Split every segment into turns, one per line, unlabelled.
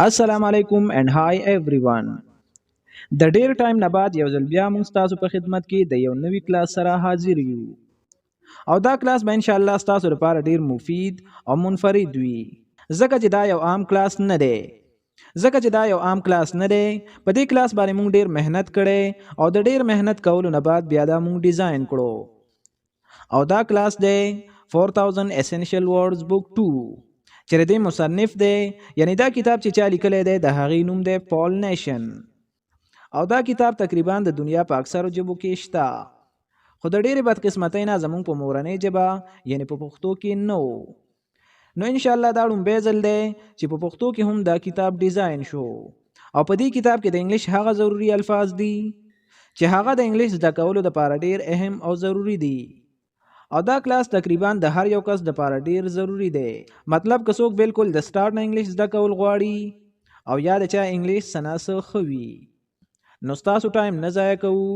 السلام علیکم and hi everyone. د ډیر ټایم نه بعد یو ځل بیا موږ تاسو په خدمت کې د یو نوي کلاس سره حاضر یو او دا کلاس به ان شاء الله تاسو لپاره ډیر مفید او منفرد وي ځکه چې دا یو عام کلاس نه دی په دې کلاس باندې موږ ډیر محنت کړي او د ډیر محنت کولو نه بعد بیا دا موږ ډیزاین کړو او دا کلاس دی 4000 essential words book 2 چې د مصنف دی یعنی دا کتاب چې چا لیکلی دی د هغې نوم دی پال نیشن او دا کتاب تقریبا د دنیا په اکثرو ژبو کې شته خو د ډېرې بدقسمتۍ نه زموږ په مورنۍ ژبه یعنی په پښتو کې نو ان شاء الله دا لومبی ځل دی چې په پښتو کې هم دا کتاب ډیزاین شو او په دې کتاب کې د انګلش هغه ضروری الفاظ دي چې هغه د انګلش زده کولو دپاره ډېر اهم او ضروری دي او دا کلاس تقریبا د هر یو کس دپاره ډیر ضروری دی مطلب که څوک بالکل د سٹارټ نه انګلیش زده کول غواړي او یا د چا انګلیش سناسه خوي نو ستاسو ټایم نه ضایع کوو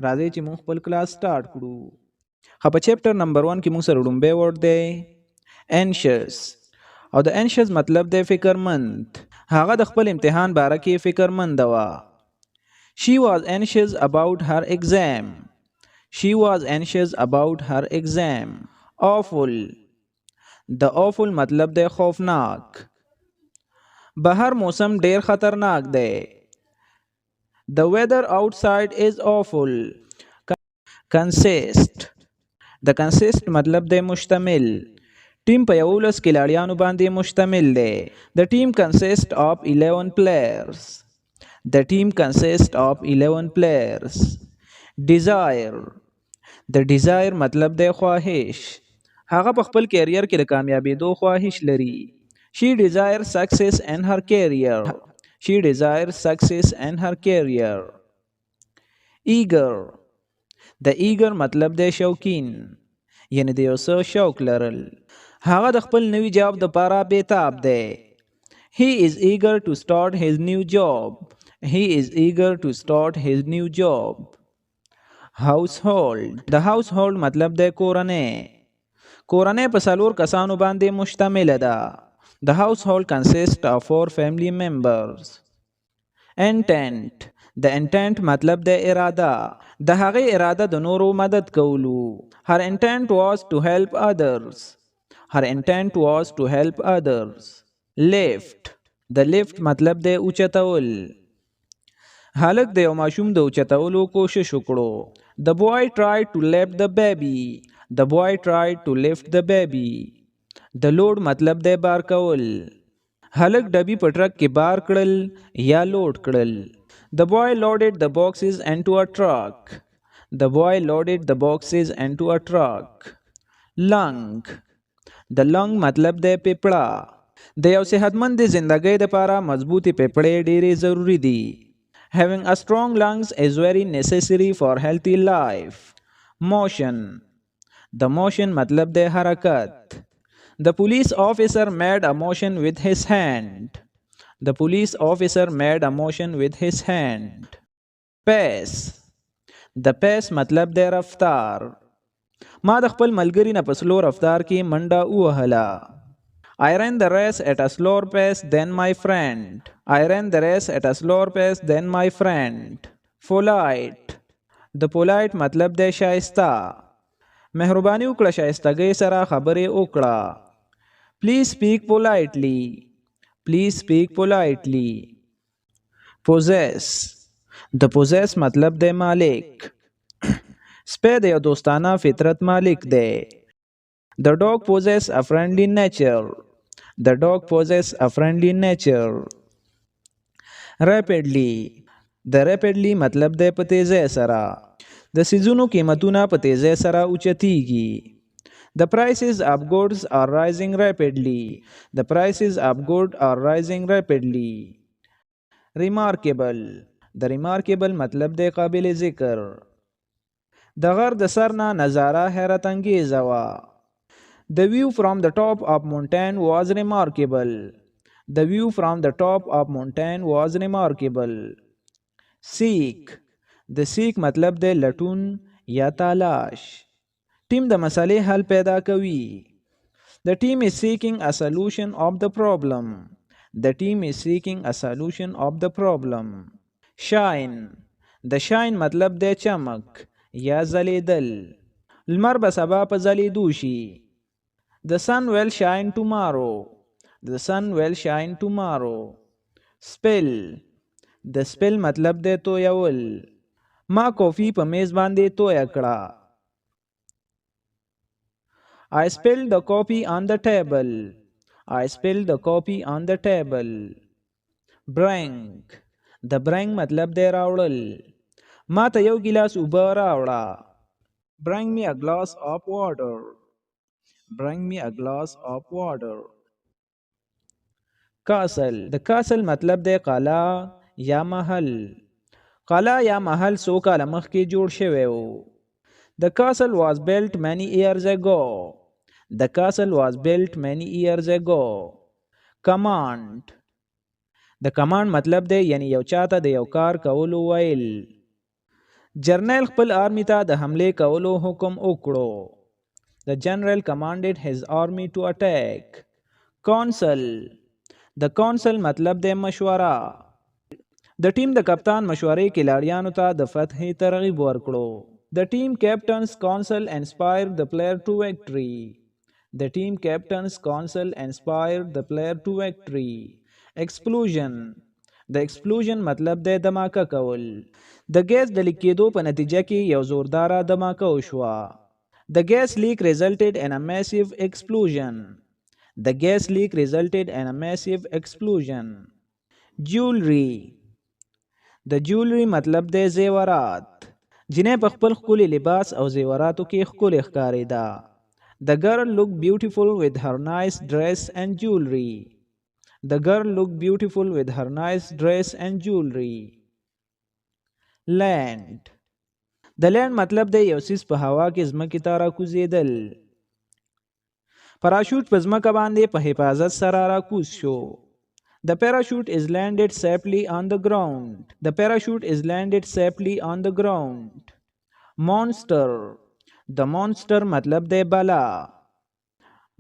راځئ چې موږ خپل کلاس سٹارټ کړو په چپټر نمبر 1 کې موږ سره لومبی ورډ دی انشس او د انشس مطلب دی فکرمند هغه د خپل امتحان باره کې فکرمند وه She was anxious about her exam She was anxious about her exam. Awful. The awful مطلب دے خوفناک. بہر موسم ډیر خطرناک دے. The weather outside is awful. Consist. The consist مطلب دے مشتمل. ټیم په 11 کھلاڑیانو باندې مشتمل دی. The team consists of 11 players. The team consists of 11 players. Desire. د ډیزایر مطلب دی خواهش هغه په خپل کیریر کې د کامیابیدو خواهش لري She desires success in her career She desires success in her career Eager د eager مطلب دی شوقین یعنی د یو څه شوق لرل هغه د خپل نوي جاب دپاره بېتاب دی He is eager to start his new job He is eager to start his new job Household د household مطلب دی کورنۍ په 4 کسانو باندې مشتمل ده The household consists of 4 family members Intent د intent مطلب دی اراده د هغې اراده د نورو مدد کولو Her intent was to help others Her intent was to help others Lift د lift مطلب دی اوچتول هلک د یو ماشوم د اوچتولو کوشش وکړو The boy tried to lift the baby. The boy tried to lift the baby. The load مطلب دی بار کول هلک ډبی په ټرک کې بار کړل یا لوډ کړل The boy loaded the boxes into a truck. The boy loaded the boxes into a truck. Lung د lung مطلب دی پیپړه د یو صحتمند زندګۍ دپاره مضبوطې پیپړې ډېرې ضروری دي Having a strong lungs is very necessary for healthy life. Motion. The motion مطلب دے حرکت. The police officer made a motion with his hand. The police officer made a motion with his hand. Pace. The pace مطلب دے رفتار. ما د خپل ملګري نه په سلو رفتار کې منډه ووهله. I ran the race at a slower pace than my friend. I ran the race at a slower pace than my friend. Polite. The polite مطلب دی شایسته مهرباني وکړه شایستګۍ سره خبرې وکړه Please speak politely. Please speak politely. Possess. The possess مطلب دی مالک سپی د یو دوستانه فطرت مالک دی The dog possesses a friendly nature. The dog possesses a friendly nature. Rapidly. The rapidly مطلب دی په تیزۍ سره د څیزونو قیمتونه په تیزۍ سره اوچتیږي The prices of goods are rising rapidly. The prices of goods are rising rapidly. Remarkable. The remarkable مطلب دی قابل ذکر د غر د سر نه نظاره حیرت انګیزه وه The view from the top of mountain was remarkable. The view from the top of mountain was remarkable. Seek. The seek مطلب دی لټون یا تلاش ټیم د مسئلې حل پیدا کوي The team is seeking a solution of the problem. The team is seeking a solution of the problem. Shine. د شاین مطلب دی چمک یا ځلیدل. لمر به سبا په ځلیدو شي. The sun will shine tomorrow. The sun will shine tomorrow. Spill. د spill مطلب دی تویول. ما کافي په میز باندې تویه کړه. I spilled the coffee on the table. I spilled the coffee on the table. Bring. د bring مطلب دی راوړل. ما ته یو ګیلاس اوبه راوړه. Bring me a glass of water. Bring me a glass of water. Castle. د castle مطلب دی قلا یا محل. قلا یا محل څو کاله مخکې جوړ شوی و. The castle was built many years ago. The castle was built many years ago. Command. د command مطلب دی یعنی یو چاته د یو کار کولو ویل. جرنیل خپل آرمی ته د حمله کولو حکم وکړو. The general commanded his army to attack. Council. د council مطلب دی مشوره. د ټیم د کپتان مشورې کلاړیانو ته د فتحې ترغیب ورکړو. The team captain's counsel inspired the player to victory. The team captain's counsel inspired the player to victory. Explosion. د explosion مطلب دی دماکه کول. د ګیس د لیک کېدو په نتیجه کې یو زورداره دماکه وشوه. The gas leak resulted in a massive explosion. The gas leak resulted in a massive explosion. Jewelry. د jewelry مطلب دی زیورات. جنې په خپل ښکلي لباس او زیوراتو کې ښکلې ښکارېده. The girl looked beautiful with her nice dress and jewelry. The girl looked beautiful with her nice dress and jewelry. Land. د land مطلب دی یو څیز په هوا کې ځمکې ته راکوزېدل. پراشوټ په ځمکه باندې په حفاظت سره راکوز شو. The parachute is landed safely on the ground. The parachute is landed safely on the ground. Monster. د monster مطلب دی بلا.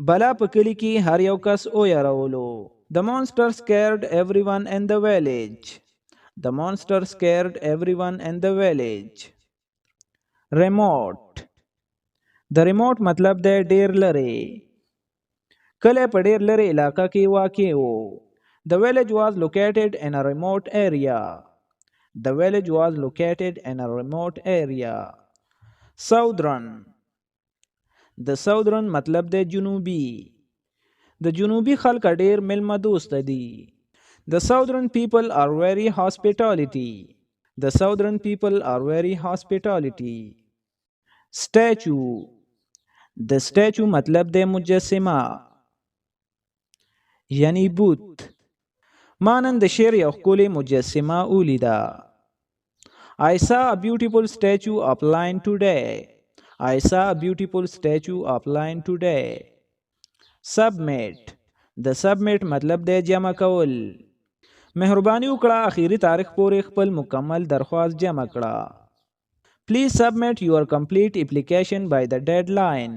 بلا په کلی کې هر یو کس ویرولو. The monster scared everyone in the village. The monster scared everyone in the village. Remote. د remote مطلب دی ډیر لري. کلی په ډیر لري علاقه کې واقع وو. The village was located in a remote area. The village was located in a remote area. Southern. د southern مطلب دی جنوبي. د جنوبي خلک ډیر میلمه دوست دي. The southern people are very hospitality. The southern people are very hospitality. Statue. د statue مطلب دی مجسمه یعنی بوت. ما نن د شعر یو ښکلې مجسمه ولیده. I saw a beautiful statue of lion today. I saw a beautiful statue of lion today. Submit. د submit مطلب دی جمع کول. مهرباني وکړه اخیری تاریخ پورې خپل مکمل درخواست جمع کړه. Please submit your complete application by the deadline.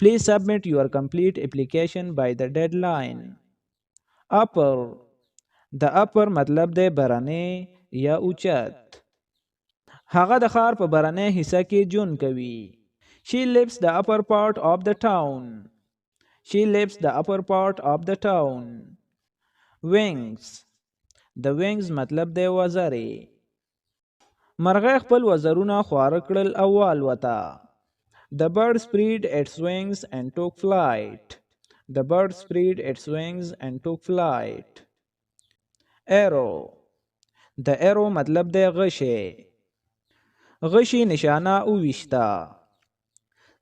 Please submit your complete application by the deadline. Upper. د upper مطلب دی برنی یا اوچت. هغه د ښار په برنی حصہ کې ژوند کوي. She lives the upper part of the town. She lives the upper part of the town. Wings. د wings مطلب دی وزرې. مرغۍ خپل وزرونه خواره کړل او والوته. The bird spread its wings and took flight. The bird spread its wings and took flight. Arrow. د arrow مطلب دی غشی. غشی نشانه اوویشته.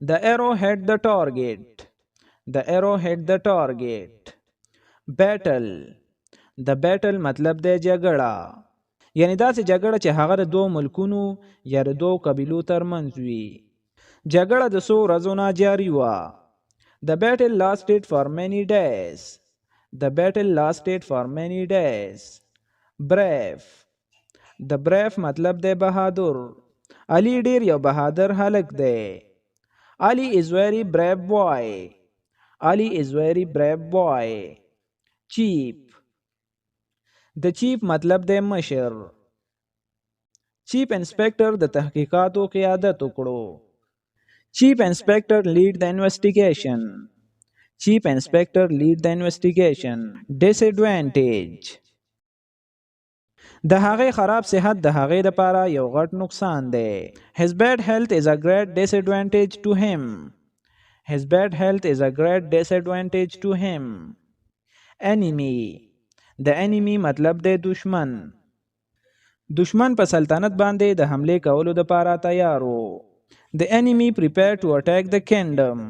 The arrow hit the target. The arrow hit the target. Battle. د battle مطلب دی جګړه. یعنی داسې جګړه چې هغه د دوه ملکونو یا د دوه قبیلو ترمنځ وي. جګړه د څو ورځو نه جاري وه. The battle lasted for many days. The battle lasted for many days. Brave. د brave مطلب دی بهادر. علي ډیر یو بهادر هلک دی. Ali is very brave boy. Ali is very brave boy. Cheap. د چیف مطلب د مشر. چیف انسپیکټر د تحقیقاتو قیادت وکړو. چیف انسپیکټر لیډ د انویسټیګیشن. چیف انسپیکټر لیډ د انویسټیګیشن. ډیس ایڈوانټیج. د هغې خراب صحت د هغې دپاره یو غټ نقصان دی. His bad health is a great disadvantage to him. His bad health is a great disadvantage to him. Enemy. د enemy مطلب دی دشمن. دشمن په سلطنت باندې د حملې کولو دپاره تیار و. The enemy prepared to attack the kingdom.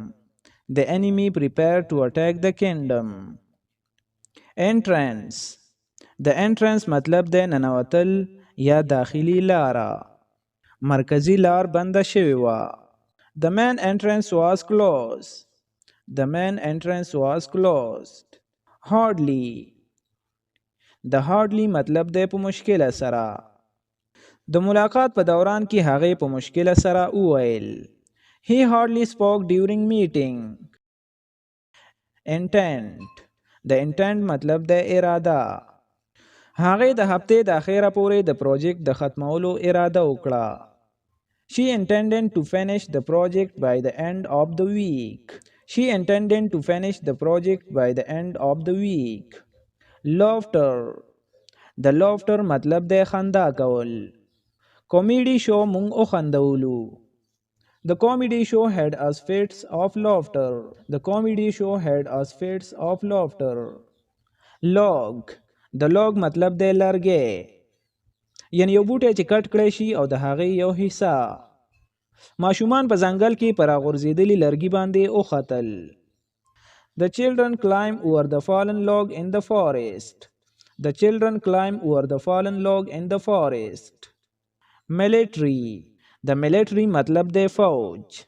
The enemy prepared to attack the kingdom. Entrance. د entrance مطلب دی ننوتل یا داخلي لاره. مرکزی لار بنده شوې وه. The main entrance was closed. The main entrance was closed. Hardly. د hardly مطلب دی په مشکله سره. د ملاقات په دوران کې هغې په مشکله سره وویل. He hardly spoke during meeting. Intent. د intent مطلب دی اراده. هغې د هفتې د اخیره پورې د پروجیکټ د ختمولو اراده وکړه. She intended to finish the project by the end of the week. She intended to finish the project by the end of the week. Laughter. د laughter مطلب دی خندا کول. کامیډي شو مونږ وخندولو. The comedy show had us fits of laughter. The comedy show had us fits of laughter. Log. د log مطلب دی لرګی. یعنی یو بوټی چې کټ کړی شي او د هغې یو حصه. ماشومان په ځنګل کې پر راغورځېدلي لرګي باندې وختل. The children climb over the fallen log in the forest. The children climb over the fallen log in the forest. Military. د military مطلب دی فوج.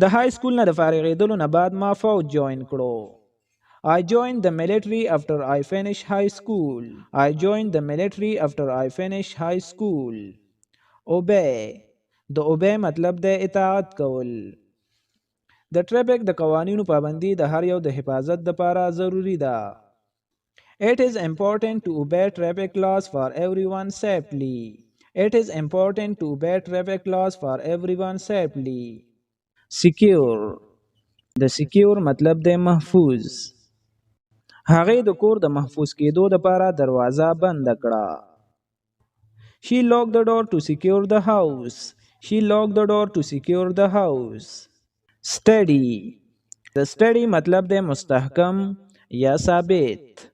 د های سکول نه د فارغېدلو نه بعد ما فوج جوین کړو. I joined the military after I finished high school. I joined the military after I finished high school. Obey. د obey مطلب دی اطاعت کول. د ټریفک د قوانینو پابندي د هر یو د حفاظت دپاره ضروری ده. It is important to obey traffic laws for everyone safely. It is important to obey traffic laws for everyone safely. Secure. د secure مطلب دی محفوظ. هغې د کور د محفوظ کېدو دپاره دروازه بنده کړه. She locked the door to secure the house. She locked the door to secure the house. Steady. د steady مطلب دی مستحکم یا ثابت.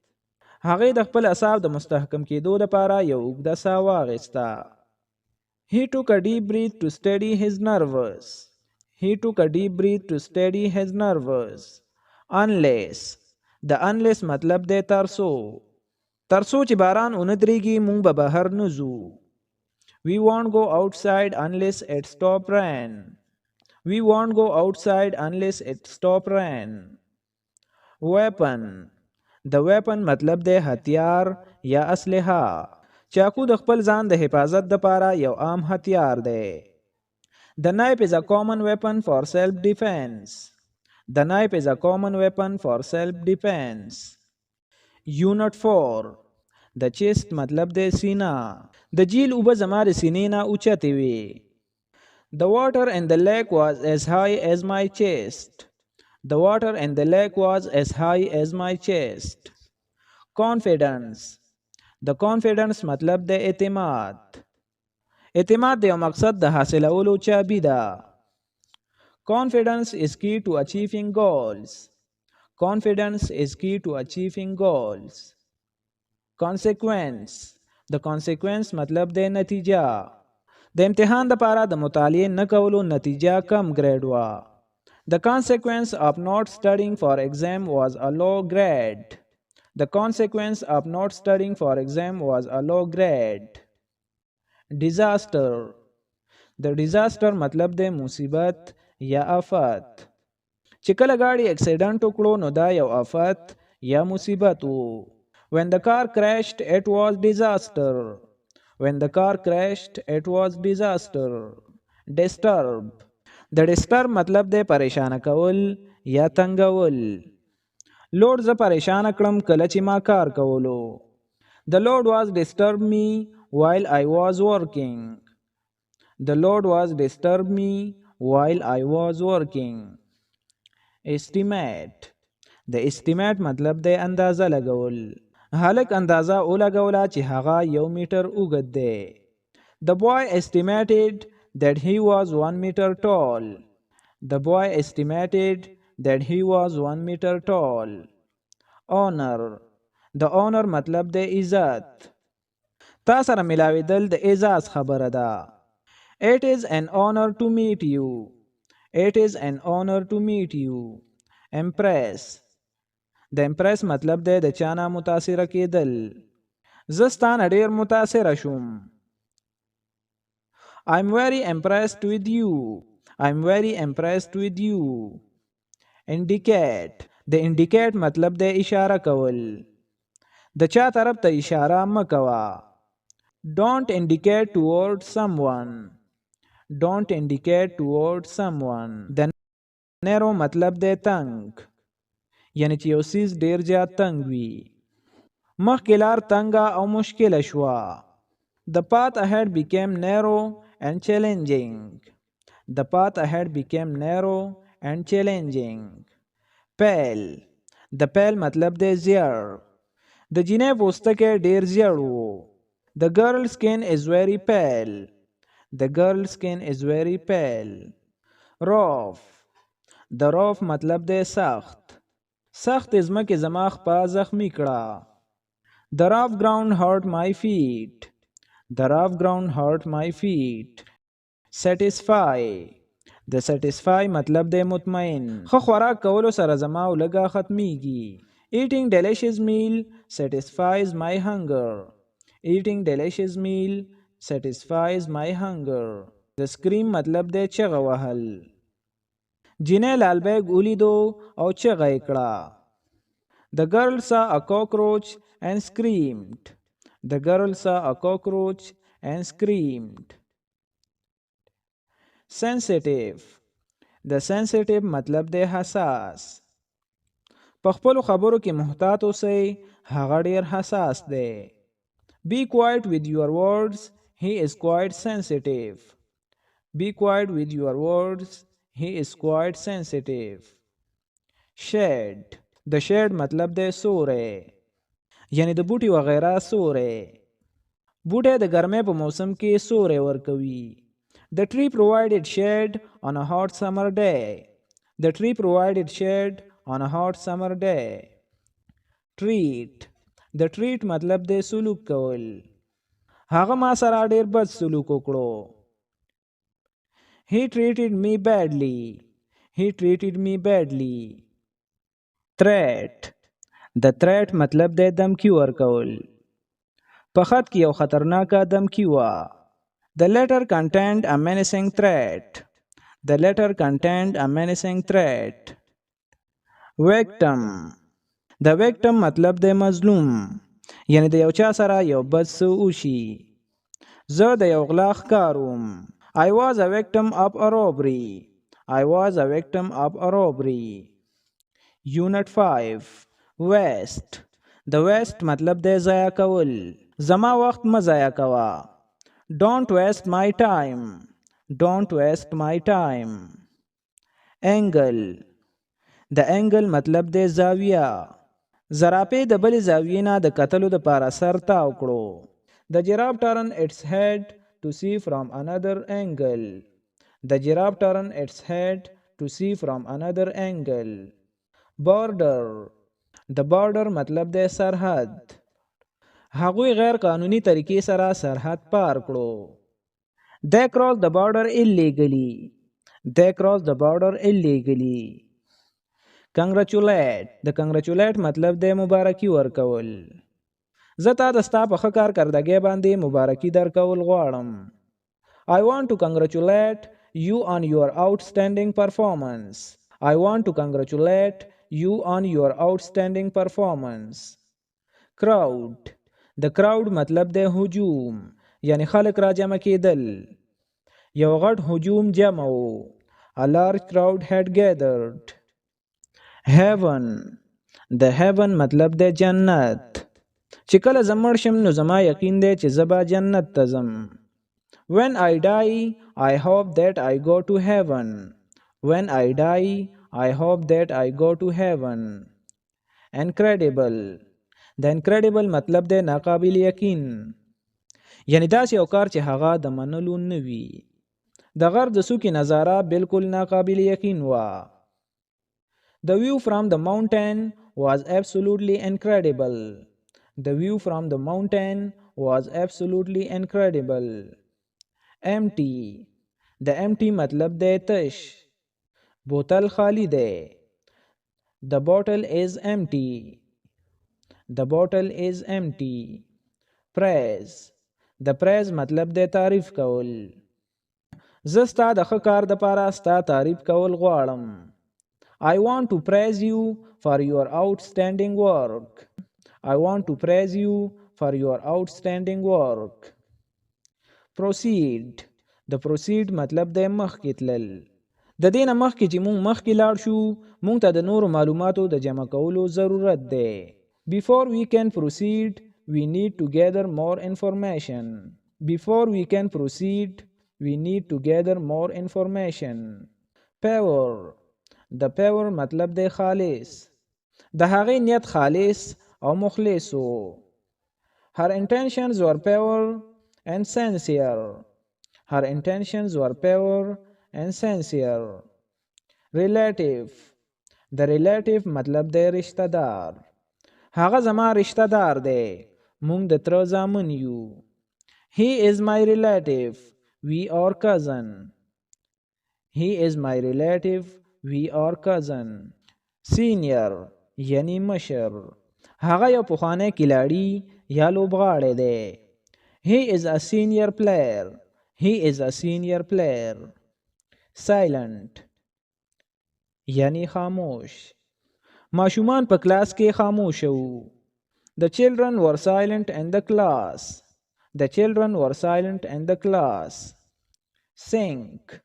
هغې د خپل اعصاب د مستحکم کېدو دپاره یو اوږده ساه واخیسته. He took a deep breath to steady his nerves. He took a deep breath to steady his nerves. Unless. د unless مطلب دی ترڅو. ترڅو چې باران ونه درېږي مونږ به بهر نه ځو. We won't go outside unless it stop rain. We won't go outside unless it stop rain. Weapon. د weapon مطلب دی هتیار یا اسلحه. چاقو د خپل ځان د حفاظت دپاره یو عام هتیار دی. The knife is a common weapon for self-defense. The knife is a common weapon for self-defense. Unit 4. د chest مطلب دی سینه. د جیل اوبه زما د سینې نه اوچتې وې. The water in the lake was as high as my chest. The water in the lake was as high as my chest. Confidence. د confidence مطلب دی اعتماد. اعتماد د یو مقصد د حاصلولو چابي ده. Confidence is key to achieving goals. Confidence is key to achieving goals. Consequence. د consequence مطلب دی نتیجه. د امتحان دپاره د مطالعې نه کولو نتیجه کم ګریډ وه. The consequence of not studying for exam was a low grade. The consequence of not studying for exam was a low grade. Disaster. د disaster مطلب دی مصیبت یا آفت. چې کله ګاډي اکسیډنټ وکړو نو دا یو آفت یا مصیبت وو. When the car crashed it was disaster. When the car crashed it was disaster. Disturb. د disturb مطلب دی پریشان کول یا تنګول. لوډ زه پریشان کړم کله چې ما کار کولو. The Lord was disturbed me while I was working. The Lord was disturbed me while I was working. Estimate. د estimate مطلب د اندازه لګول. هلک اندازه ولګوله چې هغه 1 میټر اوږد دی. The boy estimated that he was 1 meter tall. The boy estimated that he was 1 meter tall. Honor. د honor مطلب د عزت. تا سره ملاویدل د اعزاز خبره ده. It is an honor to meet you. It is an honor to meet you. Impress. د impress مطلب دی د چانه متاثره کېدل. زه ستانه ډیر متاثره شوم. I'm very impressed with you. I'm very impressed with you. Indicate. د indicate مطلب د اشاره کول. د چا طرف ته اشاره مکوه. Don't indicate towards someone. Don't indicate towards someone. د narrow مطلب د تنگ. یعنی چې یو څیز ډیر زیات تنگ وي. مخکې لار تنګه او مشکله شوه. The path ahead became narrow and challenging. The path ahead became narrow and challenging. Pale. د pale مطلب د زیړ. د جینۍ پوستکی ډیر زیړ و. The girl's skin is very pale. The girl's skin is very pale. Rough. د rough مطلب د سخت. سخت ځمکې زما خپه زخمی کړه. The rough ground hurt my feet. The rough ground hurt my feet. Satisfy. د satisfy مطلب د مطمئن. خو خوراک کولو سره زما ولګه ختمیږي. Eating delicious meal satisfies my hunger. Eating delicious meal satisfies my hunger. د scream مطلب د چغه وهل. جینۍ لال بیگ ولیدو او چغه یې کړه. The girl saw a cockroach and screamed. The girl saw a cockroach and screamed. Sensitive. د sensitive مطلب د حساس. په خپلو خبرو کې محتاط اوسئ. هغه ډیر حساس دی. Be quiet with your words. He is quite sensitive. Be quiet with your words. He is quite sensitive. Shade. د shade مطلب د سوری. یعنی د بوټي وغیره سوری. بوټي د ګرمۍ په موسم کې سوری ورکوي. The tree provided shade on a hot summer day. The tree provided shade on a hot summer day. Treat. د treat مطلب د سلوک کول. هغه ما سره ډیر بد سلوک وکړو. He treated me badly. He treated me badly. Threat. د threat مطلب د دمکی ورکول. په خط کې یو خطرناکه دمکی وه. The letter contained a menacing threat. The letter contained a menacing threat. Victim. د victim مطلب د مظلوم. یعنی د یو چا سره یو بد څه وشي. زه د یو غلا ښکار وم. I was a victim of a robbery. I was a victim of a robbery. Unit 5. Waste. د waste مطلب د ضایع کول. زما وخت مه ضایع کوه. Don't waste my time. Don't waste my time. Angle. د angle مطلب د زاویه. زرافې د بلې زاویې نه د کتلو دپاره سر تاو کړو. The giraffe turned its head to see from another angle. The giraffe turned its head to see from another angle. Border. د border مطلب د سرحد. هغوی غیر قانوني طریقې سره سرحد پار کړو. They crossed the border illegally. They crossed the border illegally. Congratulate. د congratulate مطلب د مبارکي ورکول. زه تا د ستا په ښه کارکردګۍ باندې مبارکي درکول غواړم. I want to congratulate you on your outstanding performance. I want to congratulate you on your outstanding performance. Crowd. د crowd مطلب د هجوم. یعنی خلک را جمع کېدل. یو غټ هجوم جمع و. A large crowd had gathered. Heaven. د heaven مطلب د جنت. چې کله زه مړ شم نو زما یقین دی چې زه به جنت ته ځم. When I die, I hope that I go to heaven. When I die, I hope that I go to heaven. Incredible. د incredible مطلب دی ناقابل یقین. یعنی داسې یو کار چې هغه د منلو نه وي. د غر د څوکې نظاره بالکل ناقابل یقین وه. The view from the mountain was absolutely incredible. The view from the mountain was absolutely incredible. Empty. د empty مطلب دی تش. بوتل خالی دی. The bottle is empty. The bottle is empty. Praise. د praise مطلب دی تعریف کول. زه ستا د ښه کار دپاره ستا تعریف کول غواړم. I want to praise you for your outstanding work. I want to praise you for your outstanding work. Proceed. د proceed مطلب دی مخکې تلل. د دې نه مخکې چې مونږ مخکې لاړ شو مونږ ته د نورو معلوماتو د جمع کولو ضرورت دی. Before we can proceed, we need to gather more information. Before we can proceed, we need to gather more information. Power. د power مطلب دی خالص. د هغې نیت خالص او مخلص و. Her intentions were pure and sincere. Her intentions were pure and sincere. Relative. د relative مطلب دی رشتہ دار. هغه زما رشتہ دار دی. مونږ د تره زامن یو. He is my relative. We are cousin. He is my relative. We are cousin. Senior یعنی مشر. هغه یو پخوانی کلاړي یا لوبغاړی دی. He is a senior player. He is a senior player. Silent یعنی خاموش. ماشومان په کلاس کې خاموش وو. The children were silent in the class. The children were silent in the class. Sink.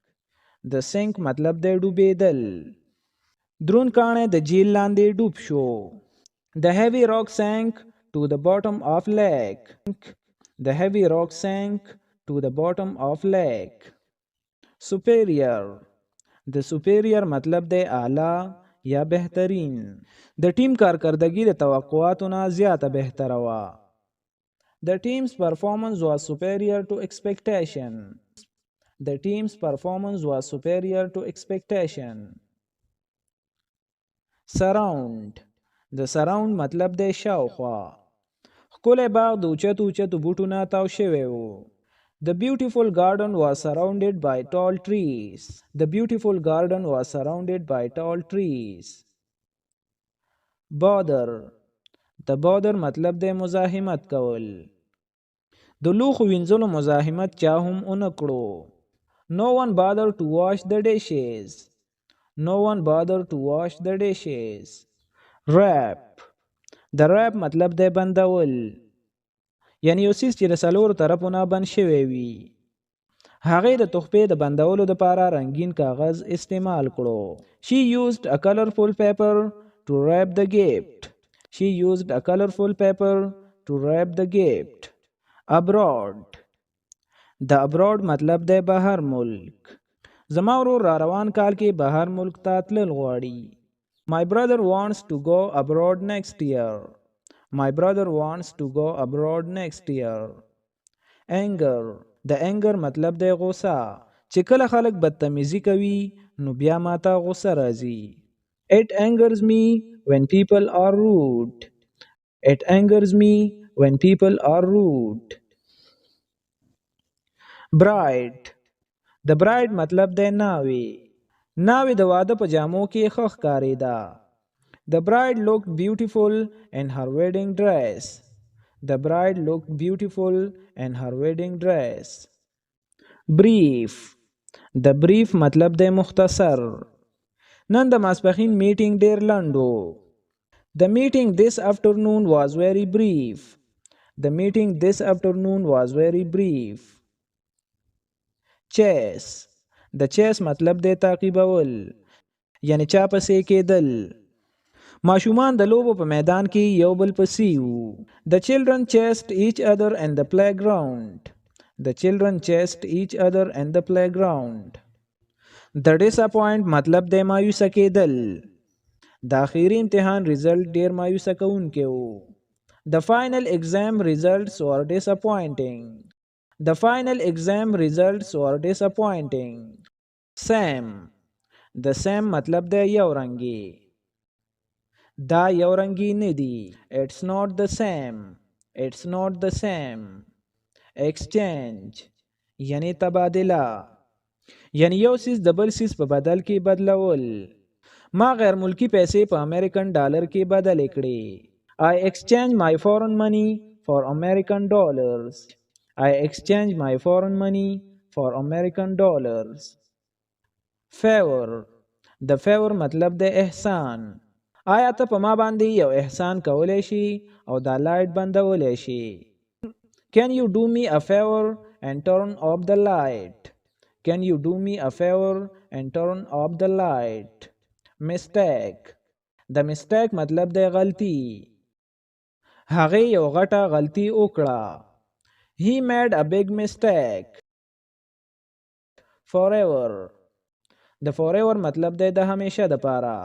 د sink مطلب دی ډوبېدل. درون کاڼی د جیل لاندې ډوب شو. The heavy rock sank to the bottom of lake. The heavy rock sank to the bottom of lake. Superior. د superior مطلب دی اعلی یا بهترین. د ټیم کارکردګي د توقعاتو نه زیاته بهتره وه. The team's performance was superior to expectation. The team's performance was superior to expectation. Surround. د surround مطلب دی شاوخوا. ښکلی باغ د اوچتو اوچتو بوټو نه تاو شوی و. The beautiful garden was surrounded by tall trees. The beautiful garden was surrounded by tall trees. Bother. د bother مطلب دی مزاحمت کول. د لوښو وینځلو مزاحمت چا هم ونه کړو. No one bothered to wash the dishes. No one bothered to wash the dishes. Wrap. د wrap مطلب دی بندول. یعنی یو څیز چې د څلورو طرفو نه بند شوی وي. هغې د تحفې د بندولو دپاره رنګین کاغذ استعمال کړو. She used a colorful paper to wrap the gift. She used a colorful paper to wrap the gift. Abroad. د abroad مطلب دی بهر ملک. زما ورور را روان کال کې بهر ملک ته تلل غواړي. My brother wants to go abroad next year. My brother wants to go abroad next year. Anger. د anger مطلب دی غوسه. چې کله خلک بدتمیزي کوي نو بیا ماته غوسه راځي. It angers me when people are rude. It angers me when people are rude. Bride. د bride مطلب دی ناوې. ناوې د واده په جامو کې ښه ښکارېده. The bride looked beautiful in her wedding dress. The bride looked beautiful in her wedding dress. Brief. د brief مطلب دی مختصر. نن د ماسپښین میټینګ ډیر لنډ و. The meeting this afternoon was very brief. The meeting this afternoon was very brief. Chase. د chase مطلب دی تعقیبول. یعنی چا پسې کېدل. ماشومان د لوبو په میدان کې یو بل پسې وو. The children chased each other in the playground. The children chased each other in the playground. The disappoint مطلب د مایوسه کېدل. د اخیری امتحان رزلټ ډیر مایوسه کوونکی و. The final exam results were disappointing. The final exam results were disappointing. Same. The same مطلب د یو رنګي. دا یو رنګي نه دي. It's not the same. It's not the same. Exchange یعنی تبادله، یعنی یو سیس د بل سیس په بدل کې بدلول. ما غیر ملکی پیسې په امریکن ډالر کې بدلې کړې. I exchange my foreign money for American dollars. I exchange my foreign money for American dollars. Favor. د favor مطلب د احسان. آیا ته په ما باندې یو احسان کولی شي او دا لایټ بندولی شي؟ Can you do me a favor and turn off the light? Can you do me a favor and turn off the light? Mistake. د mistake مطلب د غلطي. هغه یو غټه غلطي وکړه. He made a big mistake. Forever. د forever مطلب د همیشه دپاره.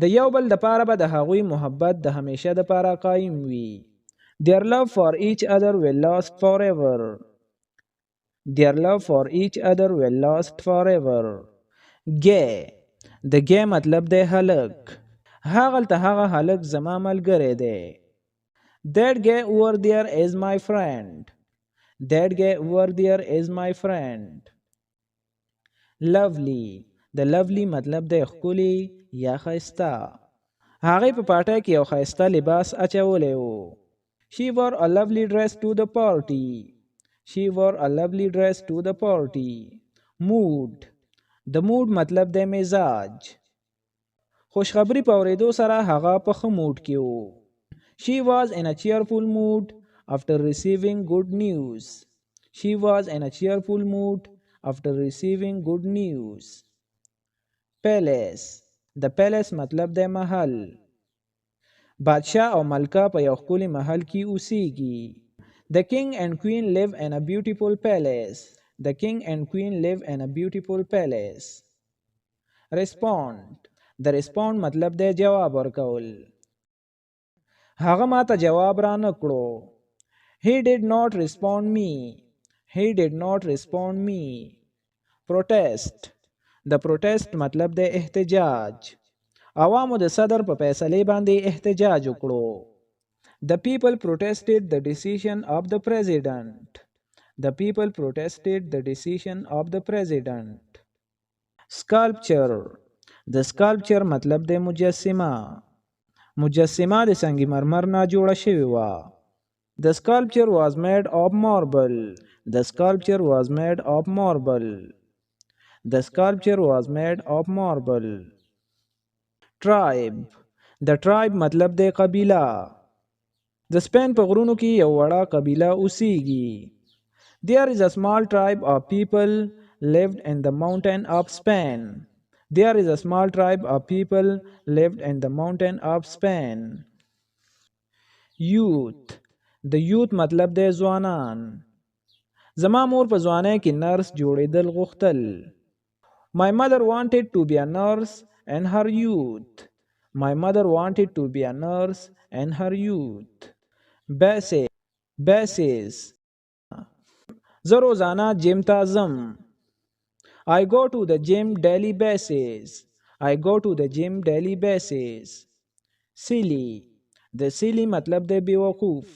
د یو بل دپاره به د هغوی محبت د همیشه دپاره قایم وي. Their love for each other will last forever. Their love for each other will last forever. Gay. د gay مطلب د هلک. هغلته هغه هلک زما ملګری دی. That gay over there is my friend. That gay over there is my friend. Lovely. د lovely مطلب د ښکلی یا ښایسته. هغې په پاټۍ کې یو ښایسته لباس اچولی و. She wore a lovely dress to the party. She wore a lovely dress to the party. Mood. د mood مطلب د مزاج. خوشخبری په اورېدو سره هغه په ښه موډ کې و. She was in a cheerful mood after receiving good news. She was in a cheerful mood after receiving good news. Palace. د palace مطلب د محل. بادشاه او ملکه په یو ښکلي محل کې اوسیږي. The king and queen live in a beautiful palace. The king and queen live in a beautiful palace. Respond. د respond مطلب د جواب ورکول. هغه ما ته جواب را نه کړو. He did not respond me. He did not respond me. Protest. د protest مطلب د احتجاج. عوامو د صدر په فیصلې باندې احتجاج وکړو. The people protested the decision of the president. The people protested the decision of the president. Sculpture. د sculpture مطلب د مجسمه. مجسمه د سنگ مرمر نه جوړه شوې وه. The sculpture was made of marble. The sculpture was made of marble. The sculpture was made of marble. Tribe. د tribe مطلب د قبیله. د سپین په غرونو کې یو وړه قبیله اوسیږي. There is a small tribe of people lived in the mountain of Spain. There is a small tribe of people lived in the mountain of Spain. Youth. د youth مطلب د ځوانان. زما مور په ځوانۍ کې نرس جوړېدل غوښتل. My mother wanted to be a nurse in her youth. My mother wanted to be a nurse in her youth. Basis. Basis. زه روزانه جیم ته ځم. I go to the gym daily basis. I go to the gym daily basis. Silly. د silly مطلب د بیوقوف.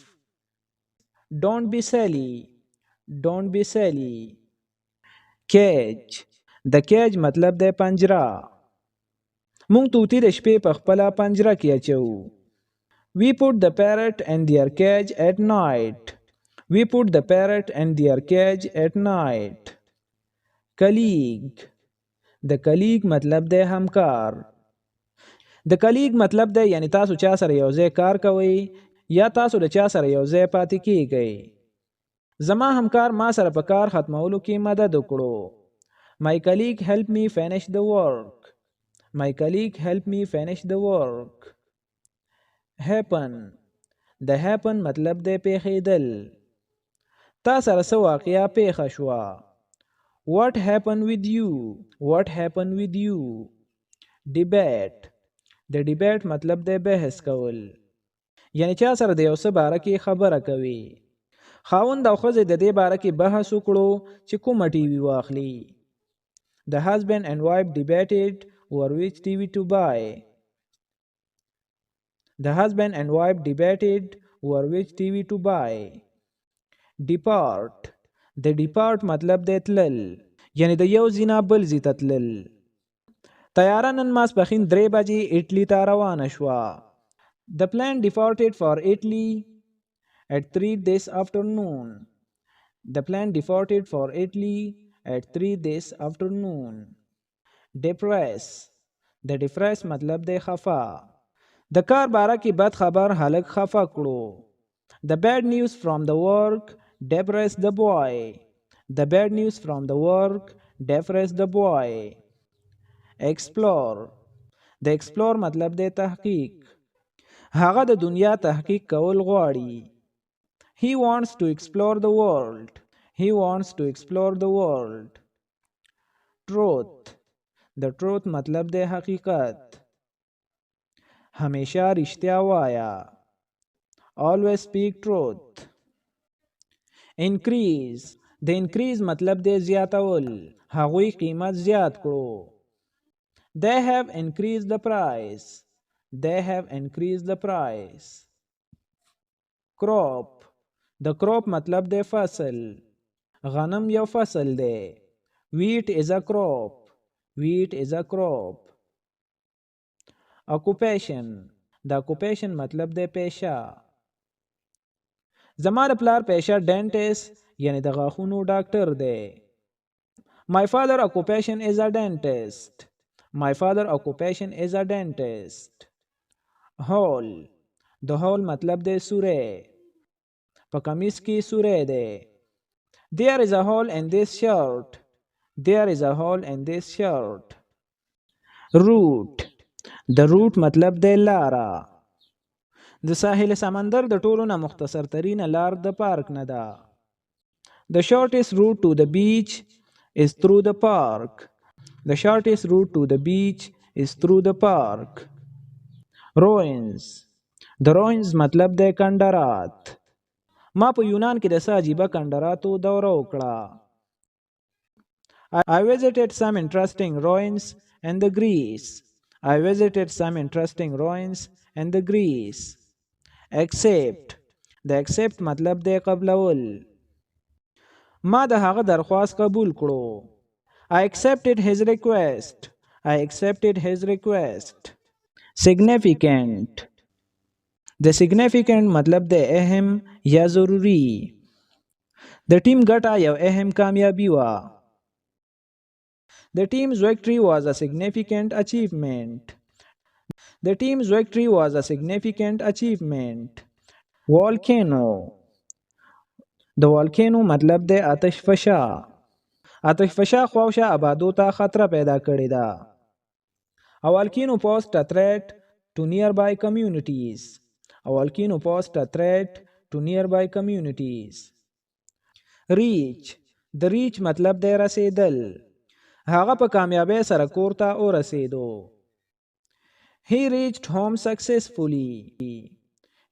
Don't be silly. Don't be silly. Cage. د cage مطلب د پنجره. مونږ طوطي د شپې په خپله پنجره کې اچو. We put the parrot in their cage at night. We put the parrot in their cage at night. Colleague. د colleague مطلب د همکار. د colleague مطلب د یعنی تاسو چا سره یو ځای کار کوئ یا تاسو د چا سره یو ځای پاتې کیږئ. زما همکار ما سره په کار ختمولو کې مدد وکړو. My colleague helped me finish the work. My colleague helped me finish the work. happen د happen مطلب د پیښیدل. تا سره څه واقعیا پیښه شوه. what happened with you what happened with you. debate د debate مطلب د بحث کول، یعنی چا سره د یو څه باره کې خبره کوي. خاوند او ښځې د دې باره کې بحث وکړو چې کومه ټي وي واخلي. The husband and wife debated over which TV to buy. The husband and wife debated over which TV to buy. Depart د depart مطلب د تلل، یعنی د یو ځای نه بل ځای ته تلل. طیاره نن ماسپښین 3 بجې اټلي ته روانه شوه. The plane departed for Italy at 3 this afternoon. The plane departed for Italy at 3 this afternoon. Depress د depress مطلب د خفا. د کار باره کې بد خبر هلک خفا کړو. The bad news from the work depressed the boy. The bad news from the work depressed the boy. Explore د explore مطلب د تحقیق. هغه د دنیا تحقیق کول غواړي. He wants to explore the world. He wants to explore the world. Truth د truth مطلب د حقیقت. همیشه رښتیا وایا. Always speak truth. Increase د increase مطلب د زیاتول. هغوی قیمت زیات کړو. They have increased the price. They have increased the price. Crop د crop مطلب د فصل. غنم یو فصل دی. Wheat is a crop. Wheat is a crop. Occupation د occupation مطلب د پیشه. زما د پلار پیشه dentist یعنی د غاښونو ډاکټر دی. My father occupation is a dentist. My father occupation is a dentist. Hole د hole مطلب د سوری. په کمیس کې سوری دی. There is a hole in this shirt. There is a hole in this shirt. Route د route مطلب د لاره. د ساحل سمندر د ټولو نه مختصر ترینه لار د پارک نه ده. The shortest route to the beach is through the park. The shortest route to the beach is through the park. Ruins د ruins مطلب د کندرات. ما په یونان کې د څه عجیبه کندراتو دوره وکړه. I visited some interesting ruins in the Greece. I visited some interesting ruins in the Greece. Accept د accept مطلب د قبلول. ما د هغه درخواست قبول کړو. I accepted his request. I accepted his request. Significant د significant مطلب د اهم یا ضروری. د ټیم ګټه یو اهم کامیابی وه. The team's victory was a significant achievement. The team's victory was a significant achievement. Volcano د volcano مطلب د آتش فشا. آتش فشا خواوشا آبادو ته خطر پیدا کړی ده. A volcano posed a threat to nearby communities. A volcano posed a threat to nearby communities. Reach د reach مطلب د رسیدل. هغه په کامیابی سره کور ته ورسېدو. He reached home successfully.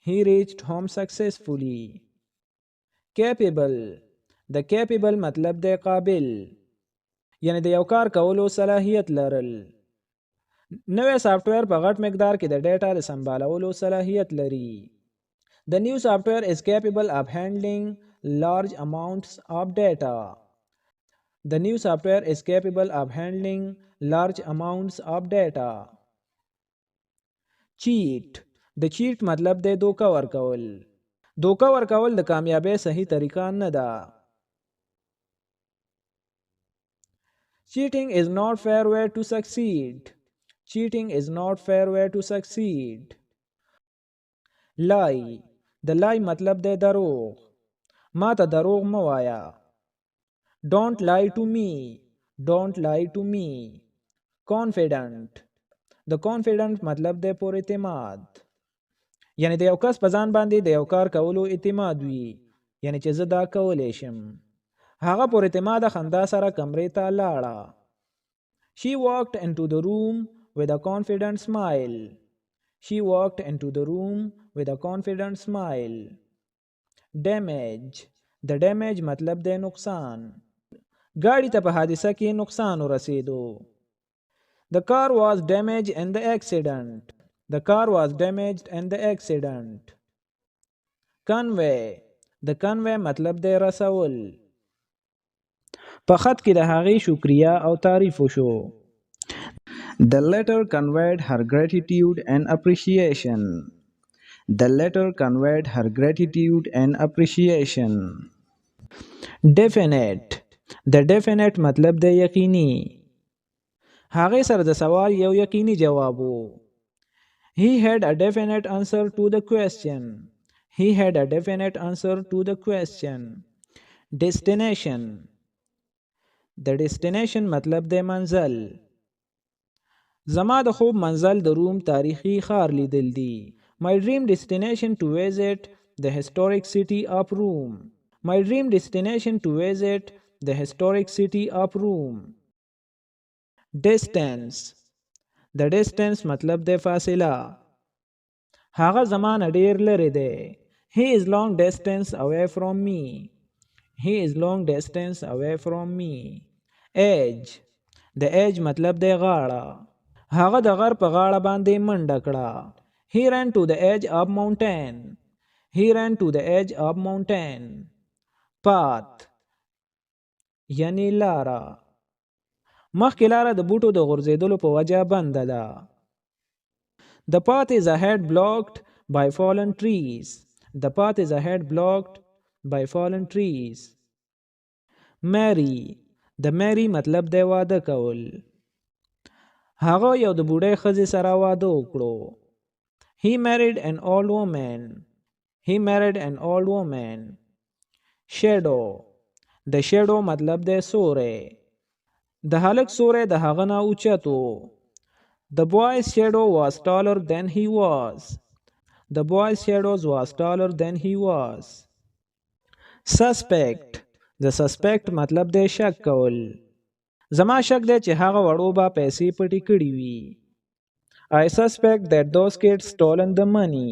He reached home successfully. Capable د capable مطلب د قابل، یعنی د یو کار کولو صلاحیت لرل. نوې سافټویر په غټ مقدار کې د ډیټا د سمبالولو صلاحیت لري. The new software is capable of handling large amounts of data. The new software is capable of handling large amounts of data. Cheat د cheat مطلب د دوکه ورکول. دوکه ورکول د کامیابی صحیح طریقه نه ده. Cheating is not fair way to succeed. Cheating is not fair way to succeed. Lie د lie مطلب د دروغ. ما ته دروغ مه وایا. Don't lie to me. Don't lie to me. Confident د confident مطلب د پر اعتماد. یعنی د یو کس په ځان باندې د یو کار کولو اعتماد وي، یعنی چې زه دا کولی شم. هغه پر اعتماد خندا سره کمرې ته لاړه. She walked into the room with a confident smile. She walked into the room with a confident smile. Damage. د damage مطلب د نقصان. ګاډي ته په حادثه کې نقصان ورسېدو. The car was damaged in the accident. The car was damaged in the accident. Convey. د convey مطلب د رسول. په خط کې د هغې شکریه او تعریف وشو. The letter conveyed her gratitude and appreciation. The letter conveyed her gratitude and appreciation. Definite. د definite مطلب د یقیني. هغې سره د سوال یو یقیني جواب وو. He had a definite answer to the question. He had a definite answer to the question. Destination. د destination مطلب د منزل. زما د خوب منزل د روم تاریخي ښار لیدل دي. My dream destination to visit the historic city of Rome. My dream destination to visit the historic city of Rome. Distance. د distance مطلب د فاصله. هغه زما نه ډیر لرې دی. He is long distance away from me. He is long distance away from me. Edge. د edge مطلب د غاړه. هغه د غر په غاړه باندې منډه کړه. He ran to the edge of mountain. He ran to the edge of mountain. Path. یعنی لاره. مخکې لاره د بوټو د غورځېدلو په وجه بنده ده. The path is ahead blocked by fallen trees. The path is ahead blocked by fallen trees. Marry. د marry مطلب د واده کول. هغه یو د بوډۍ ښځې سره واده وکړو. He married an old woman. He married an old woman. Shadow. د shadow مطلب د سوری. د هلک سوری د هغه نه اوچت و. The boy's shadow was taller than he was. The boy's shadow was taller than he was. Suspect. د suspect مطلب د شک کول. زما شک دی چې هغه وړو به پیسې پټې کړې وي. I suspect that those kids stolen the money.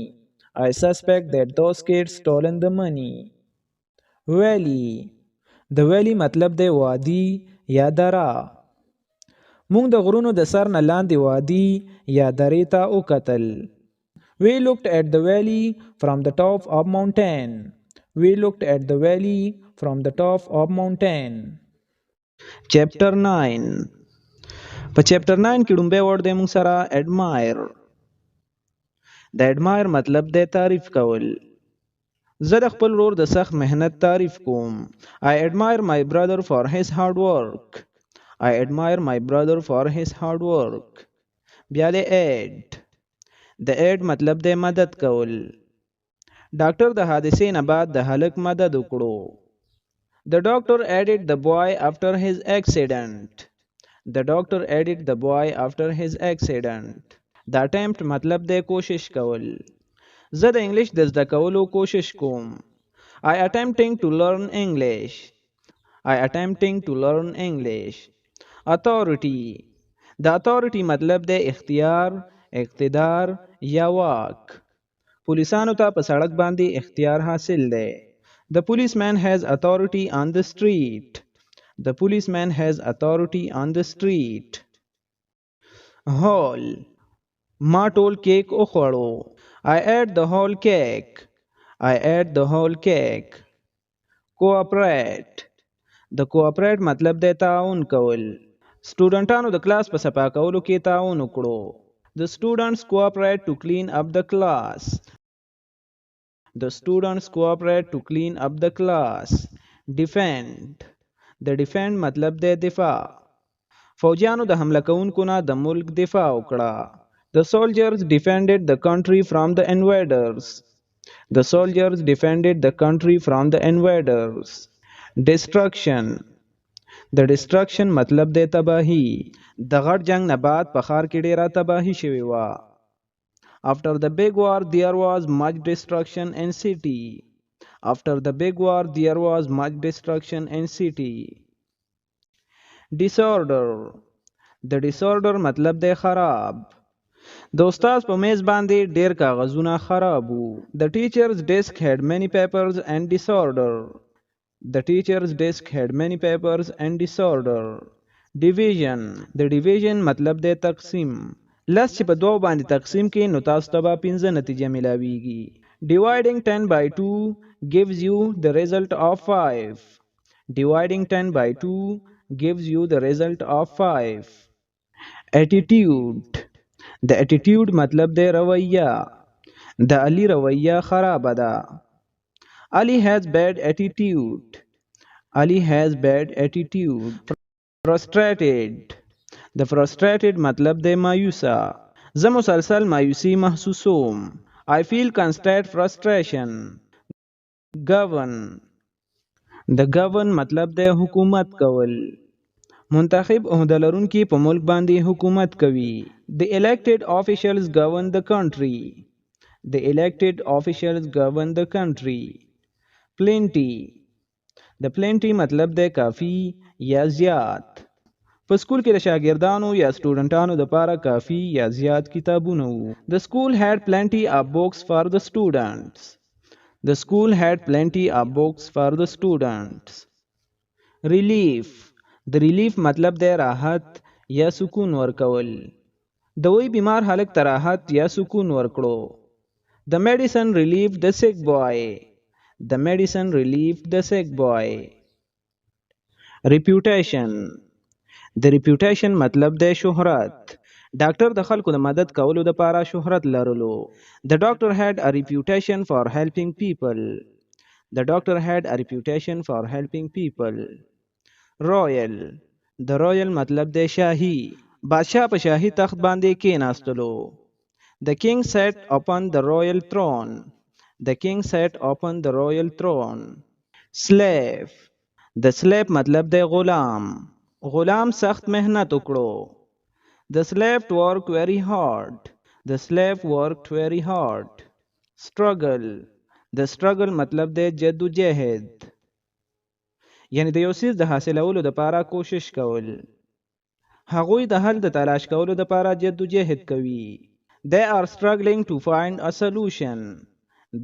I suspect that those kids stolen the money. Valley. د valley مطلب دی وادي یا دره. مونږ د غرونو د سر نه لاندې وادي یا درې ته وکتل. We looked at the valley from the top of mountain. We looked at the valley from the top of mountain. Chapter 9. په chapter 9 کې ډومبی ورډ دی مونږ سره admire. د admire مطلب دی تعریف کول. زه د خپل ورور د سخت محنت تعریف کوم. I admire my brother for his hard work. I admire my brother for his hard work. بیا د aid. د aid مطلب دی مدد کول. ډاکټر د حادثې نه بعد د هلک مدد وکړو. The doctor aided the boy after his accident. The doctor aided the boy after his accident. The attempt مطلب دی کوشش کول. زه د انګلیش د زده کولو کوشش کوم. I attempting to learn English. I attempting to learn English. Authority. د authority مطلب دی اختیار، اقتدار یا واک. پولیسانو ته په سړک باندې اختیار حاصل دی. The policeman has authority on the street. The policeman has authority on the street. Whole. ما ټول کیک وخوړو. I ate the whole cake. I ate the whole cake. Cooperate. د cooperate مطلب دی تعاون کول. سټوډنټانو د کلاس په صفا کولو کې تعاون وکړو. The students cooperate to clean up the class. The students cooperate to clean up the class. Defend. د defend مطلب دی دفاع. فوجیانو د حمله کوونکو نه د ملک دفاع وکړه. The soldiers defended the country from the invaders. The soldiers defended the country from the invaders. Destruction. د destruction مطلب دی تباہی. د غټ جنگ نه بعد په ښار کې ډیره تباہی شوې وه. After the big war there was much destruction in city. After the big war there was much destruction in city. Disorder. The disorder مطلب دی خراب. د استاد په میز باندې ډیر کاغذونه خراب وو. The teacher's desk had many papers and disorder. The teacher's desk had many papers and disorder. Division. The division مطلب دی تقسیم. لس چې په دوو باندې تقسیم کې نو تاسو ته به 15 نتیجه ملاویږي. Dividing 10 by 2 gives you the result of 5. Dividing 10 by 2 gives you the result of 5. Attitude. The attitude مطلب دی رویه. د علی رویه خرابه ده. Ali has bad attitude. Ali has bad attitude. Frustrated. The frustrated مطلب دی مایوسه. زه مسلسل مایوسی محسوسوم. I feel constant frustration. Govern. د govern مطلب دی حکومت کول. منتخب عہده لرونکي په ملک باندې حکومت کوي. The elected officials govern the country. The elected officials govern the country. Plenty. د plenty مطلب دی کافی یا زیات. په سکول کې د شاګردانو یا سټوډنټانو دپاره کافی یا زیات کتابونه وو. The school had plenty of books for the students. The school had plenty of books for the students. Relief. د relief مطلب دی راحت یا سکون ورکول. د وی بیمار هلک ته راحت یا سکون ورکړو. The medicine relieved the sick boy. The medicine relieved the sick boy. Reputation. د reputation مطلب دی شهرت. ډاکټر د خلکو د مدد کولو دپاره شهرت لرلو. The doctor had a reputation for helping people. The doctor had a reputation for helping people. Royal. د royal مطلب دی شاهي. بادشاہ په شاهي تخت باندې کېناستلو. The king sat upon the royal throne. The king sat upon the royal throne. Slave. د slave مطلب دی غلام. غلام سخت محنت وکړو. The slave worked very hard. The slave worked very hard. Struggle. د struggle مطلب دی جدوجہد. یعنی د یو څیز د حاصلولو دپاره کوشش کول. هغوی د حل د تلاش کولو دپاره جدوجہد کوي. They are struggling to find a solution.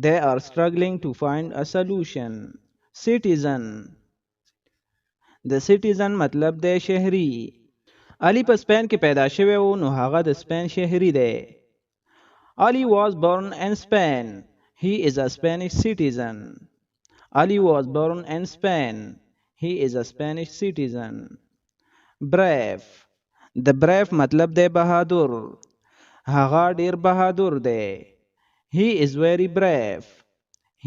They are struggling to find a solution. Citizen. د citizen مطلب دی شهری. علی په سپین کې پیدا شوی و نو هغه د سپین شهری دی. Ali was born in Spain. He is a Spanish citizen. Ali was born in Spain. He is a Spanish citizen. Brave. د brave مطلب دی بهادر. هغه ډیر بهادر دی. He is very brave.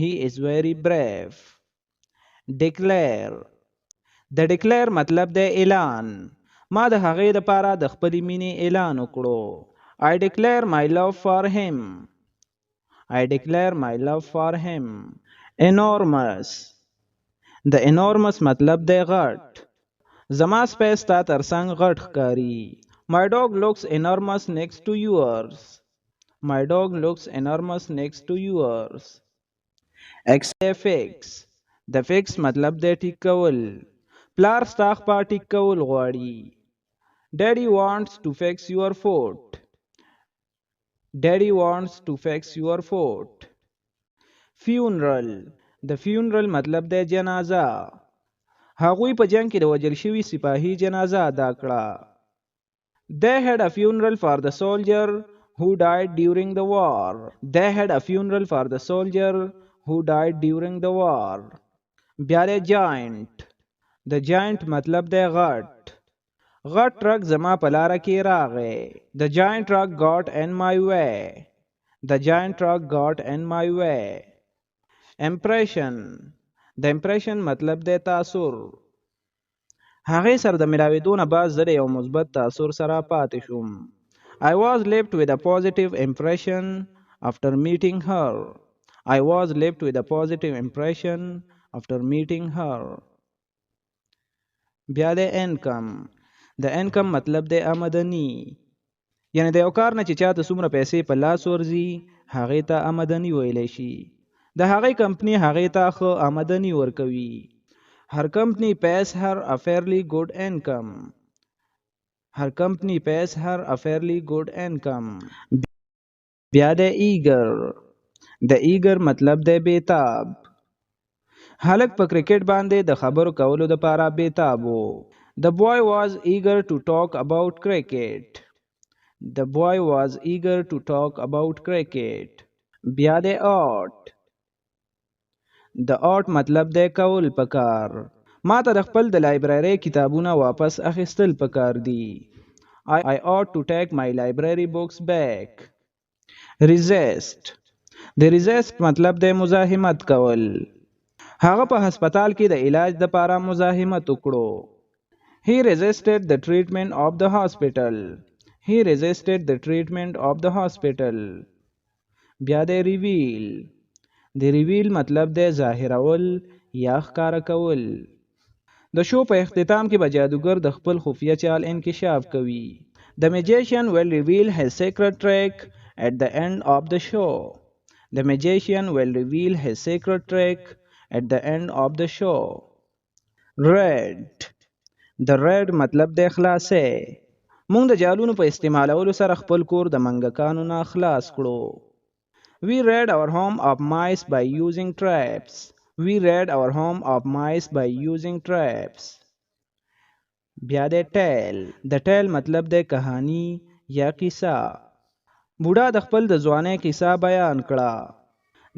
He is very brave. Declare. د declare مطلب دی اعلان. ما د هغې دپاره د خپلې مینې اعلان وکړو. I declare my love for him. I declare my love for him. Enormous. د enormous مطلب دی غټ. زما سپی ستا تر څنګ غټ ښکاري. My dog looks enormous next to yours. My dog looks enormous next to yours. Fix. د fix مطلب دی ټیک کول. پلار ستا خپا ټیک کول غواړي. Daddy wants to fix your foot. Daddy wants to fix your foot. Funeral. د funeral مطلب دی جنازه. هغوی په جنگ کې د وجل شوي سپاهي جنازه ادا کړه. They had a funeral for the soldier who died during the war. They had a funeral for the soldier who died during the war. بیا دی giant. د giant مطلب دی غټ. غټ ټرک زما په لاره کې راغی. The giant truck got in my way. The giant truck got in my way. Impression. د impression مطلب دی تاثر. هغې سره د ملاوېدو نه بعد زه د یو مثبت تاثر سره پاتې شوم. I was left with a positive impression after meeting her. I was left with a positive impression after meeting her. بیا د income. د income مطلب دی آمدنی. یعنی د یو کار نه چې چاته څومره پیسې په لاس ورځي هغې ته آمدني ویلی شي. د هغې کمپنۍ هغې ته ښه آمدني ورکوي. Her company pays her a fairly good income. Her company pays her a fairly good income. بیا د ایګر. د ایګر مطلب دی بیتاب. هلک په کرکټ باندې د خبرو کولو دپاره بیتاب و. The boy was eager to talk about cricket. The boy was eager to talk about cricket. بیا د آرټ. د آرټ مطلب دی کول پکار. ما ته د خپل د لایبررۍ کتابونه واپس اخیستل پکار دي. I ought to take my library books back. Resist. د resist مطلب دی مزاحمت کول. هغه په هسپتال کې د علاج دپاره مزاحمت وکړو. He resisted the treatment of the hospital. He resisted the treatment of the hospital. بیا د reveal. د reveal مطلب دی ظاهرول یا ښکاره کول. د شو په اختتام کې به جادوګر د خپل خفیه چال انکشاف کوي. The magician will reveal his secret trick at the end of the show. The magician will reveal his secret trick at the end of the show. Red. د red مطلب د خلاصې. مونږ د جالونو په استعمالولو سره خپل کور د منګکانو نه خلاص کړو. We rid our home of mice by using traps. We rid our home of mice by using traps. بیا د ټیل. د ټیل مطلب د کہانی یا قصه. بوډا د خپل د ځوانۍ قصه بیان کړه.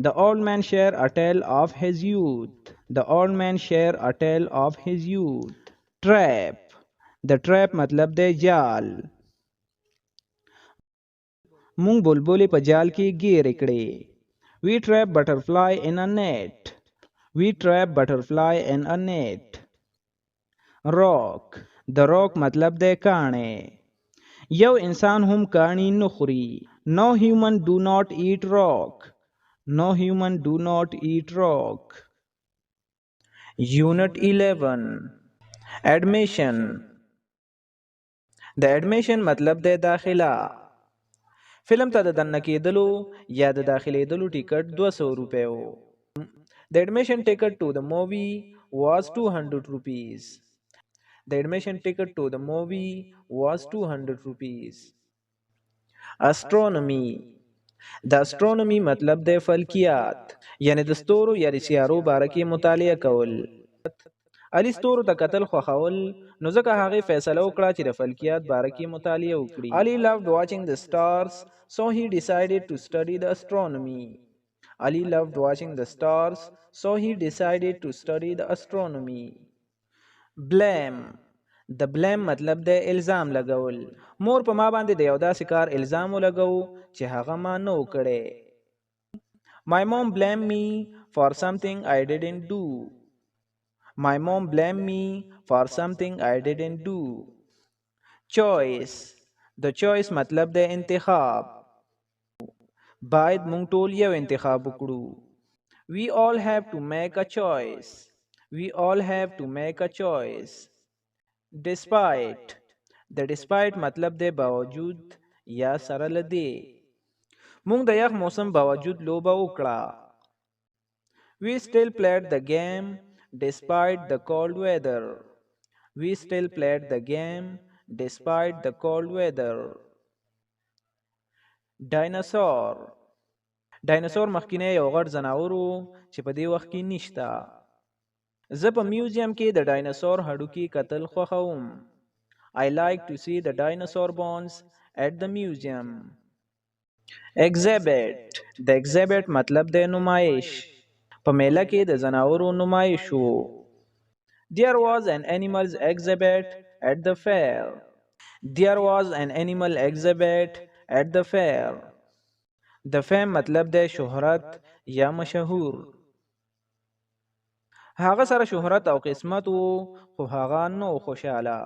The old man shared a tale of his youth. The old man shared a tale of his youth. Trap. د trap مطلب د جال. مونږ بلبلې په جال کې ګیرې کړې. We trap butterfly in a net. We trap butterfly in a net. Rock. د rock مطلب د کاڼې. یو انسان هم کاڼي نه خوري. No human do not eat rock. No human do not eat rock. Unit 11. Admission. د admission مطلب د داخله. فلم ته د دننه کېدلو یا د داخلېدلو ټیکټ 200 روپۍ و. The admission ticket to the movie was 200 rupees. The admission ticket to the movie was 200 rupees. Astronomy. د astronomy مطلب د فلکیات یعنی د ستورو یا د سیارو باره کې مطالعه کول. علي ستورو ته کتل خوښول نو ځکه هغې فیصله وکړه چې د فلکیات باره کې مطالعه وکړي. Ali loved watching the stars so he decided to study the astronomy. Ali loved watching the stars so he decided to study the astronomy. Blame. د blame مطلب د الزام لګول. مور په ما باندې د یو داسې کار الزام ولګو چې هغه ما نه و کړی. My mom blamed me for something I didn't do. My mom blamed me for something I didn't do. Choice. د choice مطلب د انتخاب. باید مونږ ټول یو انتخاب وکړو. We all have to make a choice. We all have to make a choice. Despite. د despite مطلب د باوجود یا سره له دې. مونږ د یخ موسم باوجود لوبه وکړه. We still played the game despite the cold weather. We still played the game despite the cold weather. Dinosaur. ډایناسور مخکینی یو غټ ځناور و چې په دې وخت کې نشته. زه په میوزیم کې د ډایناسور هډوکي کتل خوښوم. I like to see the dinosaur bones at the museum. Exhibit. د exhibit مطلب د نمایش. په میله کې د ځناورو نمایش و. There was an animals exhibit at the fair. There was an animal exhibit at the fair. د فیم مطلب د شهرت یا مشهور. هغه سره شهرت او قسمت وو خو هغه نو خوشاله.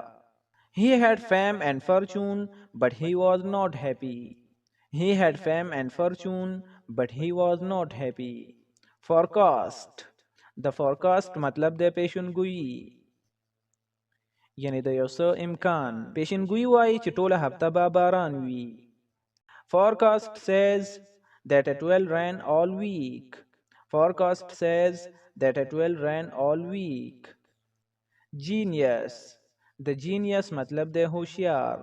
He had fame and fortune but he was not happy. He had fame and fortune but he was not happy. Forecast. د forecast مطلب د پیشنګویی. یعنی د یو څه امکان. پیشنګویي وایي چې ټوله هفته به باران وي. Forecast says that it will rain all week. Forecast says that it will rain all week. Genius. د genius مطلب دی هوښیار.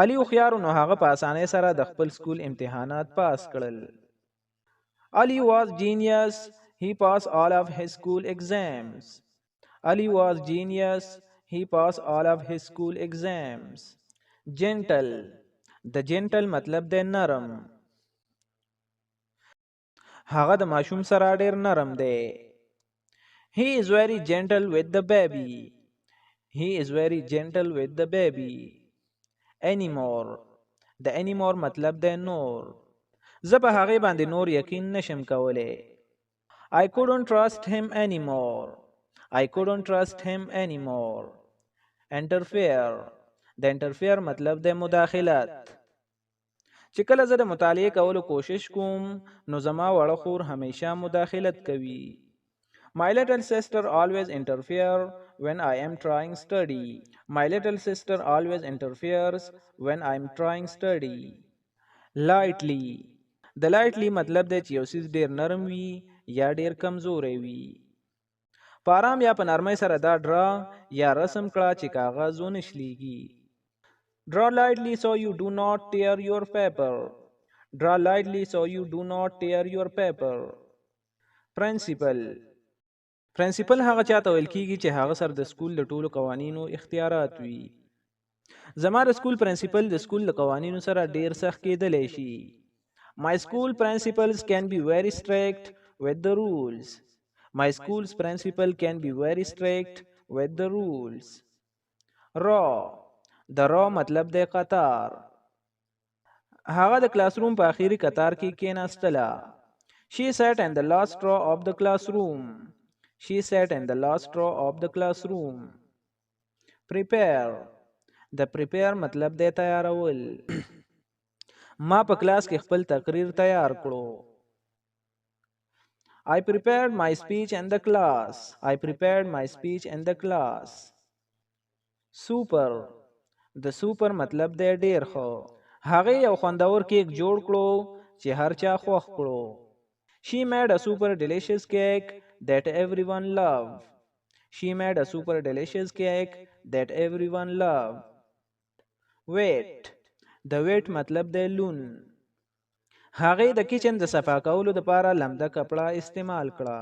علي هوښیار نو هغه په اسانۍ سره د خپل سکول امتحانات پاس کړل. Ali was genius. He passed all of his school exams. Ali was genius. He passed all of his school exams. Gentle. د gentle مطلب دی نرم. هغه د ماشوم سره ډیر نرم دی. He is very gentle with the baby. He is very gentle with the baby. Anymore. د anymore مطلب دی نور. زه په هغې باندې نور یقین نشم کولی. I couldn't trust him anymore. I couldn't trust him anymore. Interfere. د interfere مطلب دی مداخلت. چې کله زه د مطالعې کولو کوشش کوم نو زما وړه خور همیشه مداخلت کوي. My little sister always interfere when I am trying study. My little sister always interferes when I am trying study. Lightly. د lightly مطلب دی چې یو څیز ډیر نرم وي یا ډیر کمزوری وي. په آرام یا په نرمۍ سره دا ډرا یا رسم کړه چې کاغذ ونه شلیږي. Draw lightly so you do not tear your paper. Draw lightly so you do not tear your paper. Principal. پرنسپل هغه چاته ویل کیږي چې هغه سره د سکول د ټولو قوانینو اختیارات وي. زما د سکول پرنسپل د سکول د قوانینو سره ډیر سخت کېدلی شي. My school principals can be very strict with the rules. My school's principal can be very strict with the rules. Raw. د raw مطلب دی قطار. هغه د کلاس روم په اخیری قطار کې کېناستله. She sat in the last row of the classroom. She sat in the last row of the classroom. Prepare. د prepare مطلب دی تیارول. ما په کلاس کې خپل تقریر تیار کړو. I prepared my speech in the class. I prepared my speech in the class. Super. د super مطلب دی ډیر ښه. هغه یو خوندور کیک جوړ کړو چې هر چا خوښ کړو. She made a super delicious cake that everyone loved. She made a super delicious cake that everyone loved. Wait. د wait مطلب دی لون. هغې د کچن د صفا کولو دپاره لمده کپړه استعمال کړه.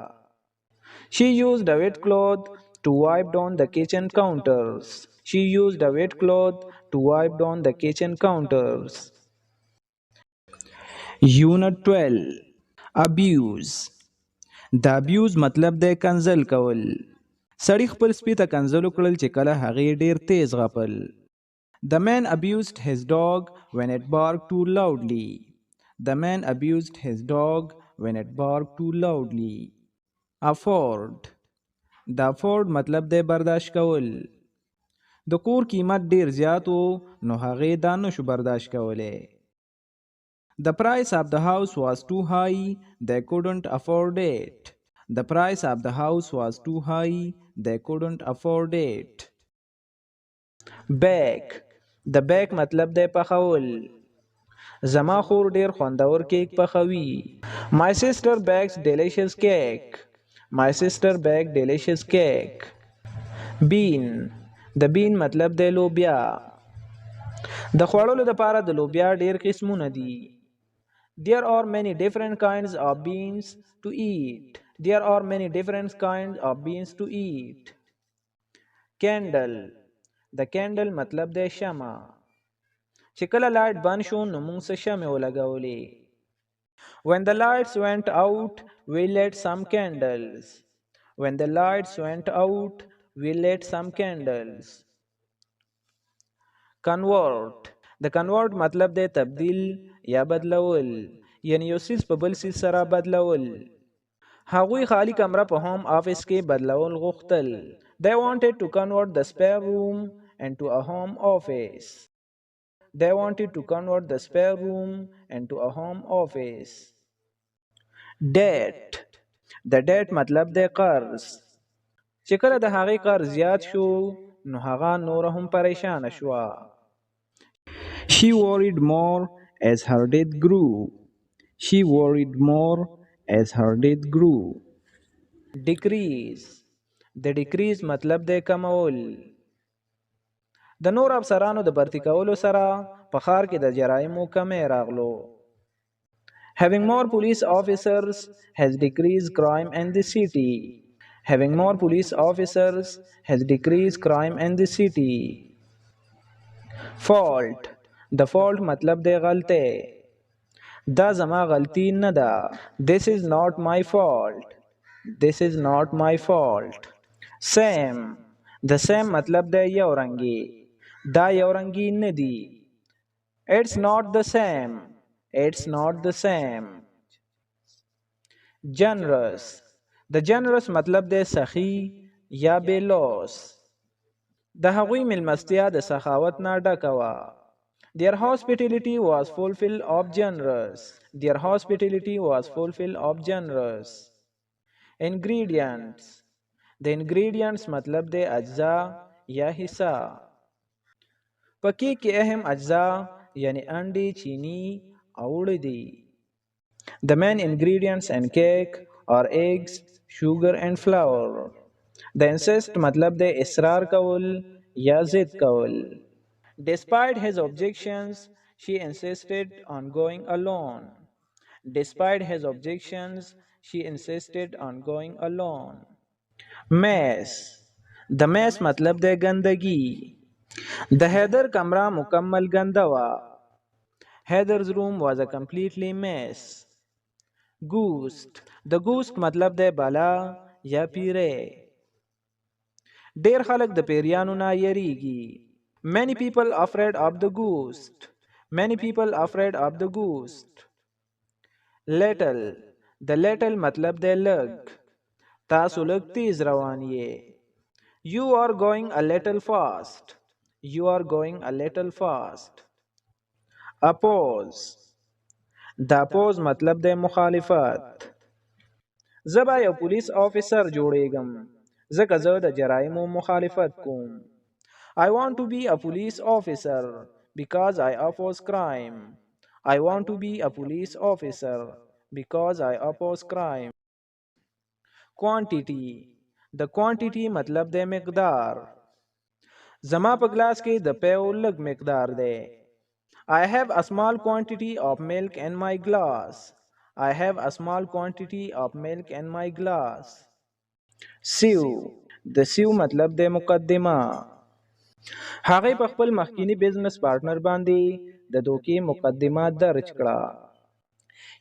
She used a wet cloth to wipe down the kitchen counters. She used a wet cloth to wipe down the kitchen counters. Unit 12. Abuse. د abuse مطلب دی کنځل کول. سړي خپل سپي ته کنځل وکړل چې کله هغې ډیر تیز غپل. The man abused his dog when it barked too loudly. The man abused his dog when it barked too loudly. Afford. د afford مطلب دی برداشت کول. د کور قیمت ډیر زیات و نو هغې دا نشو برداشت کولی. The price of the house was too high. They couldn't afford it. The price of the house was too high. They couldn't afford it. Bake. د بیک مطلب دی پخول. زما خور ډیر خوندور کیک پخوي. My sister bakes delicious cake. My sister baked delicious cake. Bean. د bean مطلب دی لوبیا. د خوړلو دپاره د لوبیا ډیر قسمونه دي. There are many different kinds of beans to eat. There are many different kinds of beans to eat. Candle. د candle مطلب دی شمع. چې کله لایټ بند شو نو موږ څه شمع ولګولې. When the lights went out, we lit some candles. When the lights went out, we lit some candles. Convert. د convert مطلب دی تبدیل یا بدلول. یعنی یو څیز په بل څیز سره بدلول. هغوی خالی کمره په هوم آفیس کې بدلول غوښتل. They wanted to convert the spare room into a home office. They wanted to convert the spare room into a home office. Debt. د debt مطلب دی قرض. چې کله د هغې قرض زیات شو نو هغه نور هم پریشان شوه. She worried more as her death grew. She worried more as her death grew. Decrease. د decrease مطلب دی کمول. د نور افسرانو د برتی کولو سره په ښار کې د جرایمو کمی راغلو. Having more police officers has decreased crime in the city. Having more police officers has decreased crime in the city. Fault. د fault مطلب دی غلطه. دا زما غلطی نه ده. This is not my fault. This is not my fault. Same. د same مطلب دی یو رنګي. دا یو رنګي نه دی. It's not the same. It's not the same. Generous. د generous مطلب دی سخی یا بے لوس. د هغوی ملمستیا د سخاوت نه ډکه وه. Their hospitality was full of generous. Their hospitality was full of generous. Ingredients. د ingredients مطلب دی اجزا یا حصہ. په کیک کې اهم اجزا یعنی انډې، چینی او اوړه دي. The main ingredients in cake are eggs, sugar and flour. د insist مطلب دی اصرار کول یا ضد کول. Despite his objections, she insisted on going alone. Despite his objections, she insisted on going alone. Mess. د mess مطلب دی گندگی. د حیدر کمره مکمل گنده وه. Heather's room was a completely mess. Ghost. د ghost مطلب دی بلا یا پیره. ډیر خلک د پیریانو نه یریږي. Many people afraid of the ghost. Many people afraid of the ghost. Little. د little مطلب دی لږ. تاسو لږ تیز روان یې. You are going a little fast. You are going a little fast. Oppose. د oppose مطلب دی مخالفت. زه به یو پولیس آفیسر جوړیږم ځکه زه د جرایمو مخالفت کوم. I want to be a police officer because I oppose crime. I want to be a police officer because I oppose crime. Quantity. د quantity مطلب دی مقدار. زما په ګلاس کې د پیو لږ مقدار دی. I have a small quantity of milk in my glass. I have a small quantity of milk in my glass. Sue. د sue مطلب دی مقدمه. هغې په خپل مخکینی بزنس پارټنر باندې د دوکې مقدمه درج کړه.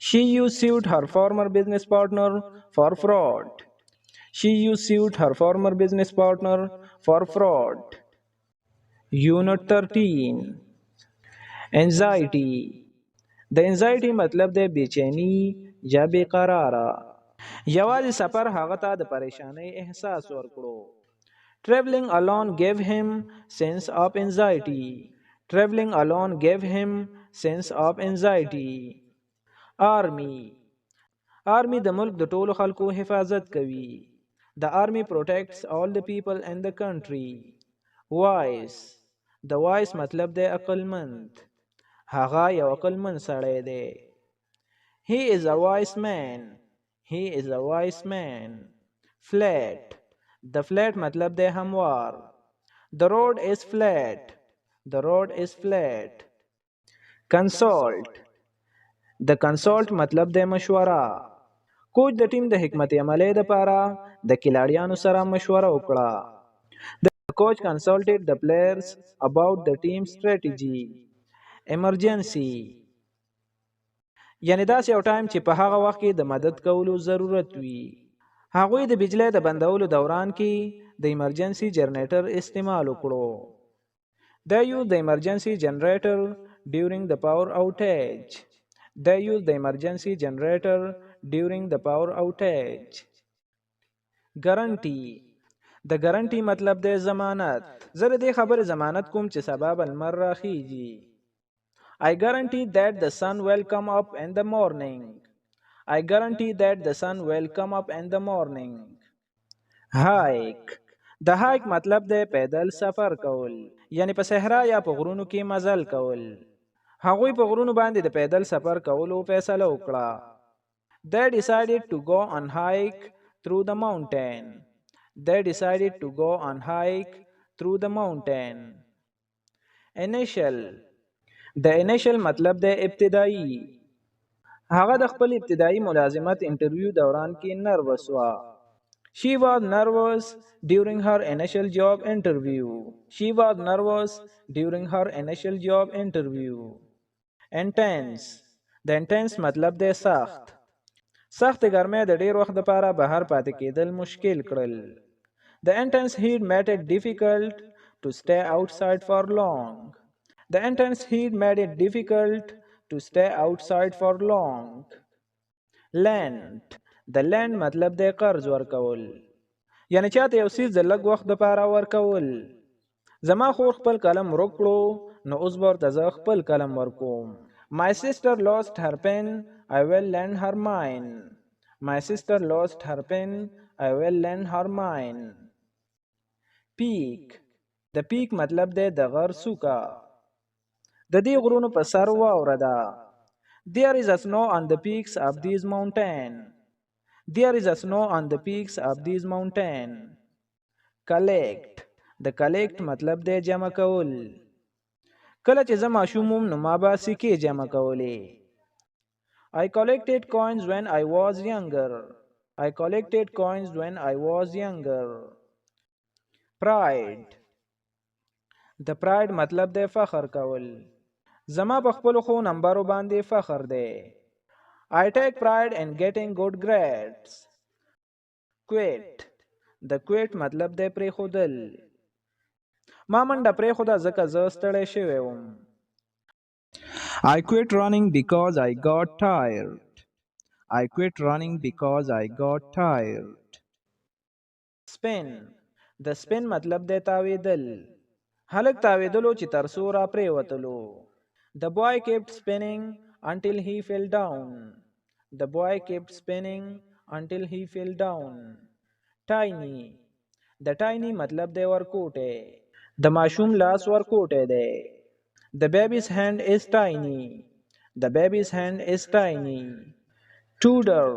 She sued her former business partner for fraud. She sued her former business partner for fraud. Unit 13. Anxiety. د anxiety مطلب دی بېچینی یا بې قراره. یوازې سفر هغه ته د پریشانۍ احساس ورکړو. Traveling alone gave him sense of anxiety. Traveling alone gave him sense of anxiety. Army. Army د ملک د ټولو خلکو حفاظت کوي. The army protects all the people in the country. Wise. د wise مطلب دی عقلمند. هغه یو عقلمند سړی دی. He is a wise man. He is a wise man. Flat. د flat مطلب دی هموار. The road is flat. The road is flat. Consult. د consult مطلب دی مشوره. کوچ د ټیم د حکمت عملی دپاره د کلاړیانو سره مشوره وکړه. The coach consulted the players about the team strategy. Emergency. یعنی داسې یو ټایم چې په هغه وخت کې د مدد کولو ضرورت وي. هغوی د بجلی د بندولو دوران کې د ایمرجنسي جنریټر استعمال وکړو. They used the emergency generator during the power outage. They used the emergency generator during the power outage. Guarantee. د guarantee مطلب دی ضمانت. زه د دې خبرې ضمانت کوم چې سبا به لمر راخیږي. I guarantee that the sun will come up in the morning. I guarantee that the sun will come up in the morning. Hike. د هایک مطلب دی پیدل سفر کول، یعنی په صحرا یا په غرونو کې مزل کول. هغوی په غرونو باندې د پیدل سفر کولو فیصله وکړه. They decided to go on hike through the mountain. They decided to go on hike through the mountain. Initial. د initial مطلب د ابتدایي. هغه د خپل ابتدایي ملازمت انټرویو دوران کې نروس وه. She was nervous during her initial job interview. She was nervous during her initial job interview. Intense. د intense مطلب د سخت. سخت ګرمۍ د ډیر وخت لپاره بهر پاتې کېدل مشکل کړل. The intense heat made it difficult to stay outside for long. The intense heat made it difficult to stay outside for long. Lend. د lend مطلب د قرض ورکول، یعنی چاته یو څیز د لږ وخت لپاره ورکول. زما خور خپل قلم ورک کړو، نو اوس به ورته زه خپل قلم ورکوم. My sister lost her pen. I will lend her mine. My sister lost her pen. I will lend her mine. Peak. د peak مطلب دی د غر څوکه. د دې غرونو په سر واوره ده. There is a snow on the peaks of these mountains. There is a snow on the peaks of these mountains. Collect. د collect مطلب دی جمع کول. کله چې زه ماشوم وم نو ما به سکې جمع کولې. I collected coins when I was younger. I collected coins when I was younger. Pride. د pride مطلب دی فخر کول. زما په خپلو ښو نمبرو باندې فخر دی. I take pride in getting good grades. Quit. د quit مطلب دی پرېښودل. ما منډه پرېښوده ځکه زه ستړی شوی وم. I quit running because I got tired. I quit running because I got tired. Spin. د spin مطلب دی تاوېدل. هلک تاوېدلو چې تر څو را پرېوتلو. The boy kept spinning until he fell down. The boy kept spinning until he fell down. Tiny. د tiny مطلب دی ورکوټی. د ماشوم لاس ورکوټی دی. The baby's hand is tiny. The baby's hand is tiny. Tutor.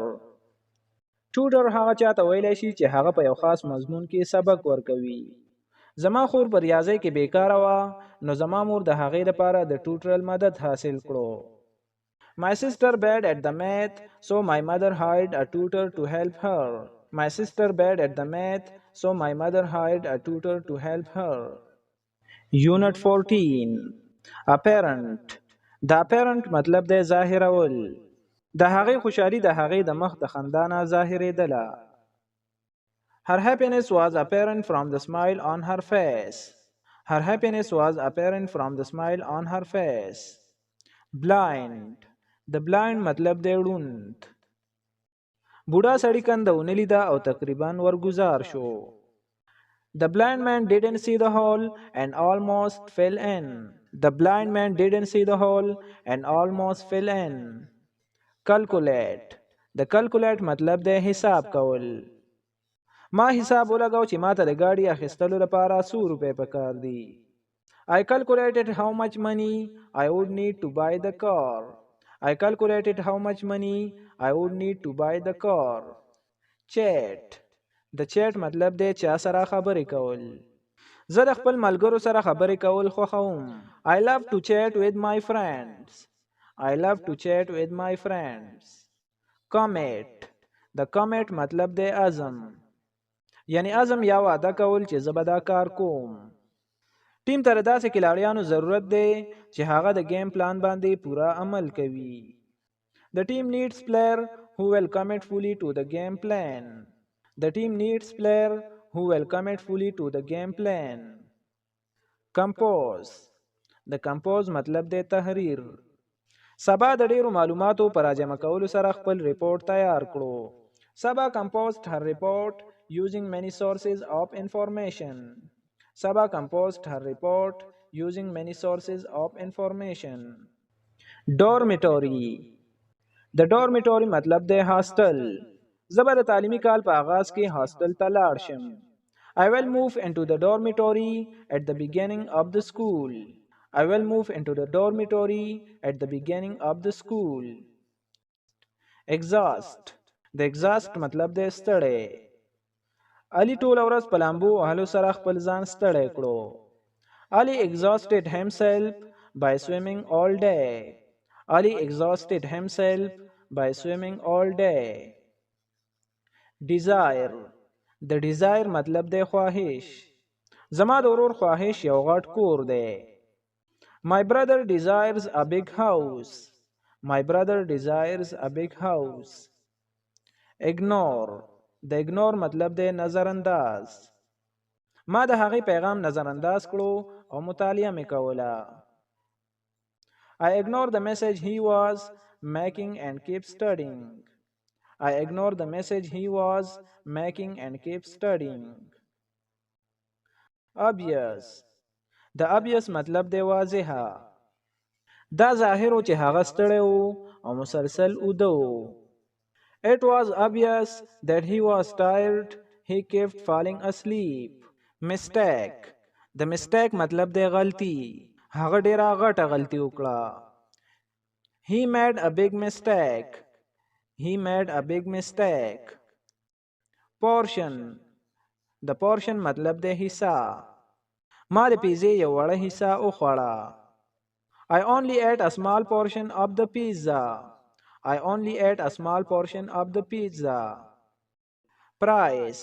Tutor هغه چاته ویلی شي چې هغه په یو خاص مضمون کې سبق ورکوي. زما خور په ریاضۍ کې بیکاره وه، نو زما مور د هغې لپاره د ټوټرل مدد حاصل کړو. My sister bad at the math, so my mother hired a tutor to help her. My sister bad at the math, so my mother hired a tutor to help her. Unit 14. Apparent. د apparent مطلب دی ظاهرول. د هغې خوشحالي د هغې د مخ د خندا نه ظاهرېدله. Her happiness was apparent from the smile on her face. Her happiness was apparent from the smile on her face. Blind. د blind مطلب دی ړوند. بوډا سړي کنده ونه لیده او تقریبا ورګزار شو. The blind man didn't see the hole and almost fell in. The blind man didn't see the hole and almost fell in. Calculate. د calculate مطلب دی حساب کول. ما حساب ولګاو چې ما ته د ګاډي اخیستلو لپاره 100 روپۍ پکار دي. I calculated how much money I would need to buy the car. I calculated how much money I would need to buy the car. Chat. د chat مطلب دی چا سره خبرې کول. زه د خپل ملګرو سره خبرې کول خوښوم. I love to chat with my friends. I love to chat with my friends. Commit. د commit مطلب دی عزم، یعنی عزم یا وعده کول چې زه به دا کار کوم. ټیم ته داسې کلاړیانو ضرورت دی چې هغه د گیم پلان باندې پوره عمل کوي. The team needs player who will commit fully to the game plan. The team needs player who will commit fully to the game plan. Compose. د compose مطلب دی تحریر. سبا د ډیرو معلوماتو پر راجمع کولو سره خپل ریپورت تیار کړو. Saba composed her report using many sources of information. Saba composed her report using many sources of information. Dormitory. د dormitory مطلب دی هاستل. زه به د تعلیمي کال په آغاز کې هاستل ته لاړ شم. I will move into the dormitory at the beginning of the school. I will move into the dormitory at the beginning of the school. Exhaust. The exhaust مطلب دی ستړی. علي ټوله ورځ په لامبو وهلو سره خپل ځان ستړی کړو. Ali exhausted himself by swimming all day. Ali exhausted himself by swimming all day. Desire. The desire مطلب دی خواهش. زما د ورور خواهش یو غټ کور دی. My brother desires a big house. My brother desires a big house. Ignore. د ignore مطلب دی نظر انداز. ما د هغې پیغام نظر انداز کړو او مطالعه مې کوله. I ignored the message he was making and kept studying. I ignored the message he was making and kept studying. Obvious. د obvious مطلب دی واضحه. دا ظاهر و چې هغه ستړی و او مسلسل اوده و. It was obvious that he was tired. He kept falling asleep. Mistake. د mistake مطلب دی غلطي. هغه ډیره غټه غلطي وکړه. He made a big mistake. He made a big mistake. Portion. د portion مطلب دی حصہ. ما د پیزې یو وړه حصہ وخوړه. I only ate a small portion of the pizza. I only ate a small portion of the pizza. Prize.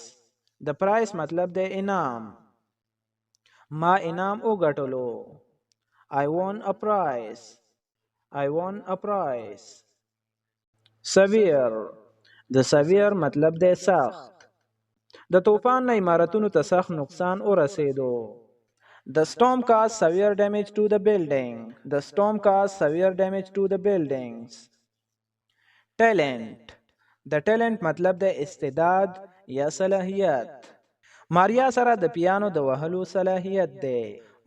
د prize مطلب دی انعام. ما انعام وګټلو. I won a prize. I won a prize. Severe. د severe مطلب دی سخت. د طوفان نه عمارتونو ته سخت نقصان ورسېدو. The storm caused severe damage to the building. The storm caused severe damage to the buildings. Talent. د talent مطلب دی استعداد یا صلاحیت. ماریا سره د پیانو د وهلو صلاحیت دی.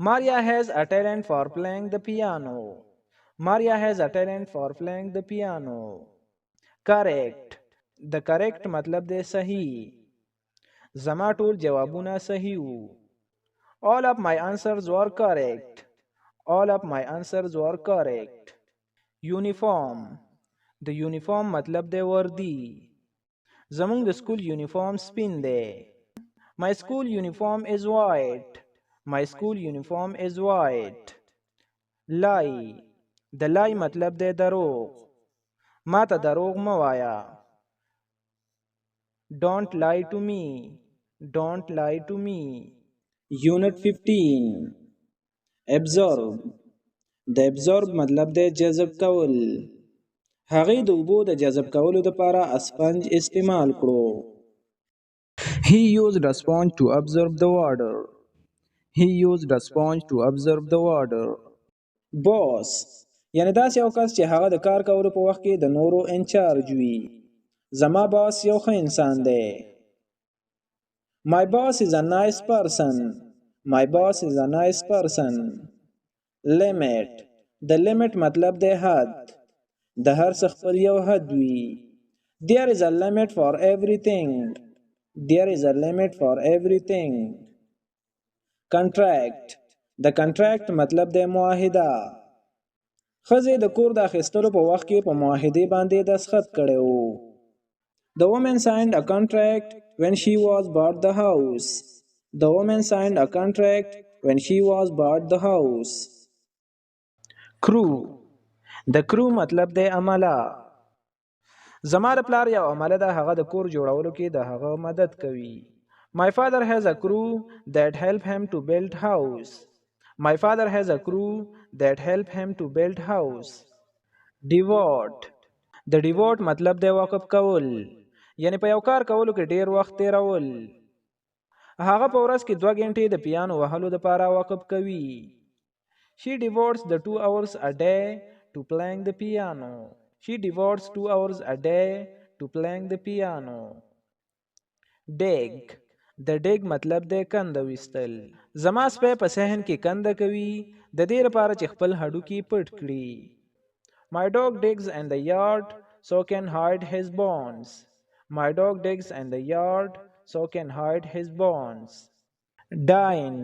Maria has a talent for playing the piano. Maria has a talent for playing the piano. Correct. د correct مطلب دی صحیح. زما ټول جوابونه صحیح وو. All of my answers were correct. All of my answers were correct. Uniform. د uniform مطلب دی وردی. زمونږ د سکول یونیفارم سپین دی. My school uniform is white. My school uniform is white. Lie. د lie مطلب دی دروغ. ما ته دروغ مه وایه. Don't lie to me. Don't lie to me. Unit 15. Absorb. د absorb مطلب دی جذب کول. هغې د اوبو د جذب کولو دپاره اسپنج استعمال کړو. He used a sponge to absorb the water. He used a sponge to absorb the water. Boss. یعنی داسې یو کس چې هغه د کار کولو په وخت کې د نورو انچارج وي. زما باس یو ښه انسان دی. My boss is a nice person. My boss is a nice person. Limit. د limit مطلب دی حد. د هر څه خپل یو حد وي. There is a limit for everything. There is a limit for everything. Contract. د contract مطلب دی معاهده. ښځې د کور د اخیستلو په وخت کې په معاهدې باندې دستخط کړی و. The woman signed a contract when she was bought the house. The woman signed a contract when she was bought the house. Crew. د crew مطلب دی عمله. زما د پلار یو عمله ده. هغه د کور جوړولو کې د هغه مدد کوي. My father has a crew that help him to build house. My father has a crew that help him to build house. Devote. د devote مطلب دی وقف کول. یعنی په یو کار کولو کې ډیر وخت تیرول. هغه په ورځ کې 2 غنټې د پیانو وهلو دپاره وقف کوي. She devotes the 2 hours a day to playing the piano. She devotes 2 hours a day to playing the piano. Dig. د dig مطلب دی کنده ویستل. زما سپی په صحن کې کنده کوي د دې لپاره چې خپل هډوکي پټ کړي. My dog digs in the yard so can hide his bones. My dog digs in the yard so can hide his bones. ډاین.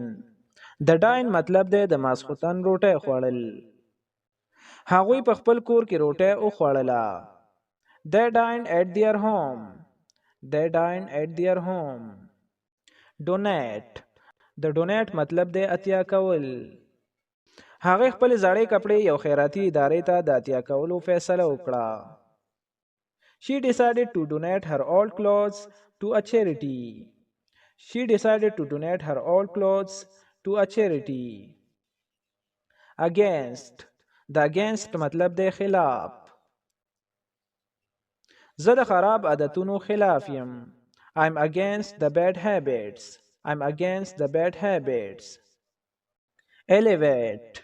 د ډاین مطلب دی د ماسخوتن روټۍ خوړل. هغوی په خپل کور کې روټۍ وخوړله. They dined at their home. They dined at their home. Donate. د ډونیټ مطلب دی اتیا کول. هغې خپل زړې کپړې یو خیراتي ادارې ته د اتیا کولو فیصله وکړه. She decided to donate her old clothes to a charity. She decided to donate her old clothes to a charity. Against. د against مطلب دی خلاف. زه د خراب عادتونو خلاف یم. I'm against the bad habits. I'm against the bad habits. Elevate.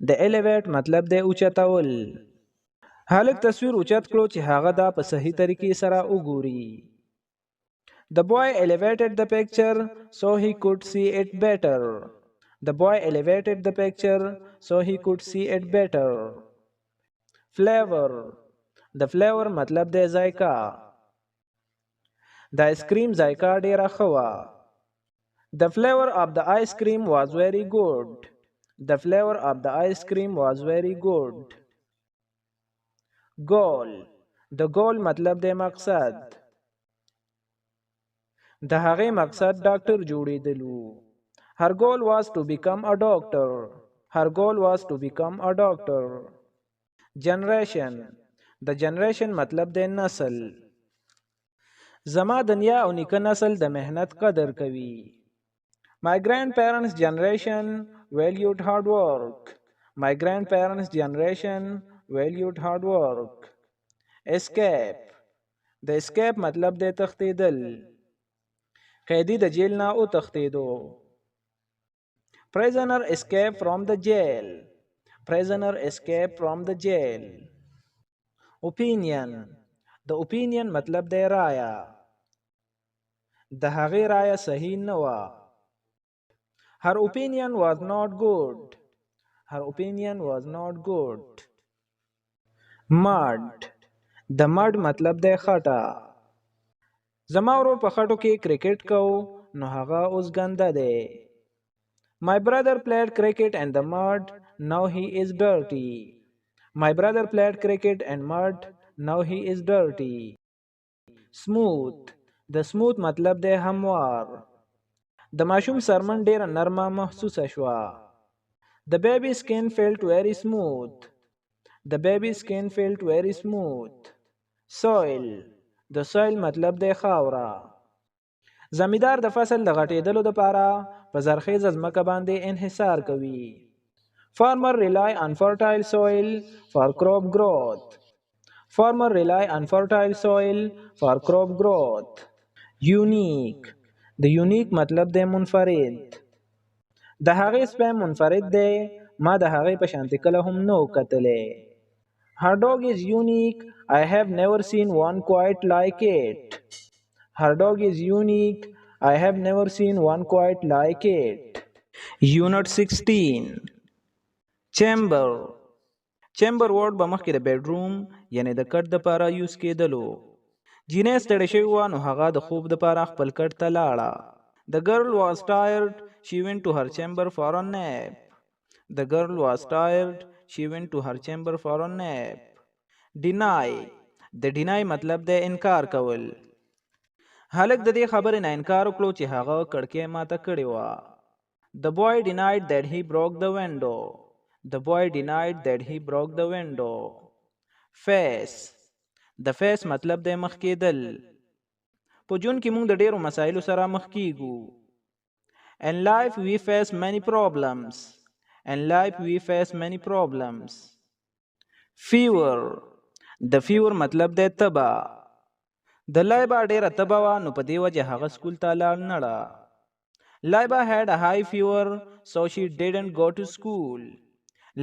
د elevate مطلب دی اوچتول. هلک تصویر اوچت کړو چې هغه دا په صحیح طریقې سره وګوري. The boy elevated the picture so he could see it better. The boy elevated the picture so he could see it better. Flavor. د flavor مطلب دی ذایقه. د ice cream ذایقه ډیره ښه وه. The flavor of the ice cream was very good. The flavor of the ice cream was very good. Goal. د goal مطلب دی مقصد. د هغې مقصد ډاکټر جوړېدلو. Her goal was to become a doctor. Her goal was to become a doctor. Generation. د generation مطلب دی نسل. زما د نیا او نیکه نسل د محنت قدر کوي. My grandparents' generation valued hard work. My grandparents' generation valued hard work. Escape. د escape مطلب دی تښتېدل. قیدی د جیل نه وتښتېدو. Prisoner escaped from the jail. Prisoner escaped from the jail. Opinion. د opinion مطلب دی رایه. د هغې رایه صحیح نه وه. Her opinion was not good. Her opinion was not good. Mud. د mud مطلب دی خټه. زما ورور په خټو کې کرکټ کو نو هغه اوس ګنده دی. My brother played cricket in the mud. Now he is dirty. My brother played cricket in mud. Now he is dirty. Smooth. د smooth مطلب دی هموار. د ماشوم سرمن ډیره نرمه محسوسه شوه. The baby's skin felt very smooth. The baby's skin felt very smooth. Soil. د soil مطلب دی خاوره. زمیندار د فصل د غټېدلو دپاره په زرخیزه ځمکه باندې انحصار کوي. Farmer rely on fertile soil for crop growth. Farmer rely on fertile soil for crop growth. Unique. د unique مطلب دی منفرد. د هغې سپی منفرد دی. ما د هغې په شانتې کله هم نه و کتلی. Her dog is unique. I have never seen one quite like it. Her dog is unique. I have never seen one quite like it. Unit 16. Chamber. Chamber word به مخکې د bedroom یعنی د کټ دپاره یوز کېدلو. جینۍ ستړې شوې وه نو هغه د خوب دپاره خپل کټ ته لاړه. The girl was tired. She went to her chamber for a nap. The girl was tired. She went to her chamber for a nap. Deny. د deny مطلب دی انکار کول. هلک د دې خبرې نه انکار وکړو چې هغه کړکۍ ماته کړې وه. The boy denied that he broke the window. The boy denied that he broke the window. Face. د face مطلب دی مخ کېدل. په ژوند کې موږ د ډېرو مسایلو سره مخ کېږو. In life we face many problems. In life we face many problems. Fever. د fever مطلب دی تبه. د لایبا ډېره تبه وه نو په دې وجه هغه سکول ته لاړ نړه. Laiba had a high fever so she didn't go to school.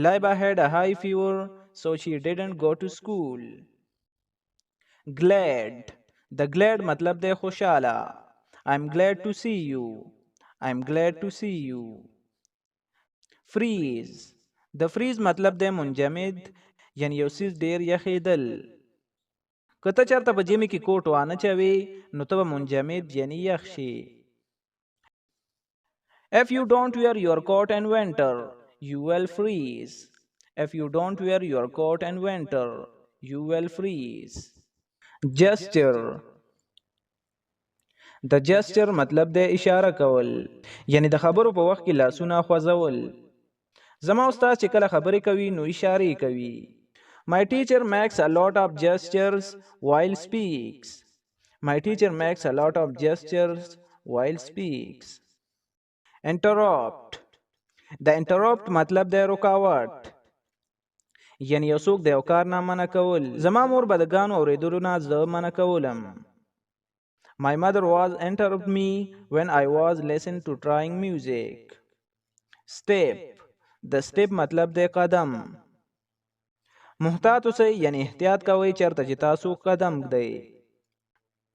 Laiba had a high fever so she didn't go to school. Glad. د glad مطلب دی خوشاله. I'm glad to see you. I'm glad to see you. Freeze. د freeze مطلب دی منجمد یعنی یو څیز ډیر یخېدل. که ته چېرته په ژمي کې کوټ وانه چوې نو ته به منجمد یعنی یخ شي. If you don't wear your coat in winter, you will freeze. If you don't wear your coat in winter, you will freeze. Gesture. د جسچر مطلب د اشاره کول، یعنی د خبرو په وخت کې لاسونه خوځول. زما استاد چې کله خبرې کوي نو اشاره کوي. My teacher makes a lot of gestures while speaks. My teacher makes a lot of gestures while speaks. Interrupt. د interrupt مطلب د رکاوټ، یعنی یو څوک د یو کار نه منع کول. زما مور به د ګانو اورېدلو نه زه منع کولم. My mother was interrupt me when I was listening to trying music. Step. د step مطلب د قدم. محتاط اوسئ یعنی احتیاط کوئ چرته چې تاسو قدم ږدئ.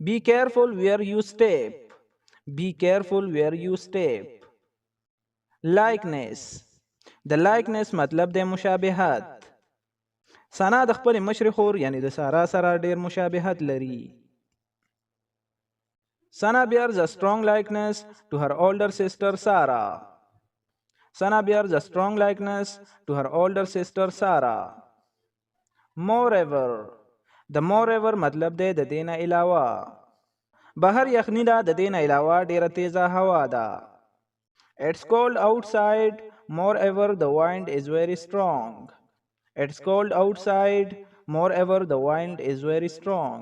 Be careful where you step. Be careful where you step. Likeness. د likeness مطلب د مشابهت. ثنا د خپل مشر خور یعنی د سارا سره ډیر مشابهت لري. Sana bears a strong likeness to her older sister Sarah. Sana bears a strong likeness to her older sister Sarah. Moreover. د moreover مطلب دی د دې نه علاوه. بهر یخني ده، د دې نه علاوه ډیره تیزه هوا ده. It's cold outside. Moreover the wind is very strong. It's cold outside. Moreover the wind is very strong.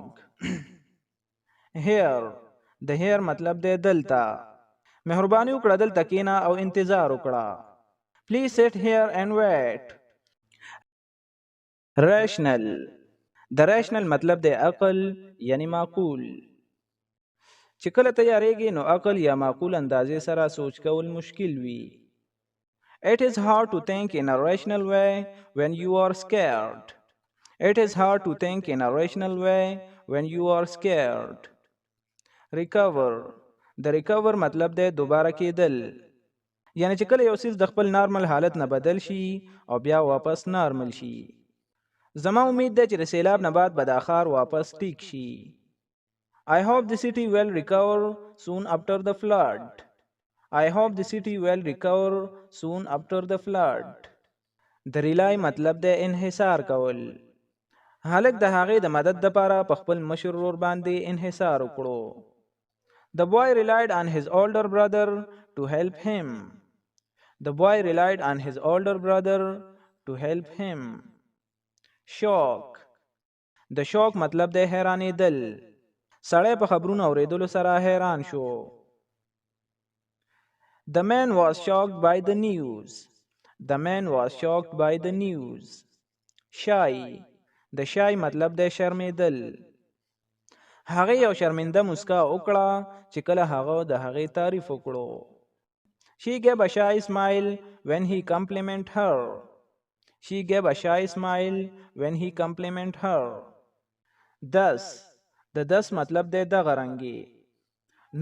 Here. د هیر مطلب دی دلته. مهرباني وکړه دلته کېنه او انتظار وکړه. Please sit here and wait. Rational. د rational مطلب دی عقل یعنی معقول. چې کله تیاریږي نو عقل یا معقول اندازې سره سوچ کول مشکل وي. It is hard to think in a rational way when you are scared. It is hard to think in a rational way when you are scared. Recover. د recover مطلب دی دوباره کېدل، یعنی چې کله یو څیز د خپل نارمل حالت نه بدل شي او بیا واپس نارمل شي. زما امید ده چې د سیلاب نه بعد به دا ښار واپس ټیک شي. I hope the city will recover soon after the flood. I hope the city will recover soon after the flood. د ریلای مطلب دی انحصار کول. هلک د هغې د مدد دپاره په خپل مشر ورور باندې انحصار وکړو. The boy relied on his older brother to help him. The boy relied on his older brother to help him. Shock. د shock مطلب دی حیرانېدل. سړی په خبرونو اورېدلو سره حیران شو. The man was shocked by the news. The man was shocked by the news. Shy. د shy مطلب دی شرمېدل. هغه یو شرمنده مسکا وکړه چې کله هغه د هغې تعریف وکړو. She gave a shy smile when he complimented her. She gave a shy smile when he complimented her. Thus. د thus مطلب دی دغه رنګې.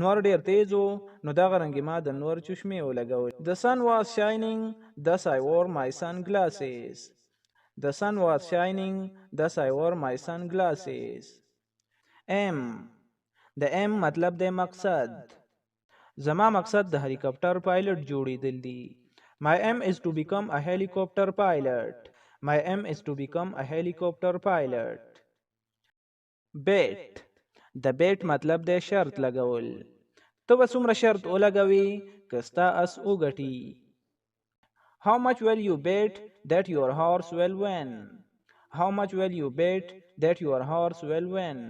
نور ډیر تیز و نو دغه رنګې ما د نور چشمې ولګول. The sun was shining, thus I wore my sunglasses. The sun was shining, thus I wore my sunglasses. M. د M مطلب دی مقصد. زما مقصد د هلیکاپټر پایلټ جوړېدل دي. My aim is to become a helicopter pilot. My aim is to become a helicopter pilot. Bet. د bet مطلب دی شرط لګول. ته به څومره شرط ولګوي که ستا اس وګټي. How much will you bet that your horse will win? How much will you bet that your horse will win?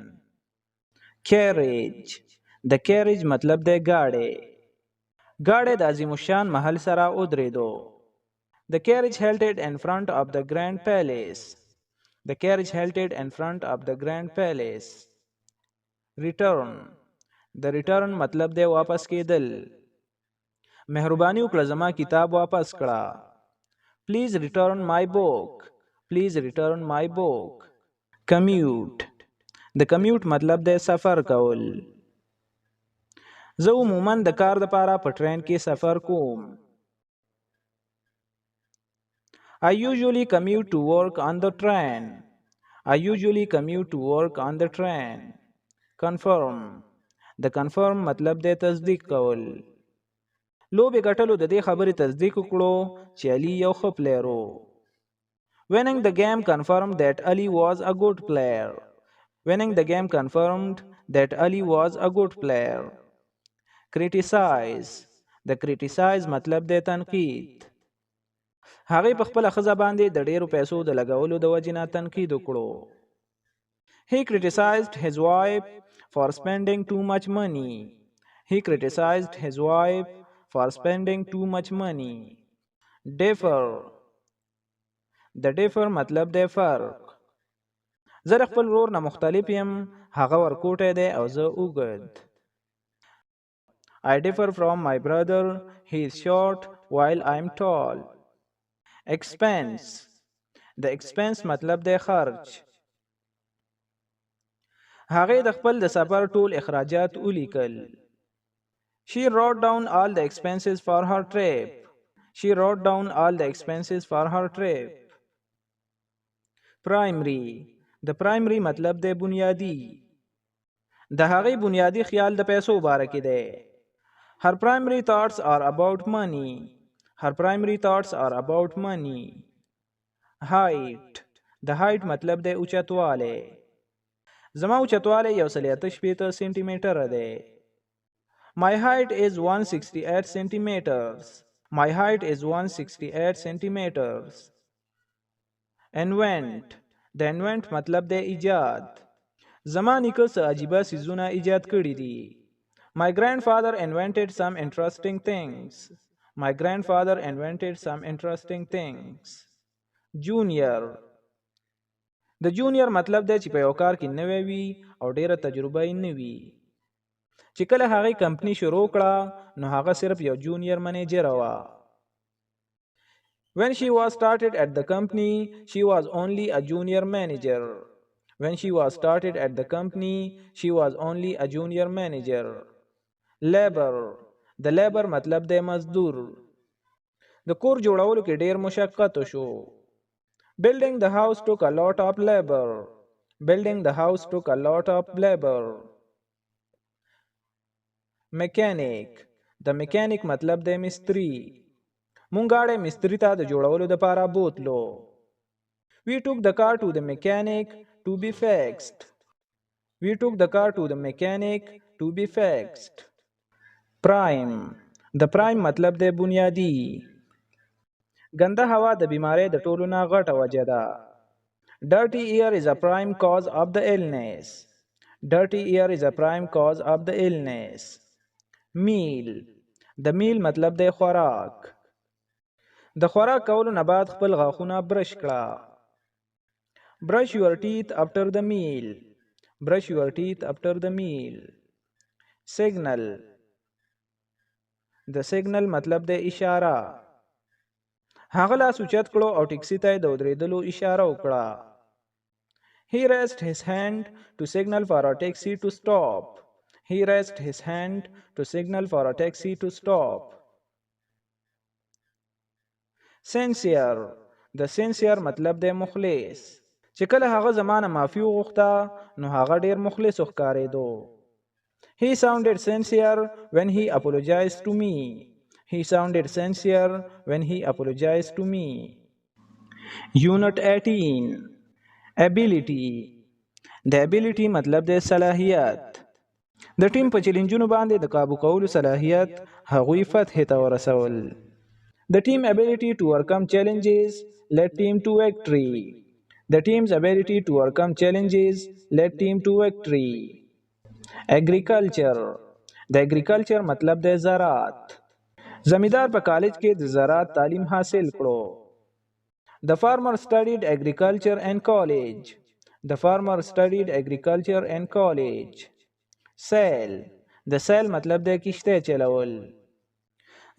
Carriage. د carriage مطلب دی گاڑی. گاڑی د عظیم الشان محل سره ودرېدو. The carriage halted in front of the grand palace. The carriage halted in front of the grand palace. Return. د return مطلب دی واپس کېدل. مهرباني وکړه زما کتاب واپس کړه. Please return my book. Please return my book. Commute. د commute مطلب دی سفر کول. زه عموما د کار دپاره په ټرین کې سفر کوم. I usually commute to work on the train. I usually commute to work on the train. Confirm. د confirm مطلب دی تصدیق کول. لوبې ګټلو د دې خبرې تصدیق وکړو چې علي یو ښه پلیر و. Winning the game confirmed that Ali was a good player. Winning the game confirmed that Ali was a good player. Criticize. د criticize مطلب دی تنقید. هغې په خپله ښځه باندې د ډېرو پیسو د لګولو د وجې نه تنقید وکړو. He criticized his wife for spending too much money. He criticized his wife for spending too much money. Differ. د differ مطلب دی فرق. زه د خپل ورور نه مختلف یم، هغه ورکوټی دی او زه اوږد. I differ from my brother. He is short while I am tall. Expense. د expense مطلب دی خرچ. هغې د خپل د سفر ټول اخراجات ولیکل. She wrote down all the expenses for her trip. She wrote down all the expenses for her trip. Primary. د primary مطلب دی بنیادی. د هغې بنیادی خیال د پیسو باره کې دی. Her primary thoughts are about money. Her primary thoughts are about money. Height. د height مطلب دی اوچتوالی. زما اوچتوالی 1.8 سانتي میټره دی. My height is 168 centimeters. My height is 168 centimeters. Invent. د invent مطلب دی ایجاد. زما نیکه څه عجیبه څیزونه ایجاد کړي دي. My grandfather invented some interesting things. My grandfather invented some interesting things. Junior. د جونیئر مطلب دی چې په یو کار کې نوی وي او ډیره تجربه یې نه وي. چې کله هغې کمپني شروع کړه نو هغه صرف یو جونیئر منیجره وه. When she was started at the company, she was only a junior manager. When she was started at the company, she was only a junior manager. Labor. د labor مطلب دی مزدور. د کور جوړولو کې ډیر مشقت شو. Building the house took a lot of labor. Building the house took a lot of labor. Mechanic. د mechanic مطلب دی مستری. مونږ غاړې مستری ته د جوړولو دپاره بوتلو. We took the car to the mechanic to be fixed. We took the car to the mechanic to be fixed. Prime. د prime مطلب دی بنیادی. ګنده هوا د بیماری د ټولو نه غټه وجه ده. Dirty air is a prime cause of the illness. Dirty air is a prime cause of the illness. Meal. د meal مطلب دی خوراک. د خوراک کولو نه بعد خپل غاښونه برش کړه. Brush your teeth after the meal. Brush your teeth after the meal. Signal. د signal مطلب دی اشاره. هغه لاس اوچت کړو او ټکسي ته د ودرېدلو اشاره وکړه. He raised his hand to signal for a taxi to stop. He raised his hand to signal for a taxi to stop. Sincere. د sincere مطلب دی مخلص. چې کله هغه زمانه معافي وغوښته نو هغه ډیر مخلص ښکارېدو. He sounded sincere when he apologized to me. He sounded sincere when he apologized to me. Unit 18. Ability. د ability مطلب دی صلاحیت. د ټیم په چیلنجونو باندې د قابو کولو صلاحیت هغوی فتح ته ورسول. The team ability to overcome challenges led team to victory. The team's ability to overcome challenges led team to victory. Agriculture. د agriculture مطلب دی زراعت. زمیندار په کالج کې د زراعت تعلیم حاصل کړو. The farmer studied agriculture in college. The farmer studied agriculture in college. Sail. د sail مطلب دی کشته چلول.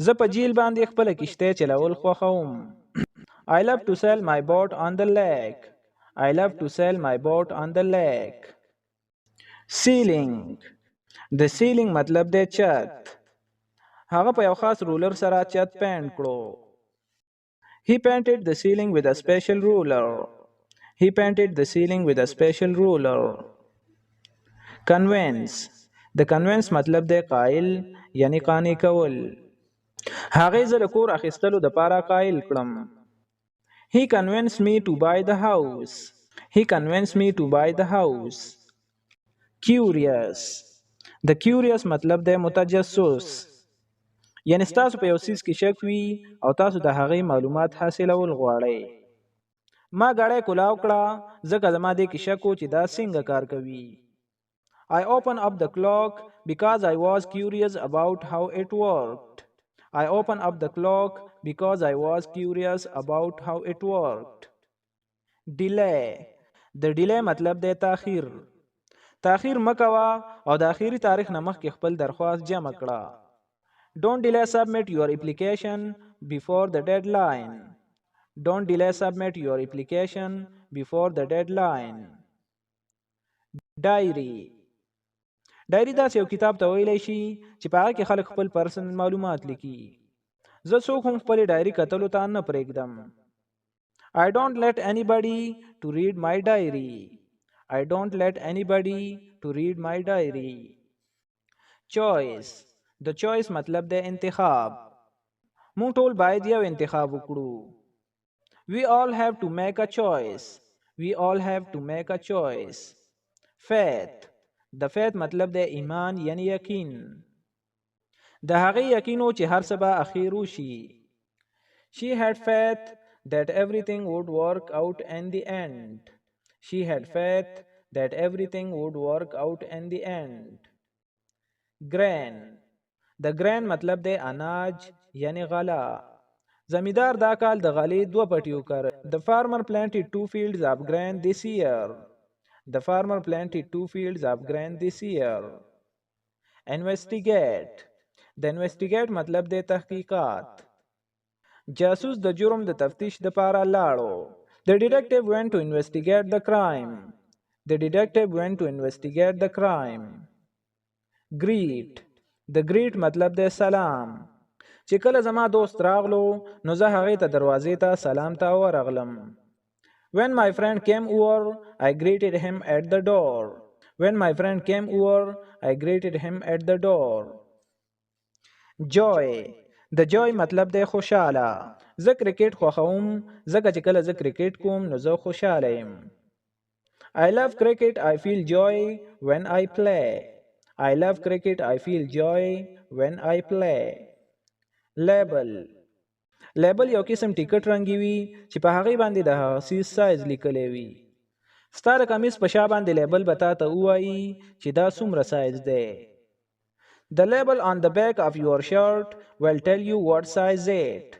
زه په جیل باندې خپل کشته چلول خوښوم. I love to sail my boat on the lake. I love to sail my boat on the lake. Ceiling. د ceiling مطلب دی چت. هغه په یو خاص رولر سره چت پینټ کړو. He painted the ceiling with a special ruler. He painted the ceiling with a special ruler. Convince. د convince مطلب دی قائل یعنی قانع کول. هغې زه د کور اخیستلو دپاره قایل کړم. He convinced me to buy the house. He convinced me to buy the house. Curious. د curious مطلب دی متجسس. یعنی ستاسو په یو څیز کې شک وي او تاسو د هغې معلومات حاصلول غواړئ. ما ګاډی کلاو کړه ځکه زما دې کې شک و چې دا څنګه کار کوي. I opened up the clock because I was curious about how it worked. I opened up the clock because I was curious about how it worked. Delay. د delay مطلب دی تاخیر. تاخیر مکوه او د اخیری تاریخ نه مخکې خپل درخواست جمع کړه. Don't delay submit your application before the deadline. Don't delay submit your application before the deadline. Diary. ډایري داسې یو کتاب ته ویلی شي چې په هغه کې خلک خپل پرسنل معلومات لیکي. زه څوک هم خپلې ډایري کتلو ته نه پرېږدم. I don't let anybody to read my diary. I don't let anybody to read my diary. Choice. د choice مطلب دی انتخاب. مونږ ټول باید یو انتخاب وکړو. We all have to make a choice. We all have to make a choice. Faith. د faith مطلب دی ایمان یعنی یقین. د هغې یقین و چې هر څه به اخیر وشي. She had faith that everything would work out in the end. She had faith that everything would work out in the end. Grain. د grain مطلب دی اناج یعنی غله. زمیندار دا کال د غلې 2 پټي وکړ. The farmer planted 2 fields of grain this year. The farmer planted 2 fields of grain this year. Investigate. د investigate مطلب دی تحقیقات. جاسوس د جرم د تفتیش دپاره لاړو. The detective went to investigate the crime. The detective went to investigate the crime. Greet. د greet مطلب دی سلام. چې کله زما دوست راغلو نو زه هغې ته دروازې ته سلام ته ورغلم. When my friend came over, I greeted him at the door. When my friend came over, I greeted him at the door. Joy. د joy مطلب دی خوشحاله. زه کرکټ خوښوم ځکه چې کله زه کرکټ کوم نو زه خوشحاله یم. I love cricket. I feel joy when I play. I love cricket. I feel joy when I play. Label. لیبل یو قسم ټیکټ رنګي وي چې په هغې باندې د هغه څیز سایز لیکلی وي. ستا د کمیس په شا باندې لیبل به تا ته ووایي چې دا څومره سایز دی. The label on the back of your shirt will tell you what size it.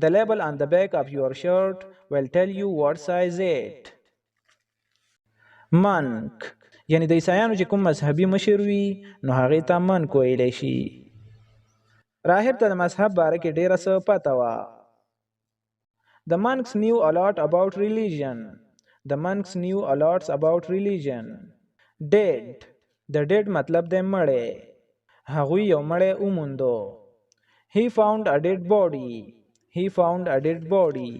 The label on the back of your shirt will tell you what size it. Monk. یعنی د عیسایانو چې کوم مذهبي مشر وي نو هغې ته منک ویلی شي. راهب ته د مذهب باره کې ډېره څه پته وه. The monks knew a lot about religion. The monks knew a lot about religion. Dead. د dead مطلب دی مړی. هغوی یو مړی وموندو. He found a dead body. He found a dead body.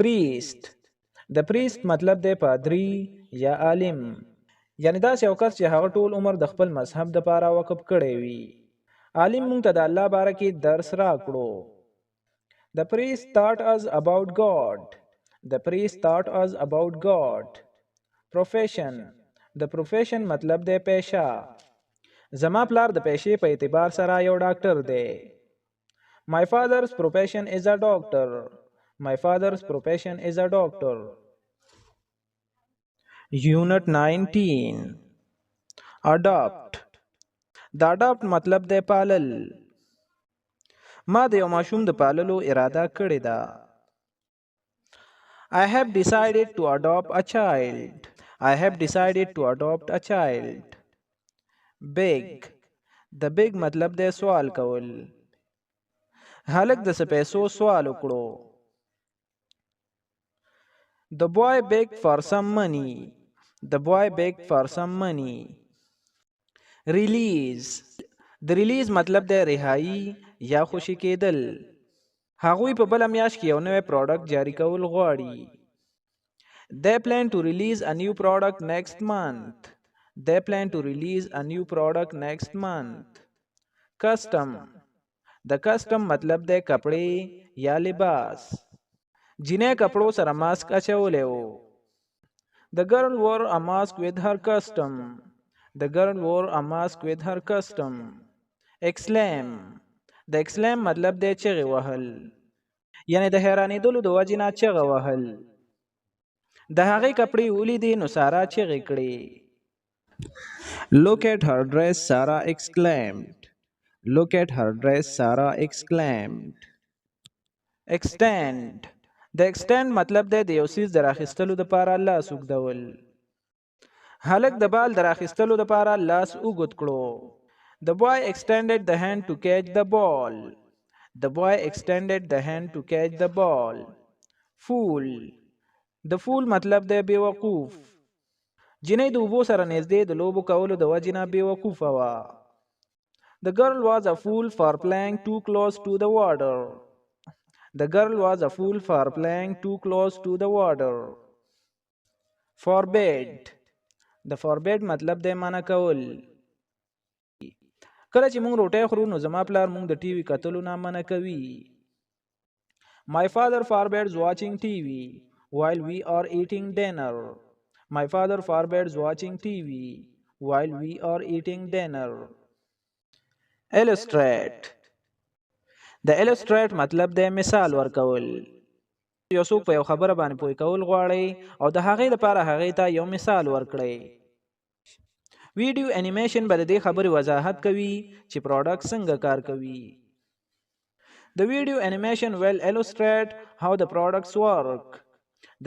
Priest. د priest مطلب دی پادری یا عالم. یعنی داسې یو کس چې هغه ټول عمر د خپل مذهب دپاره وقف کړی وي. عالم مونږ ته د الله باره کې درس راکړو. The priest taught us about God. The priest taught us about God. Profession. د profession مطلب دی پیشه. زما پلار د پیشې په اعتبار سره یو ډاکټر دی. My father's profession is a doctor. My father's profession is a doctor. Unit 19. Adopt. د adopt مطلب دی پالل. ما د یو ماشوم د پاللو اراده کړې ده. I have decided to adopt a child. I have decided to adopt a child. Beg. د beg مطلب دی سوال کول. هلک د څه پیسو سوال وکړو. The boy begged for some money. The boy begged for some money. Release. د ریلیز مطلب دی رهایی یا خوشي کېدل. هغوی په بله میاشت کې یو نوی پروډکټ جاری کول غواړي. They plan to release a new product next month. They plan to release a new product next month. Custom. د کسٹم مطلب د کپڑے یا لباس. جنې کپړو سره ماسک اچولی و. The girl wore a mask with her custom. The girl wore a mask with her custom. Exclaim. د exclaim مطلب د چغې وهل، یعنی د حیرانېدلو د وجې نه چغه وهل. د هغې کپړې ولیدې نو سارا چغې کړې. Look at her dress, Sarah exclaimed. Look at her dress, Sarah exclaimed. Extend. د extend مطلب دی د یو څیز د راخیستلو دپاره لاس اوږدول. هلک د بال د راخیستلو دپاره لاس اوږد کړو. The boy extended the hand to catch the ball. The boy extended the hand to catch the ball. Fool. د فول مطلب دی بیوقوف. جنۍ د اوبو سره نږدې د لوبو کولو د وجې نه بیوقوفه وه. The girl was a fool for playing too close to the water. The girl was a fool for playing too close to the water. Forbid. د forbid مطلب دی منع کول. کله چې مونږ روټۍ خورو نو زما پلار مونږ د ټي وي کتلو نه منع کوي. My father forbids watching TV while we are eating dinner. My father forbids watching TV while we are eating dinner. Illustrate. د illustrate مطلب دی مثال ورکول. یو څوک په یو خبره باندې پوه کول غواړي او د هغې لپاره هغې ته یو مثال ورکړئ. ویډیو انیمیشن به د دې خبرې وضاحت کوي چې پروډکټ څنګه کار کوي. The video animation will illustrate how the products work.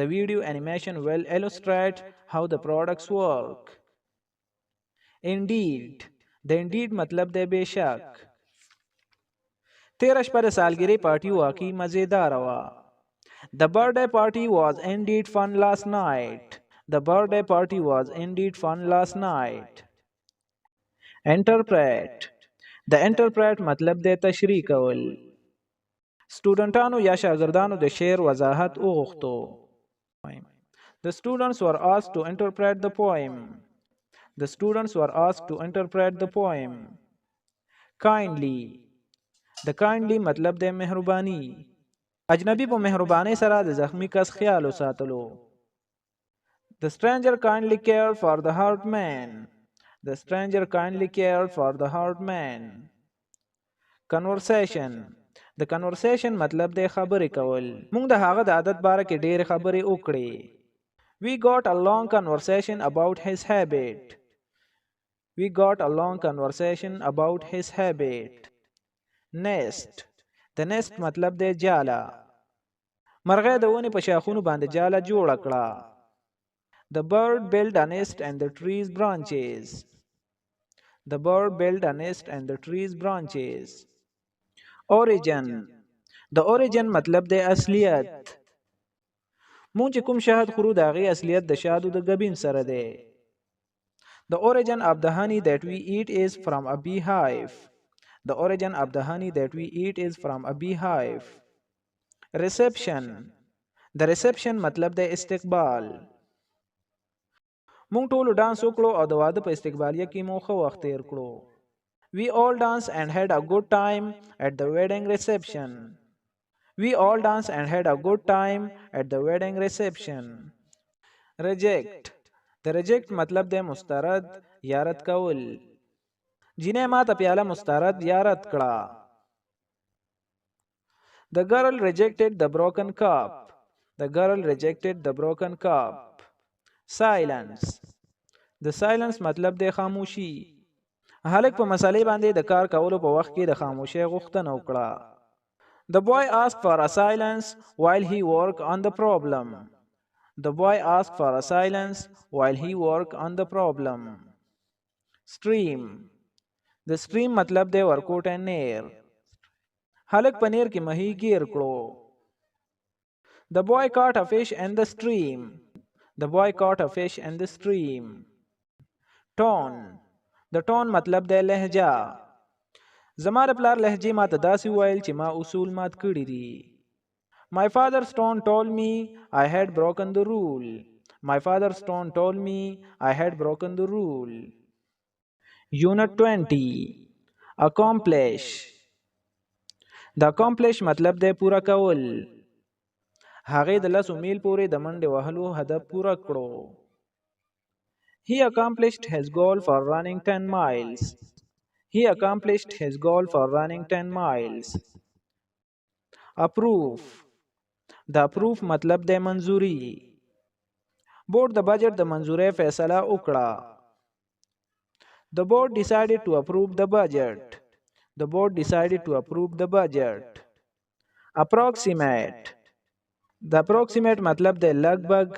The video animation will illustrate how the products work. Indeed. د indeed مطلب دی بېشک. تیره شپه د سالګرې پارټي واقعي مزېداره وه. The birthday party was indeed fun last night. The birthday party was indeed fun last night. Interpret. د interpret مطلب دی تشریح کول. سټوډنټانو یا شاګردانو د شعر وضاحت وغوښتو. The students were asked to interpret the poem. The students were asked to interpret the poem. Kindly. د kindly مطلب دی مهرباني. اجنبي په مهربانۍ سره د زخمی کس خیال وساتلو. The stranger kindly cared for the hurt man. The stranger kindly cared for the hurt man. Conversation. د conversation مطلب دی خبرې کول. مونږ د هغه د عادت باره کې ډېرې خبرې وکړې. We got a long conversation about his habit. We got a long conversation about his habit. Nest. د nest مطلب دی جاله. مرغۍ د ونې په شاخونو باندې جاله جوړه کړه. The bird built a nest in the tree's branches. The bird built a nest in the tree's branches. Origin. د origin مطلب دی اصلیت. مونږ چې کوم شهد خورو د هغې اصلیت د شادو د ګبین سره دی. The origin of the honey that we eat is from a beehive. The origin of the honey that we eat is from a beehive. Reception. د reception مطلب دی استقبال. مونږ ټولو ډانس وکړو او د واده په استقبالیه کې مو ښه وخت تیر کړو. We all danced and had a good time at the wedding reception. We all danced and had a good time at the wedding reception. Reject. د reject مطلب دی مسترد یا رد کول. جنې ما ته پیاله مسترد یا رد کړه. The girl rejected the broken cup. The girl rejected the broken cup. Silence. د silence مطلب دی خاموشي. هلک په مسالې باندې د کار کولو په وخت کې د خاموشۍ غوښتنه وکړه. The boy asked for a silence while he worked on the problem. The boy asked for a silence while he worked on the problem. Stream. د stream مطلب دی ورکوټی نیر. هلک په نیر کې مهي ګیر کړو. The boy caught a fish in the stream. The boy caught a fish in the stream. Tone. د tone مطلب دی لهجه. زما د پلار لهجې ما ته داسې وویل چې ما اصول مات کړي دي. My father's tone told me I had broken the rule. My father's tone told me I had broken the rule. Unit 20. Accomplish. د accomplish مطلب دی پوره کول. هغې د 10 میل پورې د منډې وهلو هدف پوره کړو. He accomplished his goal for running 10 miles. He accomplished his goal for running 10 miles. Approve. د approve مطلب دی منظوري. بورډ د بجټ د منظورۍ فیصله وکړه. The board decided to approve the budget. The board decided to approve the budget. Approximate. د approximate مطلب دی لګبګ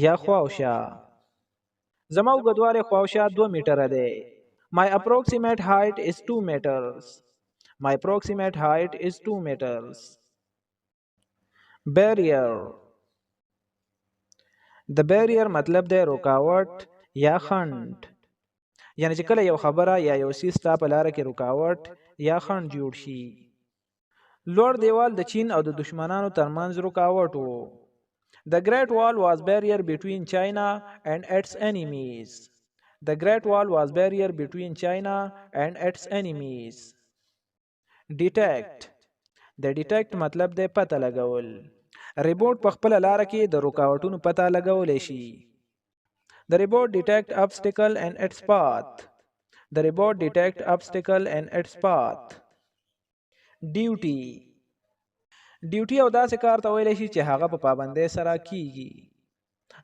یا خواوشا. زما اوږدوالی خواوشا 2 میټره دی. My approximate height is 2 meters. My approximate height is 2 meters. Barrier. د barrier مطلب دی رکاوټ یا خنډ. یعنی چې کله یو خبره یا یو څیز ستا په لاره کې رکاوټ یا خنډ جوړ شي. لوړ دیوال د چین او د دشمنانو ترمنځ رکاوټ و. The Great Wall was barrier between China and its enemies. The Great Wall was barrier between China and its enemies. Detect. د detect مطلب دی پته لګول. ریبوټ په خپل لاره کې د رکاوټونو پته لګولی شي. The robot detect obstacle and its path. The robot detect obstacle and its path. Duty. ډیوټي او داسې کار ته ویلی شي چې هغه په پابندۍ سره کیږي.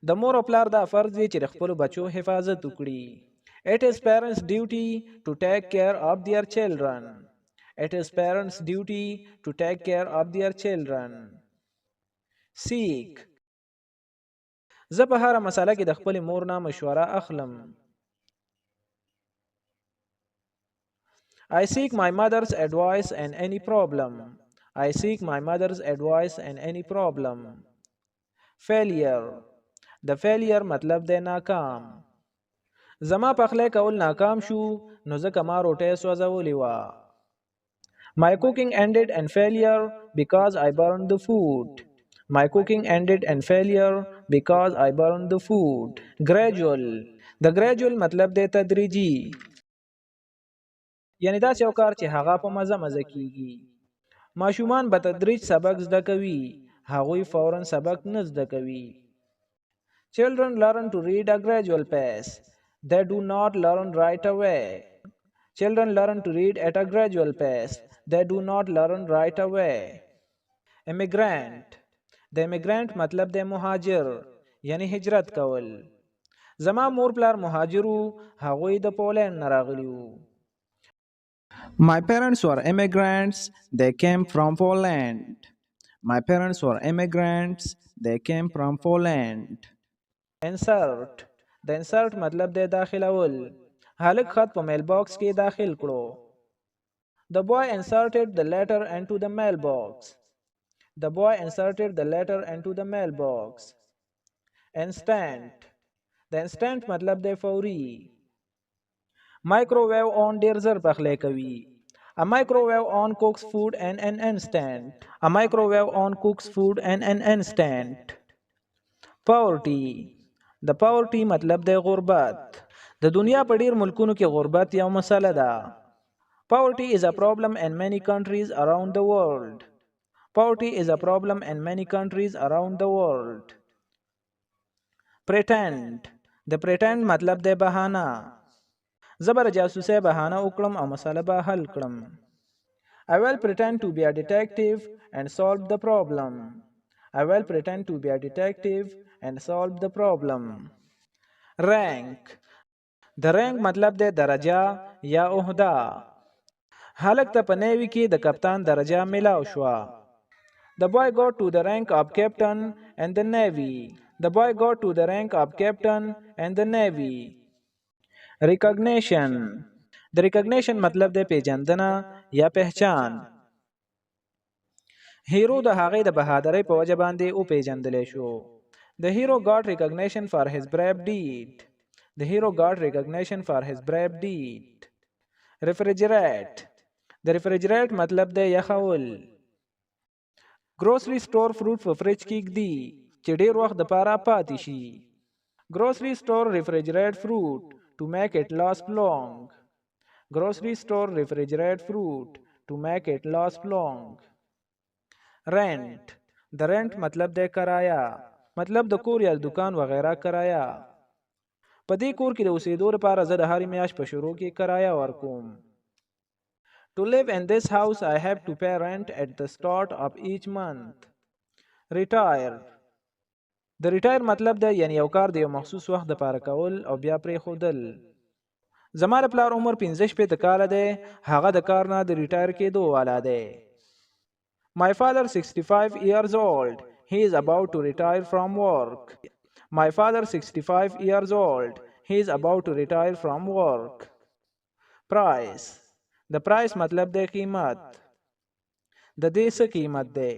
د مور او پلار دا فرض دی چې د خپلو بچو حفاظت وکړي. It is parents' duty to take care of their children. It is parents' duty to take care of their children. Seek. زه په هره مسله کې د خپلې مور نه مشوره اخلم. I seek my mother's advice in any problem. I seek my mother's advice in any problem. Failure. د failure مطلب دی ناکام. زما پخلی کول ناکام شو نو ځکه ما روټۍ سوځولې وه. My cooking ended in failure because I burned the food. My cooking ended in failure because I burned the food. Gradual. د gradual مطلب دی تدریجي. یعنی داسې یو کار چې هغه په مزه مزه کیږي. ماشومان به تدریج سبق زده کوي. هغوی فوراً سبق نه زده کوي. Children learn to read a gradual pace. They do not learn right away. Children learn to read at a gradual pace. They do not learn right away. Immigrant. د immigrant مطلب د مهاجر یعنی هجرت کول. زما مور پلار مهاجرو. هغوی د پولینډ نه راغلي وو. My parents were immigrants. They came from Poland. My parents were immigrants. They came from Poland. Insert. د insert مطلب دی داخلول. هلک خط په میل باکس کې داخل کړو. The boy inserted the letter into the mailbox. The boy inserted the letter into the mailbox. Instant. د instant مطلب دی فوري. Microwave on ډیر زر پخلی کوي. A microwave on cooks food in an instant. A microwave on cooks food in an instant. Poverty. د poverty مطلب دی غربت. د دنیا په ډیر ملکونو کې غربت یو مسله ده. Poverty is a problem in many countries around the world. Poverty is a problem in many countries around the world. Pretend. د pretend مطلب دی بهانه. زه به د جاسوسۍ بهانه وکړم او مسله به حل کړم. I will pretend to be a detective and solve the problem. I will pretend to be a detective and solve the problem. Rank. د rank مطلب دی درجه یا عهده. هلک ته په نیوي کې د کپتان درجه ملاو شوه. The boy got to the rank of captain in the navy. The boy got to the rank of captain in the navy. Recognition. د recognition مطلب دی پیژندنه یا پہچان. هیرو د هغې د بهادرۍ په وجه باندې وپیژندلی شو. The hero got recognition for his brave deed. The hero got recognition for his brave deed. Refrigerate. د refrigerate مطلب دی یخول. Grocery store fruit په فریج کې ږدي چې ډیر وخت دپاره پاتې شي. Grocery store refrigerate fruit to make it last long. Grocery store refrigerate fruit to make it last long. رینٹ د رینٹ مطلب د کرایه، مطلب د کور یا دکان وغیرہ کرایه. په دې کور کې د اوسېدو لپاره زه د هرې میاشت په شروع کې کرایه ورکوم. To live in this house I have to pay rent at the start of each month. Retire د ریټایر مطلب د یعنی یو کار د یو مخصوص وخت لپاره کول او بیا پرې خودل. زما د پلار عمر 15 کاله دی، هغه د کار نه د ریټایر کېدو والا دی. My father 65 years old. He is about to retire from work. My father 65 years old. He is about to retire from work. Price د price مطلب د قیمت. د دې څه قیمت دی.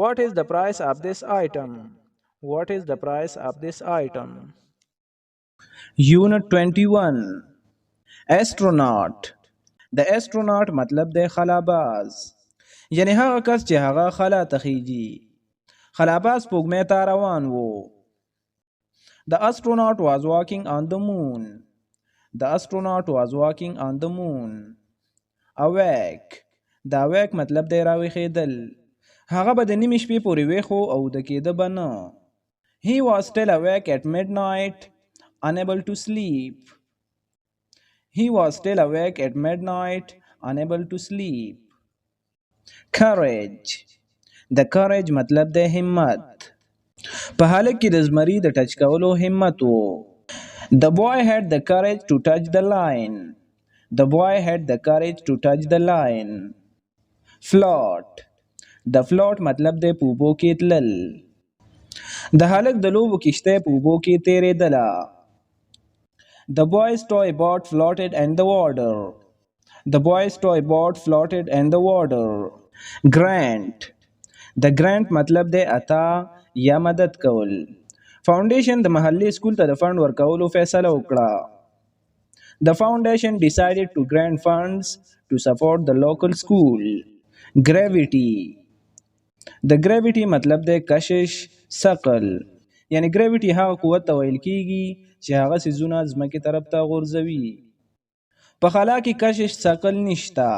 What is the price of this item? What is the price of this item? Unit 21 Astronaut د astronaut مطلب د خلاباز، یعنی هغه کس چې هغه خلا ته خیږي. خلاباز سپوږمۍ ته روان و. The astronaut was walking on the moon. The astronaut was walking on the moon. Awake د awake مطلب د راویښېدل. هغه به د نیمې شپې پورې ویښ و او د کېده به نه. He was still awake at midnight, unable to sleep. He was still awake at midnight, unable to sleep. Courage د courage مطلب د همت. په هلک کې د زمري د ټچ کولو همت و. The boy had the courage to touch the line. The boy had the courage to touch the line. Float د float مطلب د په اوبو کې تلل. د هلک د لوبو کشته په اوبو کې تېرېدله. The boy's toy boat floated in the water. The boy's toy boat floated in the water. Grant د grant مطلب د عطا یا مدد کول. فاونډیشن د محلي سکول ته د فند ورکولو فیصله وکړه. The foundation decided to grant funds to support the local school. Gravity د gravity مطلب د کشش ثقل، یعنی gravity هغه قوت ته ویل کیږي چې هغه څیزونه ځمکې طرف ته غورځوي. په خلا کې کشش ثقل نشته.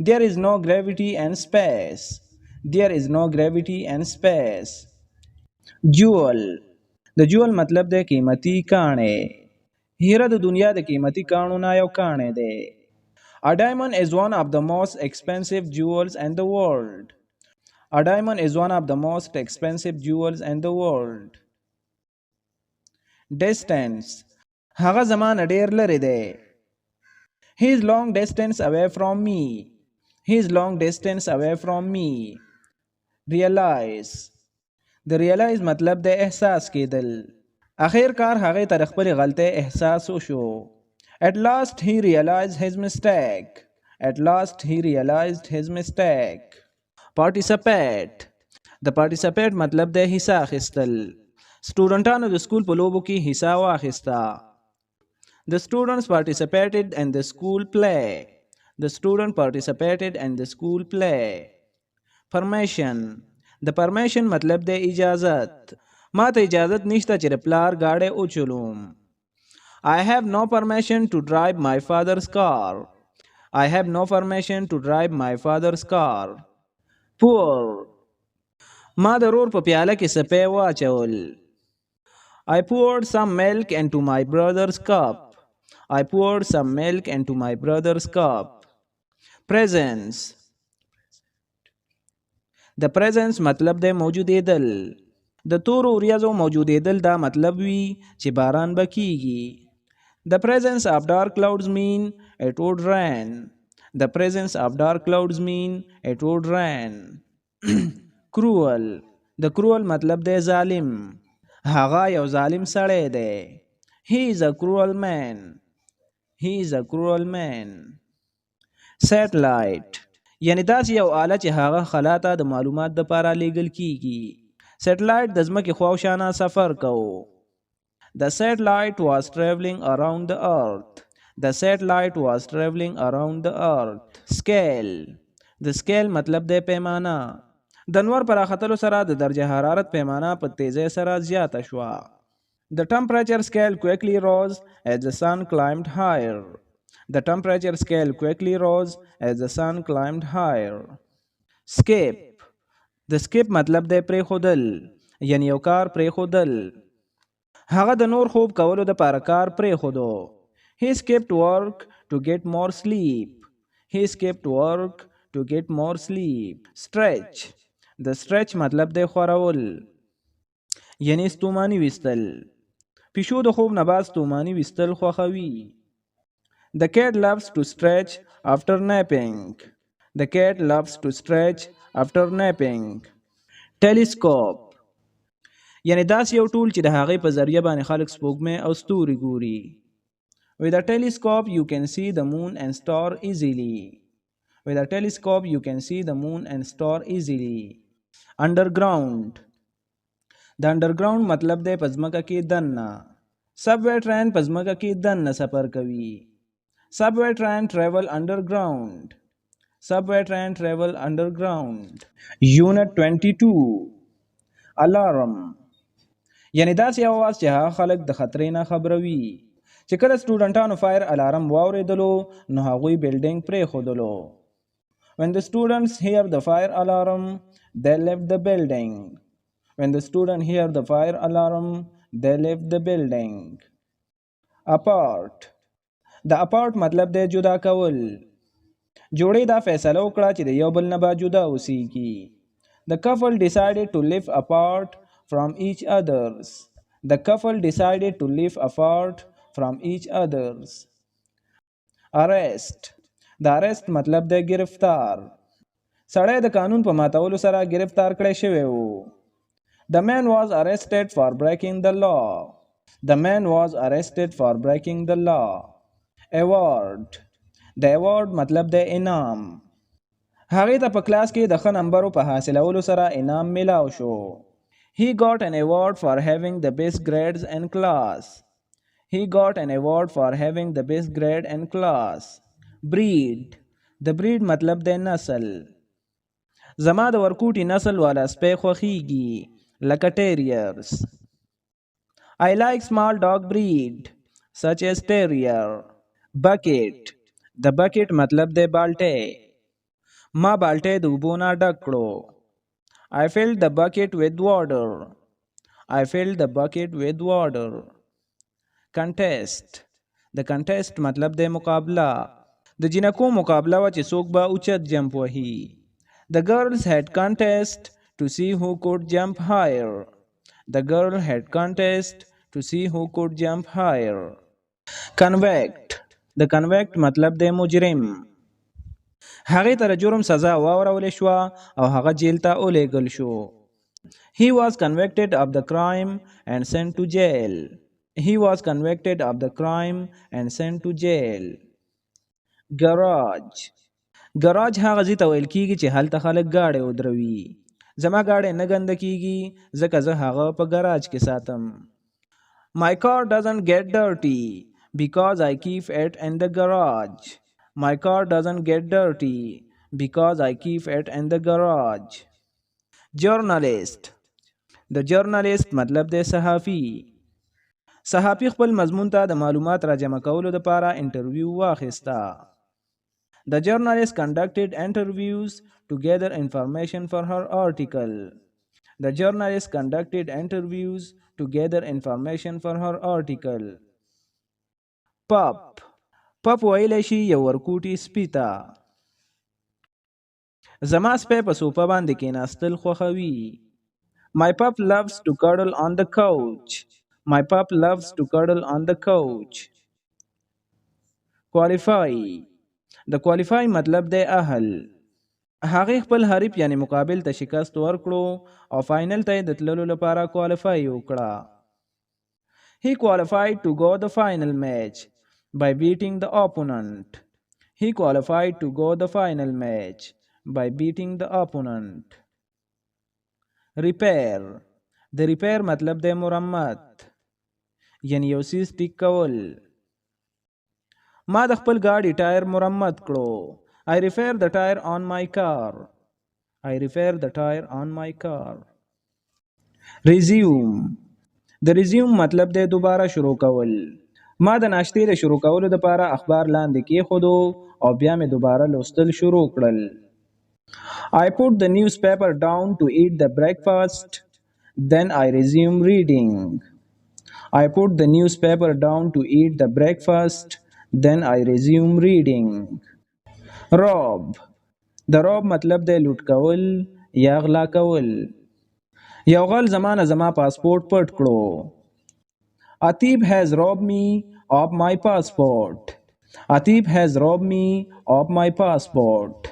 There is no gravity in space. There is no gravity in space. Jewel د jewel مطلب د قیمتي کاڼی. هیره د دنیا د قیمتي کاڼو نه یو کاڼی دی. A diamond is one of the most expensive jewels in the world. A diamond is one of the most expensive jewels in the world. Distance هغه زمان ډیر لري دی. He is long distance away from me. He is long distance away from me. Realize د realize مطلب د احساس کېدل. اخر کار هغه تر خپل غلطه احساس وشو. At last he realized his mistake. At last he realized his mistake. Participate د participate مطلب د حصہ اخیستل. سټوډنټانو د سکول په لوبو کې حصہ واخیسته. The students participated in the school play. The student participated in the school play. Permission د permission مطلب د اجازت. ما ته اجازت نشته چې د پلار گاډی وچلوم. I have no permission to drive my father's car. I have no permission to drive my father's car. Pour ما د رور په پیاله کې سپی واچول. I poured some milk into my brother's cup. I poured some milk into my brother's cup. Presence د presence مطلب د موجودېدل. د تورو وریځو موجودېدل دا مطلب وي چې باران به کیږي. The presence of dark clouds mean it would rain. The presence of dark clouds mean it would rain. Cruel د cruel مطلب د ظالم. هغه یو ظالم سړی دی. He is a cruel man. He is a cruel man. Satellite یعنی داسې یو آله چې هغه خلا ته د معلومات دپاره لیږل کیږي. Satellite د ځمکې خواوشانه سفر کوو. The satellite was traveling around the earth. The satellite was traveling around the earth. Scale د scale مطلب د پیمانه. د نور پر راختلو سره د درجه حرارت پیمانه په تیزۍ سره زیاته شوه. The temperature scale quickly rose as the sun climbed higher. The temperature scale quickly rose as the sun climbed higher. Skip د سکیپ مطلب دی پرېښودل، یعنی یو کار پرېښودل. هغه د نور خوب کولو دپاره کار پرېښودو. He skipped work to get more sleep. He skipped work to get more sleep. Stretch. د stretch مطلب دی خورول، یعنی ستوماني ویستل. پیشو د خوب نه بعد ستوماني ویستل خوښوي. The cat loves to stretch after napping. The cat loves to stretch after napping. Telescope. یعنی داسې یو ټول چې د هغې په ذریعه باندې خلک سپوږمۍ او ستوري ګوري. With a telescope you can see the moon and star easily. With a telescope you can see the moon and star easily. Underground. د underground مطلب دی په ځمکه کې دننه. Subway train په ځمکه کې دننه سفر کوي. Subway train travel underground. Subway train travel underground. Unit 22. Alarm. یعنی داسې اواز چې هغه خلک د خطرې نه خبروي. چې کله سټوډنټانو فایر الارم واورېدلو نو هغوی بلډینګ پرېښودلو. When the students hear the fire alarm, they left the building. When the students hear the fire alarm, they left the building. Apart. د apart مطلب دی جدا کول. جوړې دا فیصله وکړه چې د یو بل نه به جدا اوسېږي. The couple decided to live apart from each others. The couple decided to live apart from each others. Arrest. د arrest مطلب دی گرفتار. سړی د قانون په ماتولو سره گرفتار کړی شوی و. The man was arrested for breaking the law. The man was arrested for breaking the law. Award. د award مطلب دی انعام. هغې ته په کلاس کې د ښه نمبرو په حاصلولو سره انعام میلاو شو. He got an award for having the best grades in class. He got an award for having the best grade in class. Breed. د breed مطلب دی نسل. زما د ورکوټي نسل والا سپی خوښیږي لکه ټیریرز. I like small dog breed such as terrier. Bucket. د bucket مطلب دی بالټی. ما بالټی د اوبو نه ډک کړو. I filled the bucket with water. I filled the bucket with water. Contest. د contest مطلب دی مقابله. د جنکو مقابله وه چې څوک به اوچت جمپ وهي. The girls had contest to see who could jump higher. The girl had contest to see who could jump higher. Convict. د convict مطلب دی مجرم. هغې ته د جرم سزا واورولې شوه او هغه جیل ته ولېږل شو. He was convicted of the crime and sent to jail. He was convicted of the crime and sent to jail. Garage. garage هغه ځای ته ویل کېږي چې هلته خلک ګاډۍ ودروي. زما ګاډۍ نه ګنده کېږي ځکه زه هغه په ګراج کې ساتم. My car doesn't get dirty because I keep it in the garage. My car doesn't get dirty because I keep it in the garage. Journalist. د journalist مطلب دی صحافي. صحافي خپل مضمون ته د معلومات را جمع کولو دپاره انټرویو واخیسته. The journalist conducted interviews to gather information for her article. The journalist conducted interviews to gather information for her article. Pup. pup ویلی شي یو ورکوټي سپي ته. زما سپی په سوفه باندې کېناستل خوښوي. My pup loves to cuddle on the couch. My pup loves to cuddle on the couch. Qualify. د qualify مطلب دی اهل. هغې خپل حریف یعنی مقابل ته شکست ورکړو او فاینل ته یې د تللو لپاره qualify وکړه. He qualified to go the final match by beating the opponent. He qualified to go the final match by beating the opponent. Repair. د repair مطلب دی مرمت یعنی یو څیز ټیک کول. ما د خپل ګاډي ټایر مرمت کړو. I repair the tire on my car. I repair the tire on my car. Resume. د resume مطلب دی دوباره شروع کول. ما د ناشتې د شروع کولو دپاره اخبار لاندې کېښودو او بیا مې دوباره لوستل شروع کړل. I put the newspaper down to eat the breakfast. Then I resume reading. I put the newspaper down to eat the breakfast. Then I resume reading. Rob. د روب مطلب دی لوټ کول یا غلا کول. یو غل زما پاسپورت پټ کړو. Atib has robbed me of my passport. Atib has robbed me of my passport.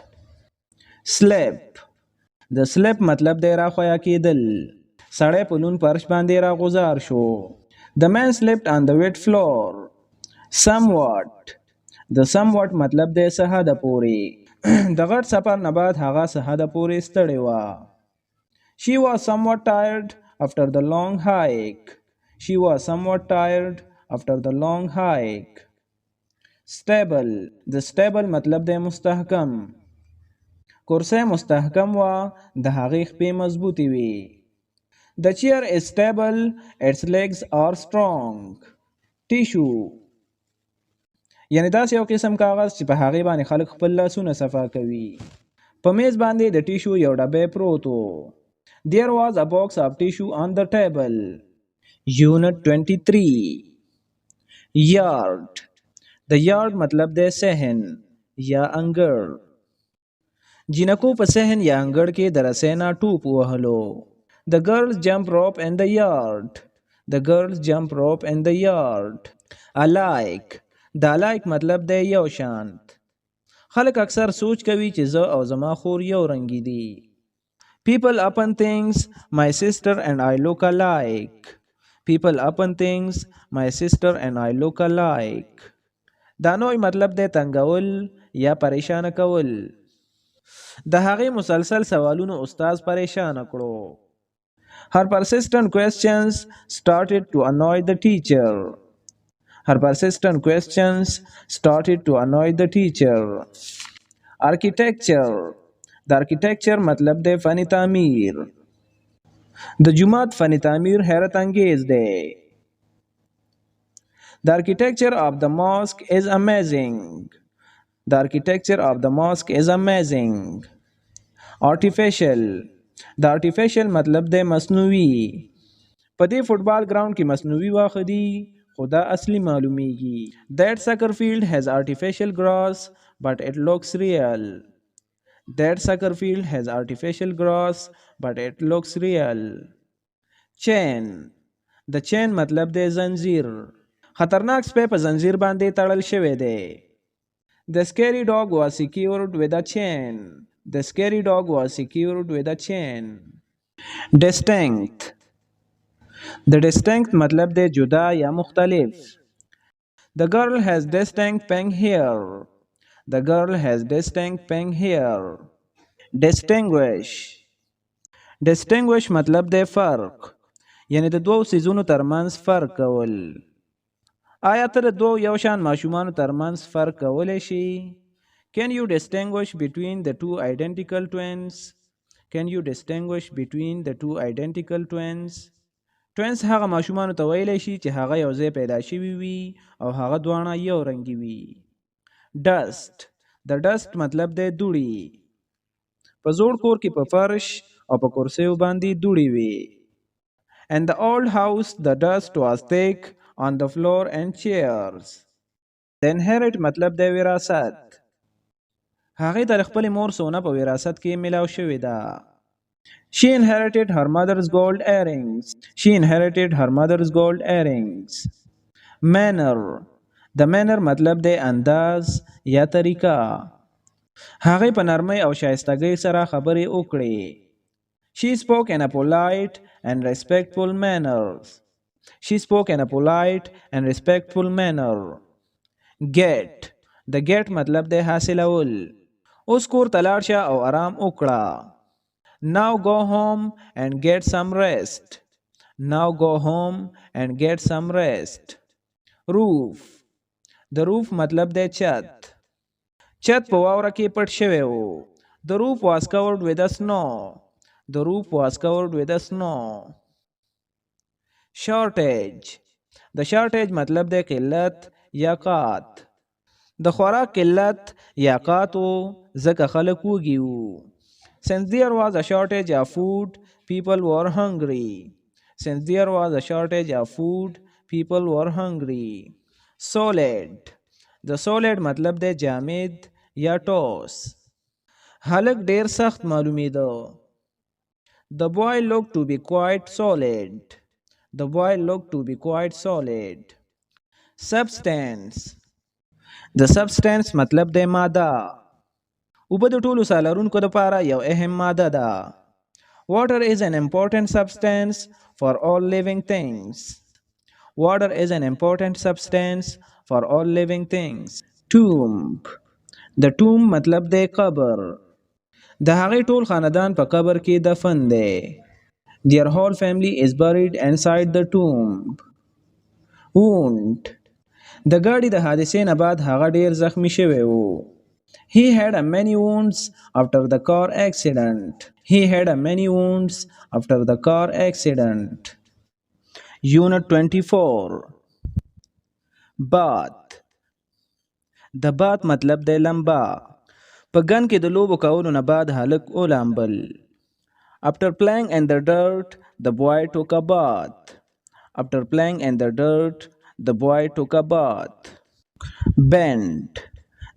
Slip. د slip مطلب دی را خویا کېدل. سړی په لون فرش باندې را غوځار شو. The man slept on the wet floor. Somewhat. د somewhat مطلب دی څه حده پورې. د غټ سفر نه بعد هغه څه حده پورې ستړې وه. She was somewhat tired after the long hike. She was somewhat tired after the long hike. Stable. د stable مطلب دی مستحکم. کرسی مستحکم وه د هغې خپې مضبوطې وې. The chair is stable, its legs are strong. Tissue. یعنی داسې یو قسم کاغذ چې په هغې باندې خلک خپل لاسونه صفا کوي. په میز باندې د ټیشو یو ډبی پروت و. There was a box of tissue on the table. Unit 23. Yard. د yard مطلب دی صحن یا انګړ. جینکو په صحن یا انګړ کې د رسۍ نه ټوپ وهلو. The girls jump rope in the yard. The girls jump rope in the yard. Alike. د alike مطلب دی یو شانت. خلک اکثر سوچ کوي چې زه او زما خور یو رنګي دي. People often thinks my sister and I look alike. People often thinks my sister and I look alike. دا نوع مطلب دی تنګول یا پریشان کول. د هغې مسلسل سوالونو استاد پریشان کړو. Her persistent questions started to annoy the teacher. Her persistent questions started to annoy the teacher. Architecture. د architecture مطلب دی فني تعمیر. د جومات فني تعمیر حیرت انگیز دی. The architecture of the mosque is amazing. The architecture of the mosque is amazing. Artificial. د artificial مطلب دی مصنوعي. په دې فوټبال ګراوند کې مصنوعي واښه دي خو دا اصلي معلومیږي. That soccer field has artificial grass but it looks real. That soccer field has artificial grass but it looks real. Chain. د chain مطلب دی زنجیر. خطرناک سپی په زنجیر باندې تړل شوی دی. The scary dog was secured with a chain. The scary dog was secured with a chain. Distinct. The distinct مطلب دی جدا یا مختلف. The girl has distinct pink hair. The girl has distinct pink hair. Distinguish. Distinguish مطلب دی فرق. یعنی د دوو څیزونو ترمنځ فرق کول. آیا ته د دوو یو شان ماشومانو ترمنځ فرق کولی شي؟ Can you distinguish between the two identical twins? Can you distinguish between the two identical twins? Twins هغه ماشومانو ته ویلی شي چې هغه یو ځای پیدا شوي وي او هغه دواړه یو رنګي وي. Dust. د dust مطلب دی دوړي. په زوړ کور کې په فرش او په کرسیو باندې دوړي وي. In the old house the dust was thick on the floor and chairs. The inherit مطلب دی وراثت. هغې ته د خپلې مور سونه په وراثت کې میلاو شوې ده. She inherited her mother's gold earrings. She inherited her mother's gold earrings. Manner. د manner مطلب دی انداز یا طریقه. هغې په نرمۍ او شایستګۍ سره خبرې وکړې. She spoke in a polite and respectful manner. She spoke in a polite and respectful manner. Get. د get مطلب دی حاصلول. اوس کور ته لاړ شه او آرام وکړه. Now go home and get some rest. Now go home and get some rest. Roof. د roof مطلب دی چت. چت په واوره کې پټ شوی و. The roof was covered with the snow. The roof was covered with the snow. Shortage. د shortage مطلب دی قلت یا قات. د خوراک قلت یا قات و ځکه خلک وږي وو. Since there was a shortage of food, people were hungry. Since there was a shortage of food, people were hungry. Solid. The solid मतलब दे जामिद या toss. हलक ढेर सख्त मालूमीदो. The boy looked to be quite solid. The boy looked to be quite solid. Substance. The substance मतलब दे मादा. اوبه د ټولو سالارونکو دپاره یو اهم ماده ده. Water is an important substance for all living things. Water is an important substance for all living things. Tomb. د tomb مطلب دی قبر. د هغې ټول خاندان په قبر کې دفن دی. Their whole family is buried inside the tomb. Wound. د ګاډي د حادثې نه بعد هغه ډیر زخمی شوی و. He had many wounds after the car accident. He had many wounds after the car accident. Unit 24. Bath. د bath مطلب دی لمبا. په ګن کې د لوبو کولو نه بعد هلک ولامبل. After playing in the dirt, the boy took a bath. After playing in the dirt, the boy took a bath. Bend.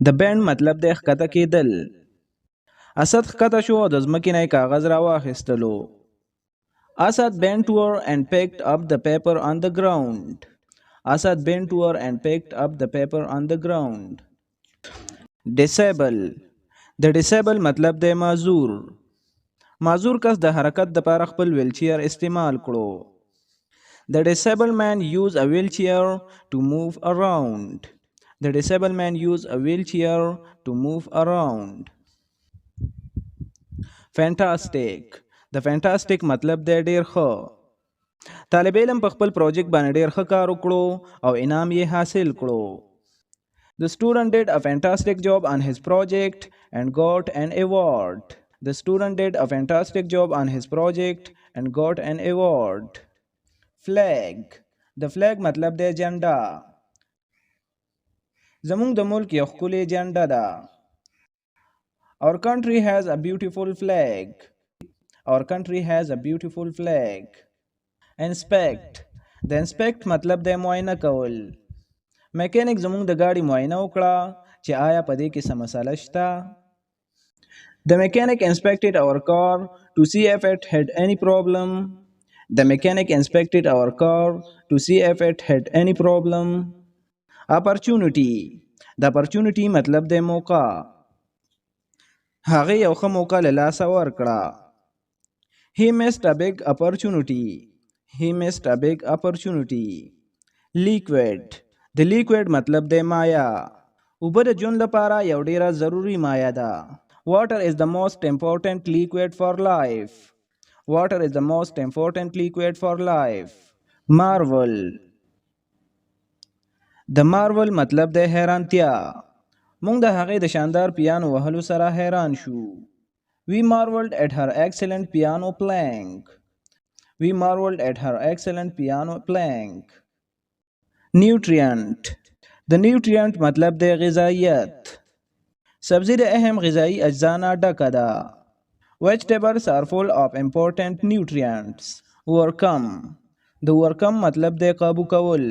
د بند مطلب دی ښکته کېدل. اسد ښکته شو او د ځمکې نه یې کاغذ راواخیستلو. Asad bent over and picked up the paper on the ground. Asad bent over and picked up the paper on the ground. Disable. د disable مطلب دی معذور. معذور کس د حرکت دپاره خپل ویلچیر استعمال کړو. The disabled man used a wheelchair to move around. The disabled man used a wheelchair to move around. Fantastic. The fantastic مطلب دی ډیر ښه. طالب علم په خپل پروجیکټ باندې ډیر ښه کار وکړو او انعام یې حاصل کړو. The student did a fantastic job on his project and got an award. The student did a fantastic job on his project and got an award. Flag. The flag مطلب دی جنډا. زمونږ د ملک یو ښکلې جنډه ده. Our country has a beautiful flag. Our country has a beautiful flag. Inspect. د inspect مطلب دی معاینه کول. میکانیک زمونږ د ګاډي معاینه وکړه چې آیا په دې کې څه مسله شته. The mechanic inspected our car to see if it had any problem. The mechanic inspected our car to see if it had any problem. Opportunity. د opportunity مطلب دی موقع. هغه یو ښه موقع له لاسه ورکړه. He missed a big opportunity. He missed a big opportunity. Liquid. د liquid مطلب دی مایا. اوبه د ژوند لپاره یو ډیره ضروری مایا ده. Water is the most important liquid for life. Water is the most important liquid for life. Marvel. د مارول مطلب دی حیرانتیا. مونږ د هغې د شاندار پیانو وهلو سره حیران شو. We marveled at her excellent piano playing. We marveled at her excellent piano playing. Nutrient. د nutrient مطلب دی غذایت. سبزی د اهم غذایی اجزا نه ډکه ده. Vegetables are full of important nutrients. Overcome. د overcome مطلب دی قابو کول.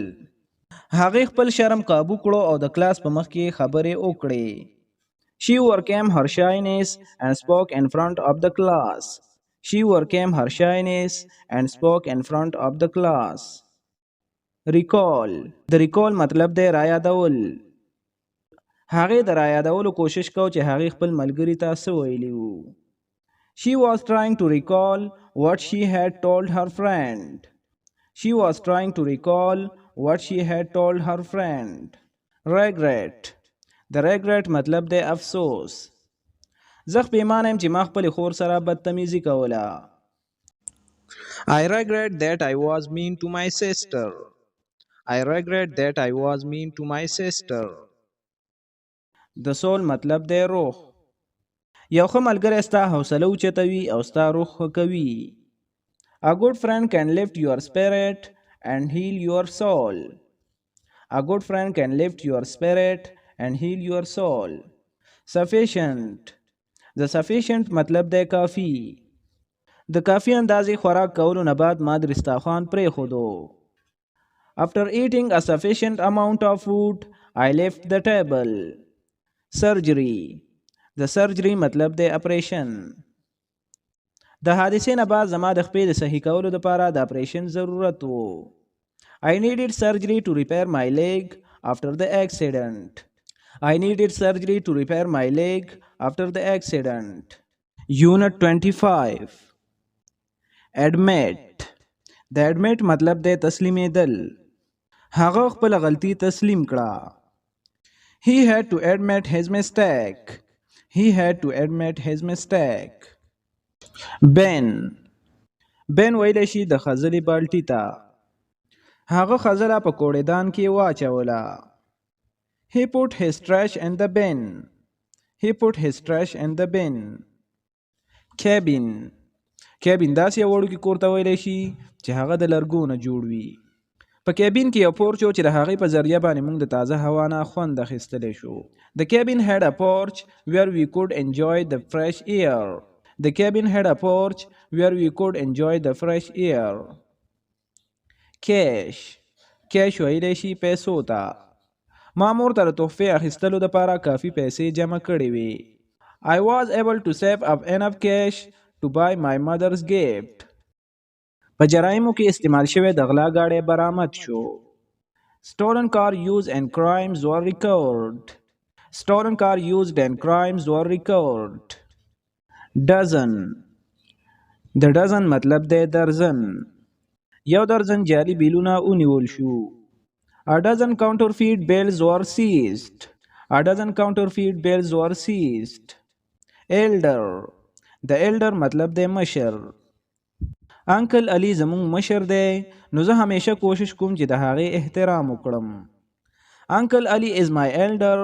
هغې خپل شرم قابو کړو او د کلاس په مخ کې خبرې وکړې. She overcame her shyness and spoke in front of the class. She overcame her shyness and spoke in front of the class. Recall. د recall مطلب دی رایادول. هغې د رایادولو کوشش کو چې هغې خپل ملګري ته څه ویلي وو. She was trying to recall what she had told her friend. She was trying to recall what she had told her friend. Regret. د regret مطلب دی افسوس. زه پښیمانه یم چې ما خپلې خور سره بدتمیزي کوله. I regret that I was mean to my sister. I regret that I was mean to my sister. د soul مطلب دی روح. یو ښه ملګری ستا حوصله اوچتوي او ستا روح ښه کوي. A good friend can lift your spirit and heal your soul. A good friend can lift your spirit and heal your soul. Sufficient. The sufficient مطلب دی کافی. د کافی اندازې خوراک کولو نه بعد ما دسترخوان پرېښودو. After eating a sufficient amount of food, I left the table. Surgery. The surgery مطلب دی اپریشن. د حادثې نه بعد زما د خپې د صحیح کولو دپاره د اپریشن ضرورت و. I needed surgery to repair my leg after the accident. I needed surgery to repair my leg after the accident. Unit 25. Admit. د admit مطلب دی تسلیمیدل. هغه خپل غلطي تسلیم کړه. He had to admit his mistake. He had to admit his mistake. Ben. Ben ویلی شي د خځلې بالټي ته. هغه خځله په کوړېدان کې واچوله. He put his trash in the bin. He put his trash in the bin. Cabin. کیبین داسې یو وړوکي کور ته ویلی شي چې هغه د لرګو نه جوړ وي. په کیبین کې یو پورچ و چې د هغې په ذریعه باندې موږ د تازه هوا نه خوند اخیستلی شو. The cabin had a porch where we could enjoy the fresh air. The cabin had a porch where we could enjoy the fresh air. Cash. Cash ویلی شي پیسو ته. ما مور ته د تحفې اخیستلو دپاره کافي پیسې جمع کړې وې. I was able to save up enough cash to buy my mother's gift. په جرایمو کې استعمال شوی د غلا ګاډی برآمد شو. Stolen car used in crimes were recovered. Stolen car used in crimes were recovered. Dozen. د dozen مطلب دی درزن. یو درزن جعلي بیلونه ونیول شو. A dozen counterfeit bills were seized. A dozen counterfeit bills were seized. Elder. د elder مطلب دی مشر. انکل علي زمونږ مشر دی نو زه همیشه کوشش کوم چې د هغې احترام وکړم. Uncle Ali is my elder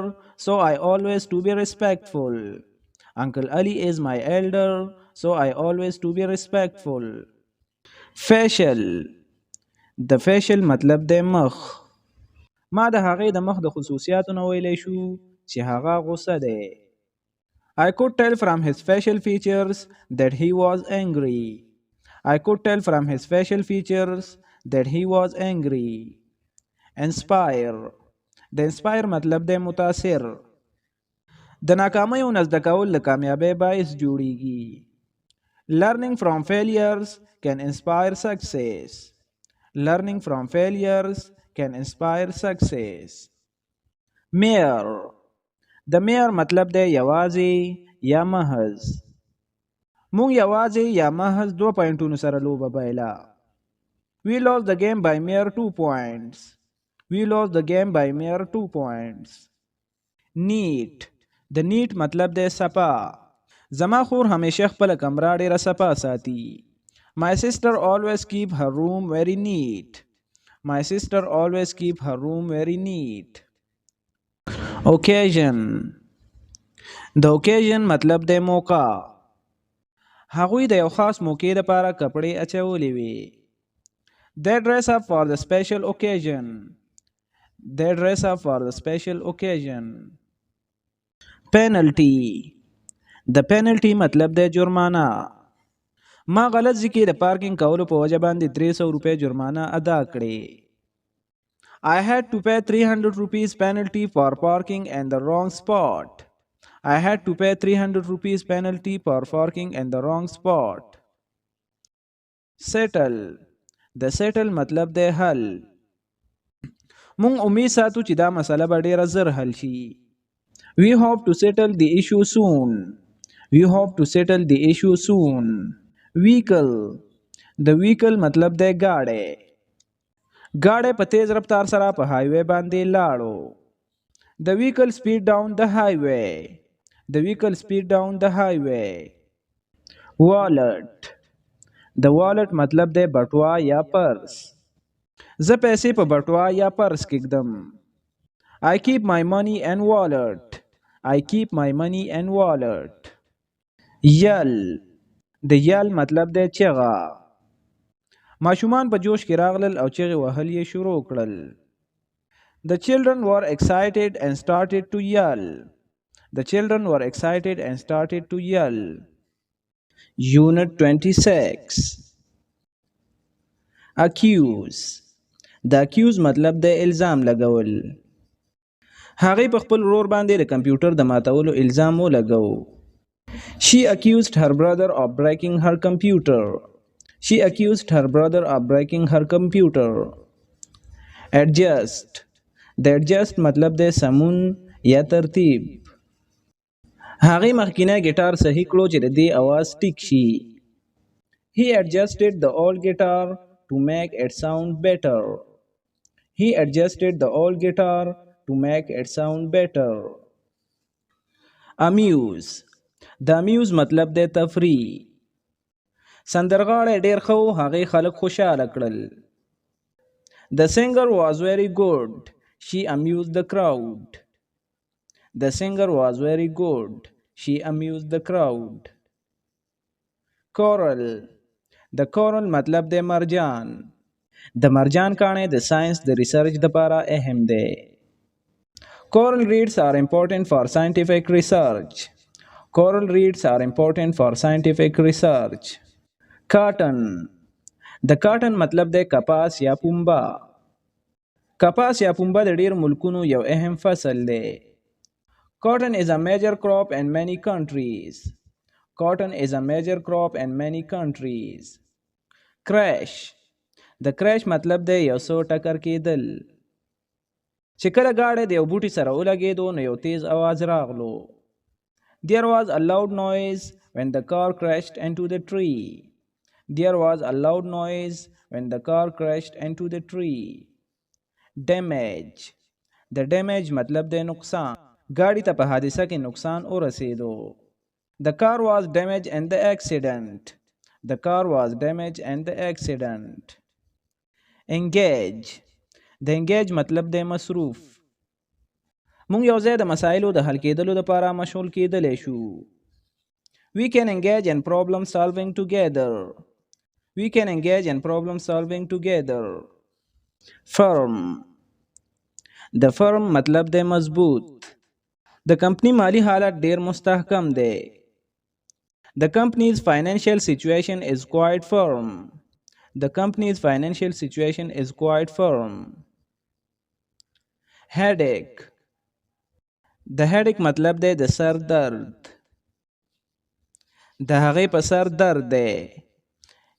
so I always to be respectful. Uncle Ali is my elder so I always to be respectful. Facial. د facial مطلب دی مخ. ما د هغې د مخ د خصوصیاتو نه ویلی شو چې هغه غصه دی. I could tell from his facial features that he was angry. I could tell from his facial features that he was angry. Inspire. د inspire مطلب دی متاثر. د ناکامیو نه زده کول د کامیابۍ باعث جوړیږي. Learning from failures can inspire success. Learning from failures can inspire success. Mere. د mere مطلب دی یوازې یا محض. مونږ یوازې یا محض 2 پوینټونو سره لوبه بایله. We lost the game by mere 2 points. We lost the game by mere 2 points. Neat. د neat مطلب دی صفا. زما خور همیشه خپله کمره ډېره صفا ساتي. My sister always keep her room very neat. My sister always keep her room very neat. Occasion. د occasion مطلب دی موقع. هغوی د یو خاص موقع دپاره کپړې اچولې وې. They dress up for the special occasion. They dress up for the special occasion. Penalty. د penalty مطلب دی جرمانه. ما غلط ځای کې د پارکینګ کولو په وجه باندې 300 روپۍ جرمانه ادا کړې. I had to pay 300 rupees penalty for parking in the wrong spot. I had to pay 300 rupees penalty for parking in the wrong spot. Settle. د settle مطلب دی حل. مونږ امید ساتو چې دا مسله به ډیره زر حل شي. We hope to settle the issue soon. We hope to settle the issue soon. Vehicle. د vehicle مطلب دی ګاډی. ګاډی په تیز رفتار سره په هایوی باندې لاړو. The vehicle speed down the highway. The vehicle speed down the highway. Wallet. د wallet مطلب دی بټوا یا پرس. زه پیسې په بټوا یا پرس کې ږدم. I keep my money in wallet. I keep my money in wallet. Yell. د yell مطلب دی چغه. ماشومان په جوش کې راغلل او چغې وهل یې شروع کړل. The children were excited and started to yell. The children were excited and started to yell. Unit 26. Accuse. The accuse مطلب د الزام لګول. هغې په خپل ورور باندې د کمپیوټر د ماتولو الزام ولګو. She accused her brother of breaking her computer. She accused her brother of breaking her computer. Adjust. د adjust مطلب د سمون یا ترتیب. هغې مخکینی ګیټار صحیح کړو چې د دې اواز ټیک شي. He adjusted the old guitar to make it sound better. He adjusted the old guitar to make it sound better. Amuse. د amuse مطلب د تفریح. سندرغاړی ډیر ښه و، هغې خلک خوشحاله کړل. The singer was very good. She amused the crowd. The singer was very good. She amused the crowd. Coral. د coral مطلب د مرجان. د مرجان کاڼی د ساينس د ریسرچ دپاره اهم دی. Coral reefs are important for scientific research. Coral reefs are important for scientific research. Cotton. د cotton مطلب د کپاس یا پنبه. کپاس یا پنبه د ډیر ملکونو یو اهم فصل دی. Cotton is a major crop in many countries. Cotton is a major crop in many countries. Crash. د crash مطلب دی یو څه ټکر کېدل. چې کله ګاډی د یو بوټي سره ولګېدو نو یو تیز اواز راغلو. There was a loud noise when the car crashed into the tree. There was a loud noise when the car crashed into the tree. Damage. د damage مطلب دی نقصان. ګاډي ته په حادثه کې نقصان ورسېدو. The car was damaged in the accident. The car was damaged in the accident. Engage. د engage مطلب دی مصروف. مونږ یو ځای د مسایلو د حل کېدلو لپاره مشغول کېدلی شو. We can engage in problem solving together. We can engage in problem solving together. Firm. د firm مطلب دی مضبوط. د کمپنی مالی حالت ډیر مستحکم دی. The company's financial situation is quite firm. The company's financial situation is quite firm. Headache. د headache مطلب دی د سر درد. د هغې په سر درد دی.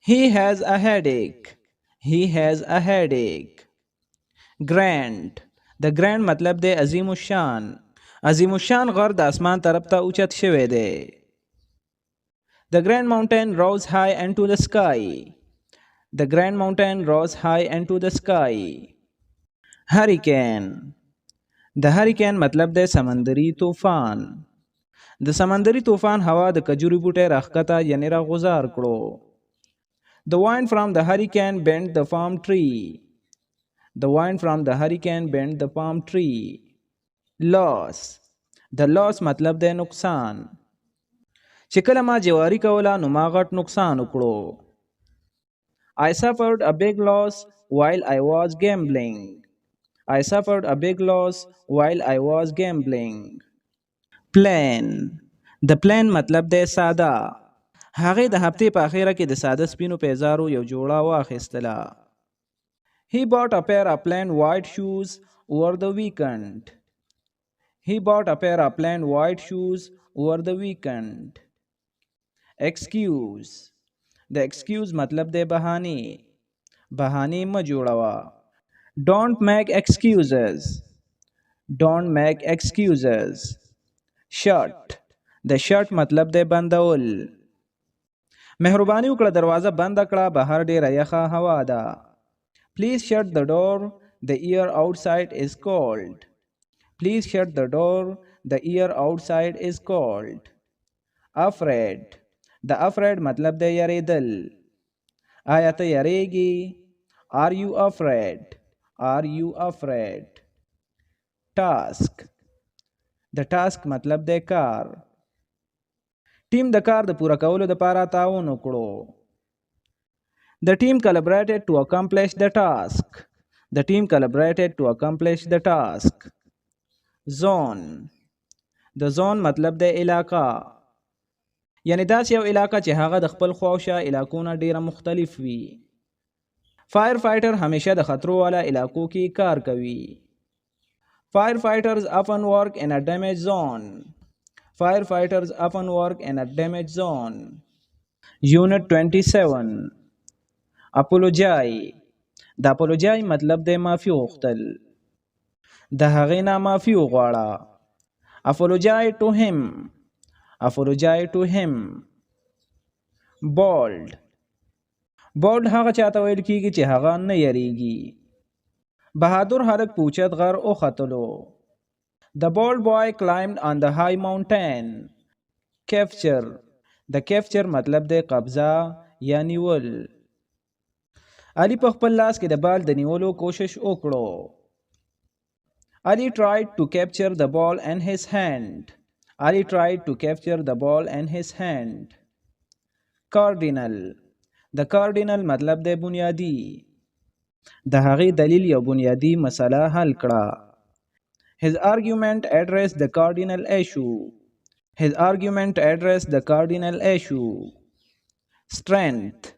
He has a headache. He has a headache. Grand. د grand مطلب دی عظیم الشان. عظیم الشان غر د اسمان طرف ته اوچت شوی دی. The grand mountain rose high into the sky. The grand mountain rose high into the sky. Hurricane. د hurricane مطلب دی سمندري طوفان. د سمندري طوفان هوا د کجوري بوټی راښکته یعنې راغوځار کړو. The wind from the hurricane bent the palm tree. The wind from the hurricane bent the palm tree. Loss. د loss مطلب دی نقصان. چې کله ما جواري کوله نو ما غټ نقصان وکړو. I suffered a big loss while I was gambling. I suffered a big loss while I was gambling. Plain. د plain مطلب دی ساده. هغې د هفتې په اخیره کې د ساده سپینو پیزارو یو جوړه واخیستله. He bought a pair of plain white shoes over the weekend. He bought a pair of plain white shoes over the weekend. Excuse. د excuse مطلب دی بهانې. بهانې مه جوړوه. Don't make excuses. Don't make excuses. Shut. د shut مطلب دی بندول. مهرباني وکړه دروازه بند کړه، بهر ډیره یخه هوا ده. Please shut the door. The air outside is cold. Please shut the door. The air outside is cold. Afraid. د afraid مطلب دی یریدل. آیا ته یریږي؟ Are you afraid? Are you afraid? Task. د task مطلب دی کار. ټیم د کار د پوره کولو لپاره تعاون وکړو. The team collaborated to accomplish the task. The team collaborated to accomplish the task. Zone. د زون مطلب د علاقه، یعنی داسې یو علاقه چې هغه د خپل خواوشا علاقو نه ډیره مختلف وي. فایر فایټر همیشه د خطرو والا علاقو کې کار کوي. Firefighters often work in a damage zone. Firefighters often work in a damage zone. Unit 27. Apologize. د apologize مطلب د معافي غوښتل. د هغې نه معافي وغواړه. Apologize to him. Apologize to him. Bold. Bold هغه چاته ویل کیږي چې هغه نه یریږي. بهادر هلک په اوچت غر وختلو. The bold boy climbed on the high mountain. Capture. د capture مطلب د قبضه یا نیول. علي په خپل لاس کې د بال د نیولو کوشش وکړو. Ali tried to capture the ball in his hand. Ali tried to capture the ball in his hand. Cardinal. د cardinal مطلب د بنیادی. د هغې دلیل یو بنیادی مسله حل کړه. His argument addressed the cardinal issue. His argument addressed the cardinal issue. Strength.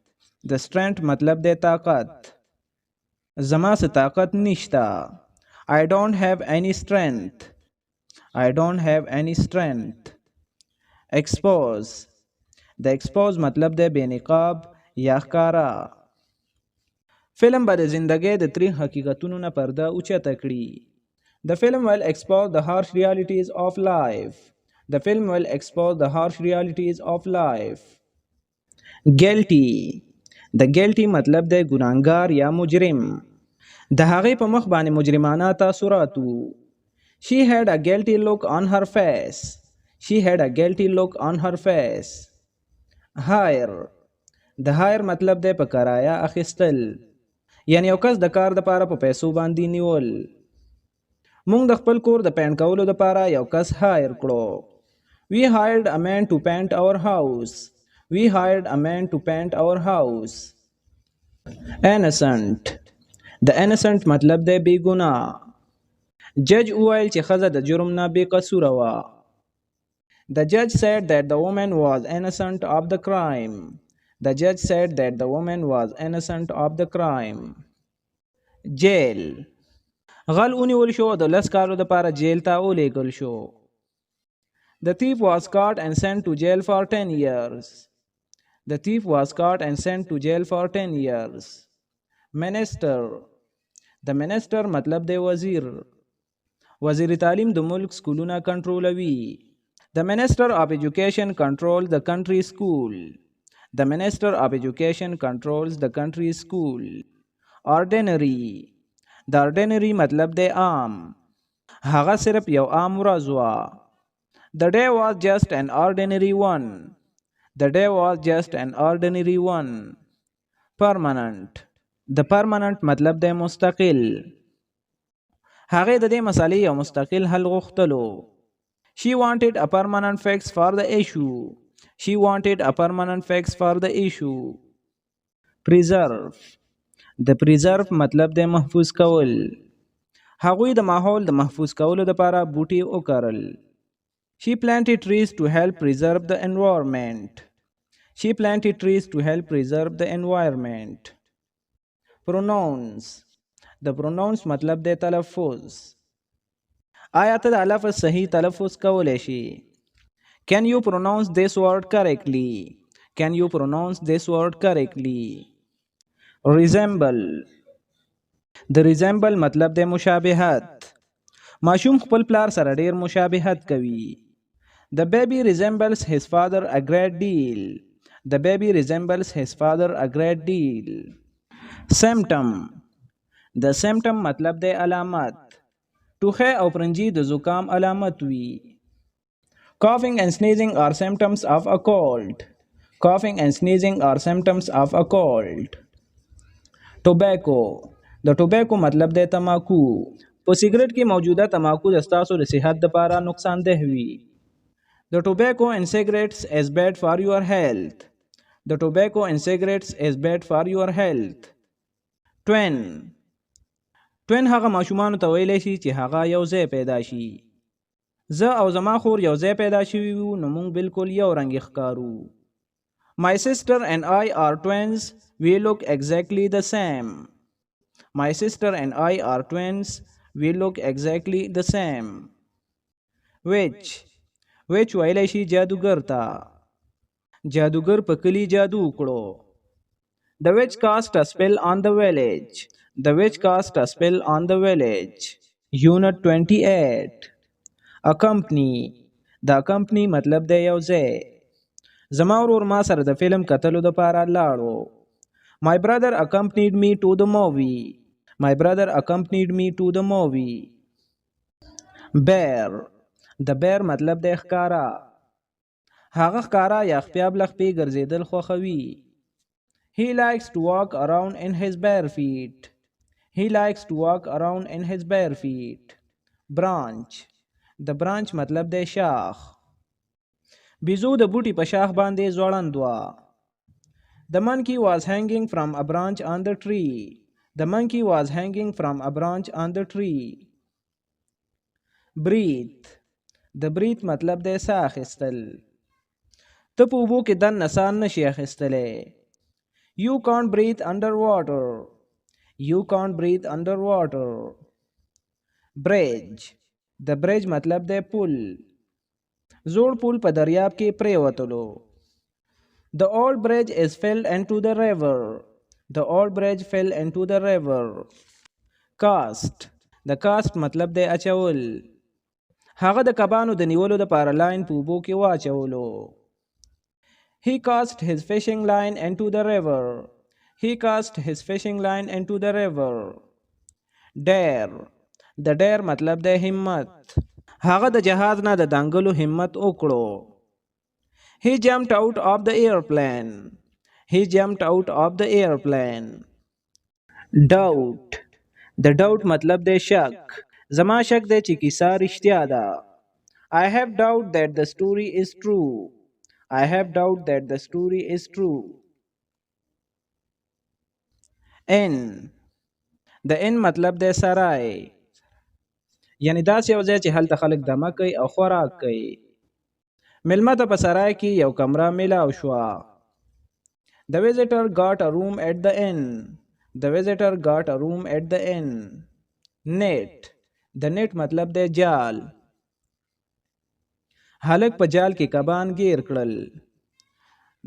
د strength مطلب د طاقت. زما څه طاقت نشته. I don't have any strength. I don't have any strength. Expose. د expose مطلب د بے نقاب یا ښکارا. فلم به د زندګۍ د تریخ حقیقتونو نه پرده اوچته کړي. The film will expose the harsh realities of life. The film will expose the harsh realities of life. Guilty. د guilty مطلب د ګناهګار یا مجرم. د هغې په مخ باندې مجرمانه تاثراتو. She had a guilty look on her face. She had a guilty look on her face. Hire. د hire مطلب د په کرایه اخیستل، یعنی یو کس د کار دپاره په پیسو باندې نیول. مونږ د خپل کور د پینټ کولو دپاره یو کس هایر کړو. We hired a man to paint our house. We hired a man to paint our house. Innocent. د innocent مطلب د بې ګناه. جج وویل چې ښځه د جرم نه بې قصوره وه. The judge said that the woman was innocent of the crime. The judge said that the woman was innocent of the crime. Jail. غل ونیول شو د 10 کالو دپاره جیل ته ولیږل شو. The thief was caught and sent to jail for 10 years. The thief was caught and sent to jail for 10 years. Minister. د minister مطلب د وزیر. وزیر تعلیم د ملک سکولونه کنټرولوي. The minister of education controls the country school. The minister of education controls the country school. Ordinary. د ordinary مطلب د عام. هغه صرف یو عام ورځ وه. The day was just an ordinary one. The day was just an ordinary one. Permanent. د permanent مطلب د مستقل. هغې د دې مسالې یو مستقل حل غوښتلو. She wanted a permanent fix for the issue. She wanted a permanent fix for the issue. Preserve. د preserve مطلب د محفوظ کول. هغوی د ماحول د محفوظ کولو دپاره بوټي وکرل. She planted trees to help preserve the environment. She planted trees to help preserve the environment. Pronouns. د pronouns مطلب د تلفظ. آیا ته د لفظ صحیح تلفظ کولی شي؟ Can you pronounce this word correctly? Can you pronounce this word correctly? Resemble. د resemble مطلب د مشابهت. ماشوم خپل پلار سره ډیر مشابهت کوي. The baby resembles his father a great deal. The baby resembles his father a great deal. Symptom. د symptom مطلب د علامت. ټوخی او پرنجي د زکام علامت وي. Coughing and sneezing are symptoms of a cold. Coughing and sneezing are symptoms of a cold. Tobacco. د tobacco مطلب د تماکو. په سیګریټ کې موجوده تماکو د ستاسو د صحت دپاره نقصان ده وي. The tobacco in cigarettes is bad for your health. The tobacco in cigarettes is bad for your health. Twin. Twin هغه ماشومانو ته ویلی شي چې هغه یو ځای پیدا شي. زه او زما خور یو ځای پیدا شوي وو نو موږ بالکل یو رنګ ښکارو. My sister and I are twins. We look exactly the same. My sister and I are twins. We look exactly the same. Which ویلی شي جادوګر ته. جادوګر په کلي جادو وکړو. The witch cast a spell on the village. The witch cast a spell on the village. Unit 28. Accompany. دا company مطلب دی یو ځای. زما ورور ما سره د فلم کتلو دپاره لاړو. My brother accompanied me to the movie. My brother accompanied me to the movie. Bear. د bear مطلب دی ښکارا. هغه ښکارا یا خپیا بلخپې ګرځېدل خوښوي. He likes to walk around in his bare feet. He likes to walk around in his bare feet. Branch. د branch مطلب دی شاخ. بیزو د بوټي په شاخ باندې ځوړند وه. The monkey was hanging from a branch on the tree. The monkey was hanging from a branch on the tree. Breathe. د breathe مطلب دی ساه اخیستل. ته په اوبو کې دننه ساه نشي اخیستلی. You can't breathe underwater. You can't breathe underwater. Bridge. د bridge مطلب دی پل. زوړ پل په دریاب کې پریوتلو. The old bridge is filled into the river. The old bridge fell into the river. Cast. د cast مطلب دی اچول. هغه د کبانو د نیولو دپاره لاین په اوبو کې واچولو. He cast his fishing line into the river. He cast his fishing line into the river. Dare. د dare مطلب دی همت. هغه د جهاز نه د دنګلو همت وکړو. He jumped out of the airplane. He jumped out of the airplane. Doubt. د doubt مطلب دی شک. زما شک دی چې کیسه رښتیا ده. I have doubt that the story is true. I have doubt that the story is true. Inn. د inn مطلب دی سرای. یعنی داسې یو ځای چې هلته خلک دمه کوي او خوراک کوي. مېلمه ته په سرای کې یو کمره میلاو شوه. The visitor got a room at the inn. The visitor got a room at the inn. Net. د net مطلب دی جال. هلک په جال کې کبان گیر کړل.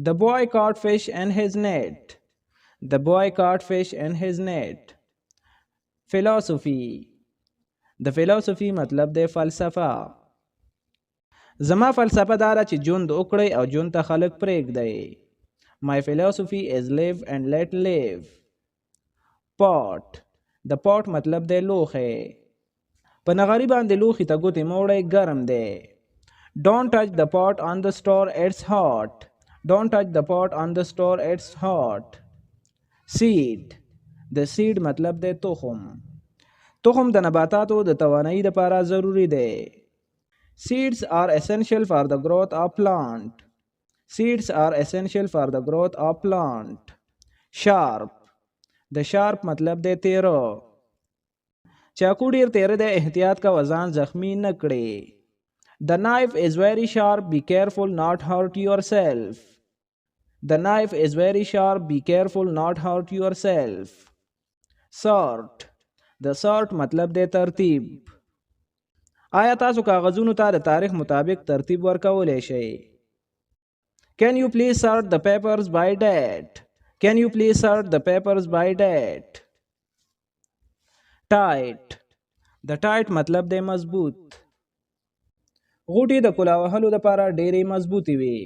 The boy caught fish in his net. The boy caught fish in his net. Philosophy. د philosophy مطلب دی فلسفه. زما فلسفه دا ده چې ژوند وکړئ او ژوند ته خلک پرېږدئ. My philosophy is live and let live. Pot. د pot مطلب دی لوښی. په نغري باندې لوښي ته ګوتې مه وړئ ګرم دی. Don't touch the pot on the stove, it's hot. Don't touch the pot on the stove, it's hot. Seed. د seed مطلب دی تخم. تخم د نباتاتو د توانایي دپاره ضروری دی. Seeds are essential for the growth of plant. Seeds are essential for the growth of plant. Sharp. د sharp مطلب دی تیره. چاقو ډیر تیره دی احتیاط کا وزان زخمی نه کړي. The knife is very sharp, be careful not hurt yourself. The knife is very sharp, be careful not hurt yourself. Sort. د sort مطلب دی ترتیب. آیا تاسو کاغذونو ته د تاریخ مطابق ترتیب ورکولی شئ؟ Can you please sort the papers by date? Can you please sort the papers by date? Tight. د tight مطلب دی مضبوط. غوټې د کلا وهلو دپاره ډېرې مضبوطې وي.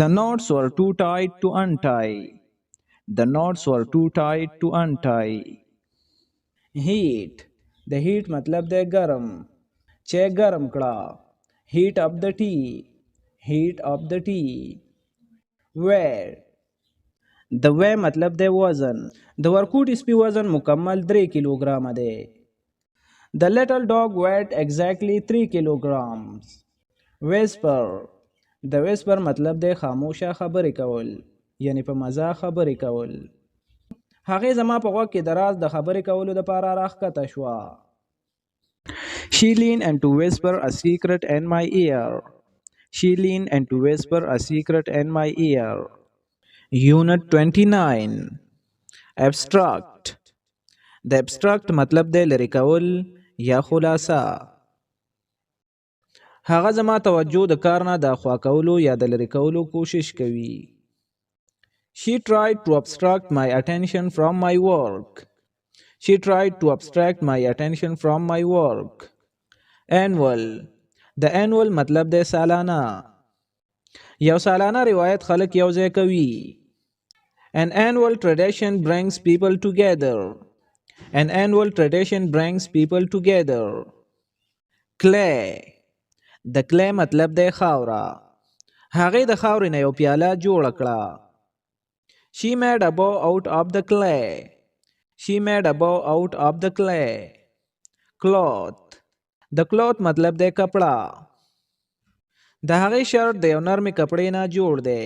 The knots were too tight to untie. The knots were too tight to untie. Heat. د heat مطلب دی ګرم. چې ګرم کړه. Heat up the tea. Heat up the tea. Weight. د وی مطلب دی وزن. د ورکوټي سپي وزن مکمل 3 کیلوګرامه دی. The little dog weighed exactly 3 kilograms. Whisper. د whisper مطلب دی خاموشه خبرې کول. یعنی په مزه خبرې کول. هغې زما په غوږ کې د راز د خبرې کولو دپاره راښکته شوه. She leaned and to whisper a secret in my ear. She leaned and to whisper a secret in my ear. Unit 29. Abstract. The abstract मतलब दे لري کول یا خلاصه. هغه زما توجه د کار نه د خوا کولو یا د لري کولو کوشش کوي. She tried to abstract my attention from my work. She tried to abstract my attention from my work. Annual. د annual مطلب د سالانه. یو سالانه روایت خلک یو ځای کوي. An annual tradition brings people together. An annual tradition brings people together. Clay. د clay مطلب د خاوره. هغې د خاورې نه یو پیاله جوړه کړه. She made a bow out of the clay. She made a bow out of the clay. Cloth. د cloth مطلب د کپڑا. د هغې شرط د یو نرمې کپړې نه جوړ دی.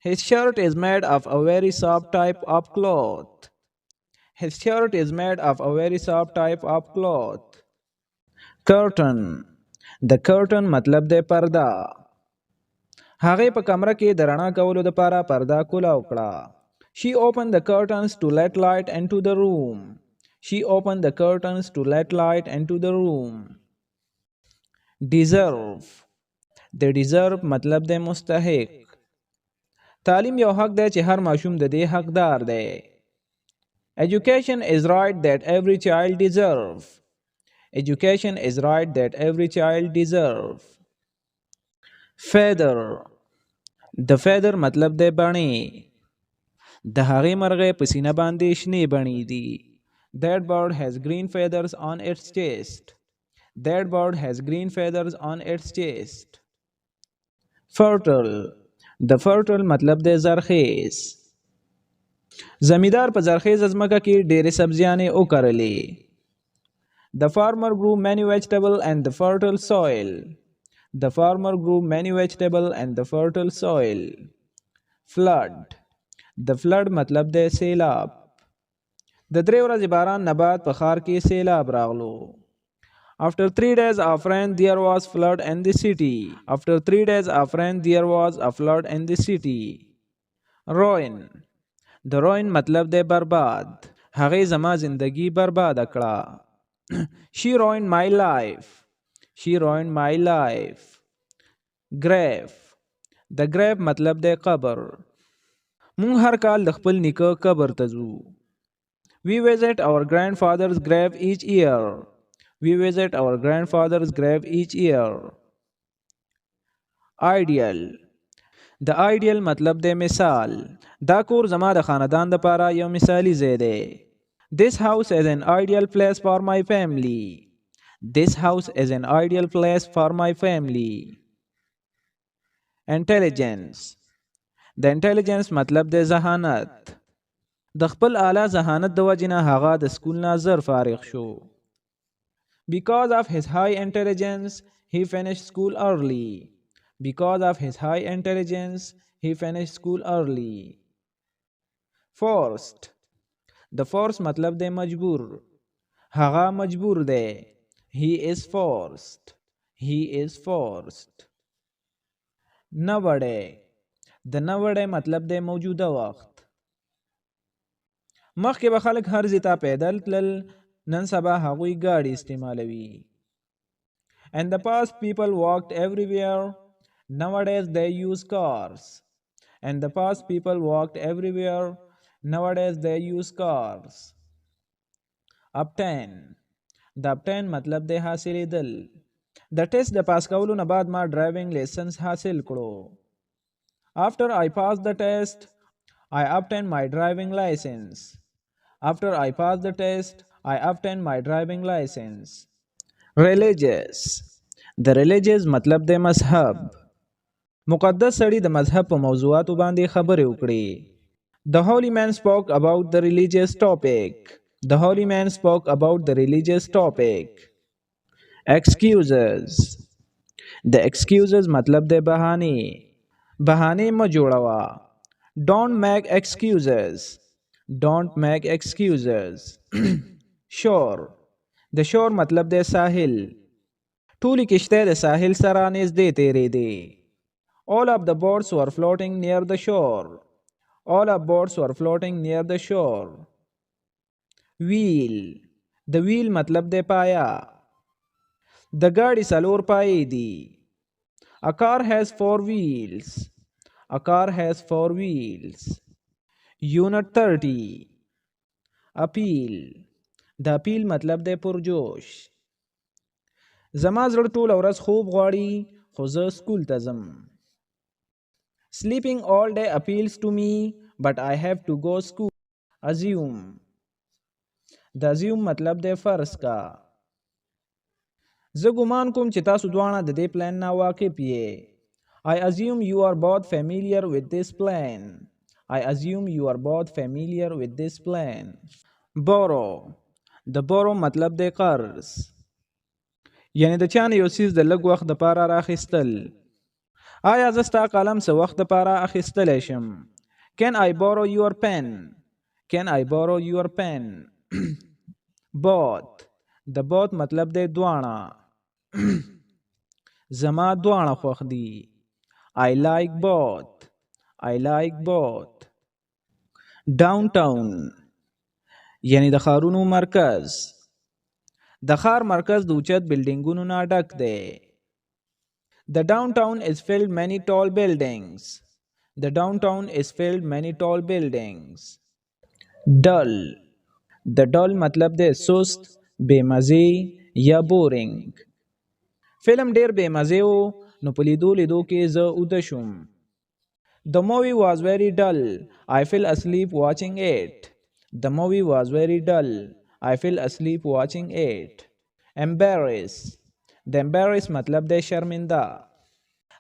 His shirt is made of a very soft type of cloth. His shirt is made of a very soft type of cloth. Curtain. د curtain مطلب د پرده. هغې په کمره کې د رڼا کولو دپاره پرده کولاو کړه. She opened the curtains to let light into the room. She opened the curtains to let light into the room. Deserve. د deserve مطلب د مستحق. تعلیم یو حق دی چې هر ماشوم د دې حقدار دی. Education is right that every child deserve. Education is right that every child deserve. Feather. د feather مطلب د بڼې. د هغې مرغۍ په سینه باندې شنې بڼې دي. That bird has green feathers on its chest. That bird has green feathers on its chest. Fertile. د fertile مطلب د زرخیز. زمیندار په زرخیز ځمکه کې ډېرې سبزیانې وکرلې. The farmer grew many vegetables and the fertile soil. The farmer grew many vegetables and the fertile soil. Flood. د flood مطلب د سیلاب. د 3 ورځې باران نه بعد په ښار کې سیلاب راغلو. After 3 days of rain there was flood in the city. After 3 days of rain there was a flood in the city. Ruin. د ruin مطلب د برباد. هغې زما زندگی برباد کړه. She ruined my life. She ruined my life. Grave. د grave مطلب د قبر. مونږ هر کال د خپل نیکه قبر ته ځو. We visit our grandfather's grave each year. We visit our grandfather's grave each year. Ideal. د ideal مطلب د مثال. دا کور زما د خاندان دپاره یو مثالی ځای دی. This house is an ideal place for my family. This house is an ideal place for my family. Intelligence. د intelligence مطلب د ذهانت. د خپل اعلی ذهانت د وجې نه هغه د سکول نه زر فارغ شو. Because of his high intelligence, he finished school early. Because of his high intelligence, he finished school early. Forced. د force مطلب د مجبور. هغه مجبور دی. He is forced. He is forced. نوړی. د نوړی مطلب د موجوده وخت. مخکې به خلک هر ځای ته پیدل تلل، نن سبا هغوی ګاډي استعمالوي. In the past people walked everywhere. Nowadays they use cars. In the past people walked everywhere. Nowadays they use cars. Obtain. د obtain مطلب د حاصلېدل. د ټیسټ د پاس کولو نه بعد ما ډرایوینګ لیسنس حاصل کړو. After I passed the test, I obtained my driving license. After I passed the test, I obtained my driving license. Religious. د religious مطلب د مذهب. مقدس سړي د مذهب په موضوعاتو باندې خبرې وکړي. The holy man spoke about the religious topic. The holy man spoke about the religious topic. Excuses. د excuses مطلب د بهانې. بهانې مه جوړوه. Don't make excuses. Don't make excuses. Sure. د شور مطلب د ساحل. ټولې کشتۍ د ساحل سره نږدې تېرېدې. All of the boats were floating near the shore. All of boats were floating near the shore. Wheel. د wheel مطلب د پایا. د ګاډي څلور پایې دي. A car has four wheels. A car has four wheels. Unit 30. اپیل. د اپیل مطلب د پرجوش. زما زړه ټوله ورځ خوب غواړي خو زه سکول ته ځم. Sleeping all day appeals to me but I have to go school. Assume. د assume مطلب د فرض کا. زه ګمان کوم چې تاسو دواړه د دې پلان نه واقف یې. I assume you are both familiar with this plan. I assume you are both familiar with this plan. Borrow. د borrow مطلب د قرض. یعنی د چا نه یو څیز د لږ وخت دپاره راخیستل. آیا زه ستا قلم څه وخت دپاره اخیستلی شم؟ Can I borrow your pen? Can I borrow your pen? Both. د both مطلب دی دواړه. زما دواړه خوښ دي. I like both. I like both. Downtown. یعنی د ښارونو مرکز. د ښار مرکز د اوچت بلډینګونو نه ډک دی. The downtown is filled many tall buildings. The downtown is filled many tall buildings. Dull. د dull مطلب دی سست، بېمزې یا بورینګ. فلم ډېر بېمزې و نو په لیدو کې زه اوده شوم. The movie was very dull. I fell asleep watching it. The movie was very dull. I fell asleep watching it. Embarrass. د embarrass مطلب دی شرمنده.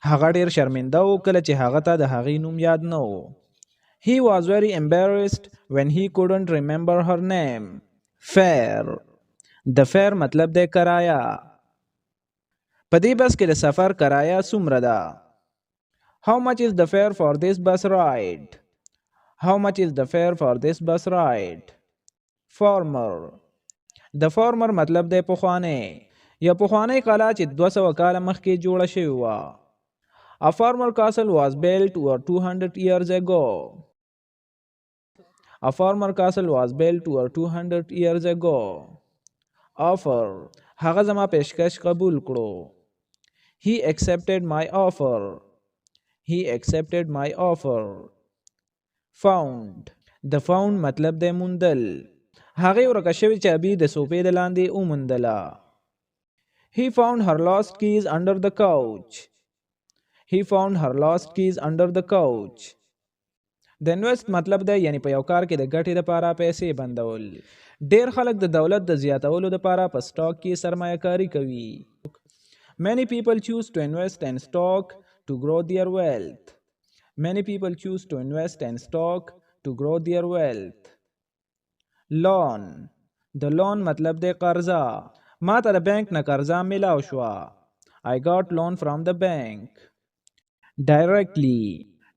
هغه ډیر شرمنده و کله چې هغه ته د هغې نوم یاد نه و. He was very embarrassed when he couldn't remember her name. Fare. د fare مطلب دی کرایه. په دې بس کې د سفر کرایه څومره ده؟ How much is the fare for this bus ride? How much is the fare for this bus ride? Former. د former مطلب دی پخوانی. یا پخوانی قلعه چې 200 کاله مخکې جوړه شوې وه. A former castle was built over 200 years ago. A former castle was built over 200 years ago. Offer. هغه زما پیشکش قبول کړو. He accepted my offer. He accepted my offer. Found. د found مطلب دی موندل. هغې ورکه شوې چابي د صوفې د لاندې وموندله. He found her lost keys under the couch. He found her lost keys under the couch. د انویسټ مطلب دی یعنی په یو کار کې د ګټې دپاره پیسې بندول. ډېر خلک د دولت د زیاتولو دپاره په سټاک کې سرمایه کاري کوي. Many people choose to invest in stock to grow their wealth. Many people choose to invest in stock to grow their wealth. Loan. د loan مطلب دی قرضه. ما ته د بانک نه قرضه میلاو شوه. I got loan from the bank. Directly.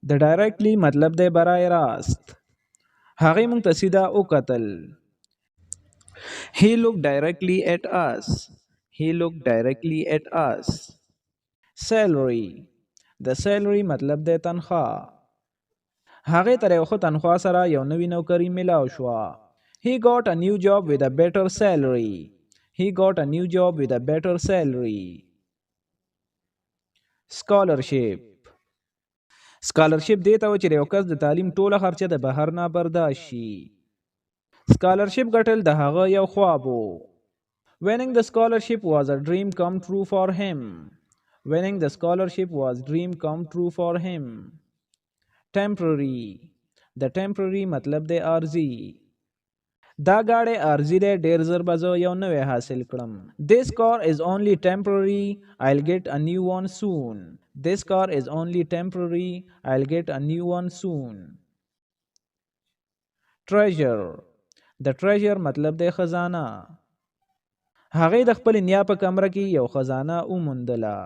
د directly مطلب دی برای راست. هغې موږ ته سیده وکتل. He looked directly at us. He looked directly at us. Salary. د salary مطلب دی تنخواه. هغې ته یو ښه تنخواه سره یو نوی نوکري میلاو شوه. He got a new job with a better salary. He got a new job with a better salary. Scholarship. Scholarship دی ته و چې یو کس د تعلیم ټوله خرچه د بهر نه برداشت شي. Scholarship ګټل د هغه یو خواب و. Winning the scholarship was a dream come true for him. Winning the scholarship was dream come true for him. Temporary. د temporary مطلب دی عارضي. دا ګاډی عارضي دی ډېر زر به زه یو نوی حاصل کړم. This car is only temporary. I'll get a new one soon. This car is only temporary. I'll get a new one soon. Treasure. د treasure مطلب دی خزانه. هغې د خپل نیا په کمره کې یو خزانه وموندله.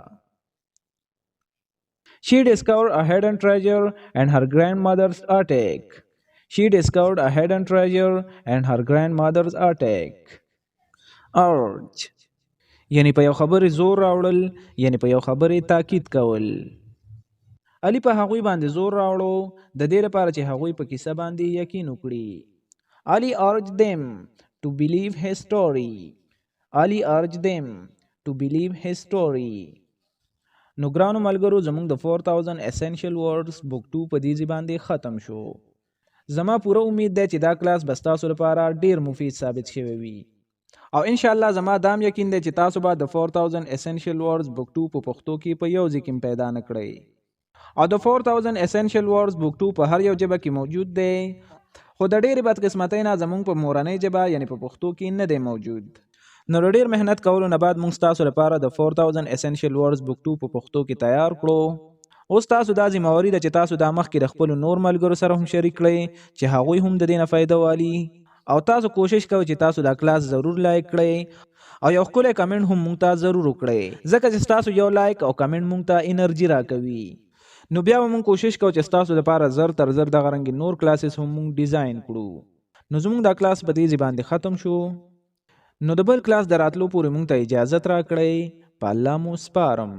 She discovered a hidden treasure in her grandmother's attic. She discovered a hidden treasure in her grandmother's attic. urge یعنی په یو خبرې زور راوړل، یعنی په یو خبرې تاکید کول. علي په هغوی باندې زور راوړو د دې لپاره چې هغوی په کیسه باندې یقین وکړي. علي urged them to believe his story. علي urged them to believe his story. نو ګرانو ملګرو زمونږ د 4000 essential words book 2 په دې باندې ختم شو. زما پوره امید ده چې دا کلاس به تاسو لپاره ډیر مفید ثابت شوی وي او ان شاء الله زما دام یقین ده چې تاسو به د 4000 essential words book 2 په پښتو کې په یو ځکه پیدا نکړئ. او د 4000 essential words book 2 په هر یو ژبه کې موجود دی، خو د ډېرې بدقسمتۍ نه زمونږ په مورنۍ ژبه یعنی په پښتو کې نه دی موجود. نو ډېر محنت کولو نه بعد موږ تاسو لپاره د 4000 essential words book 2 په پښتو کې تیار کړو. اوس تاسو دا ذمہواری ده چې تاسو دا مخکې د خپل نور ملګرو سره هم شریک کړئ چې هغوی هم د دې نه فایده والی، او تاسو کوشش کوئ چې تاسو دا کلاس ضرور لایک کړئ او یو ښکلی کمنټ هم موږ ته ضرور وکړئ، ځکه چې تاسو یو لایک او کمنټ موږ ته انرژي راکوي. نو بیا به موږ کوشش کوو چې تاسو لپاره زر تر زر دغه رنګ نور کلاسز هم موږ ډیزاین کړو. نو زموږ دا کلاس په دې باندې ختم شو. نو د بل کلاس د راتلو پورې موږ ته اجازه راکړئ. په الله مو سپارم.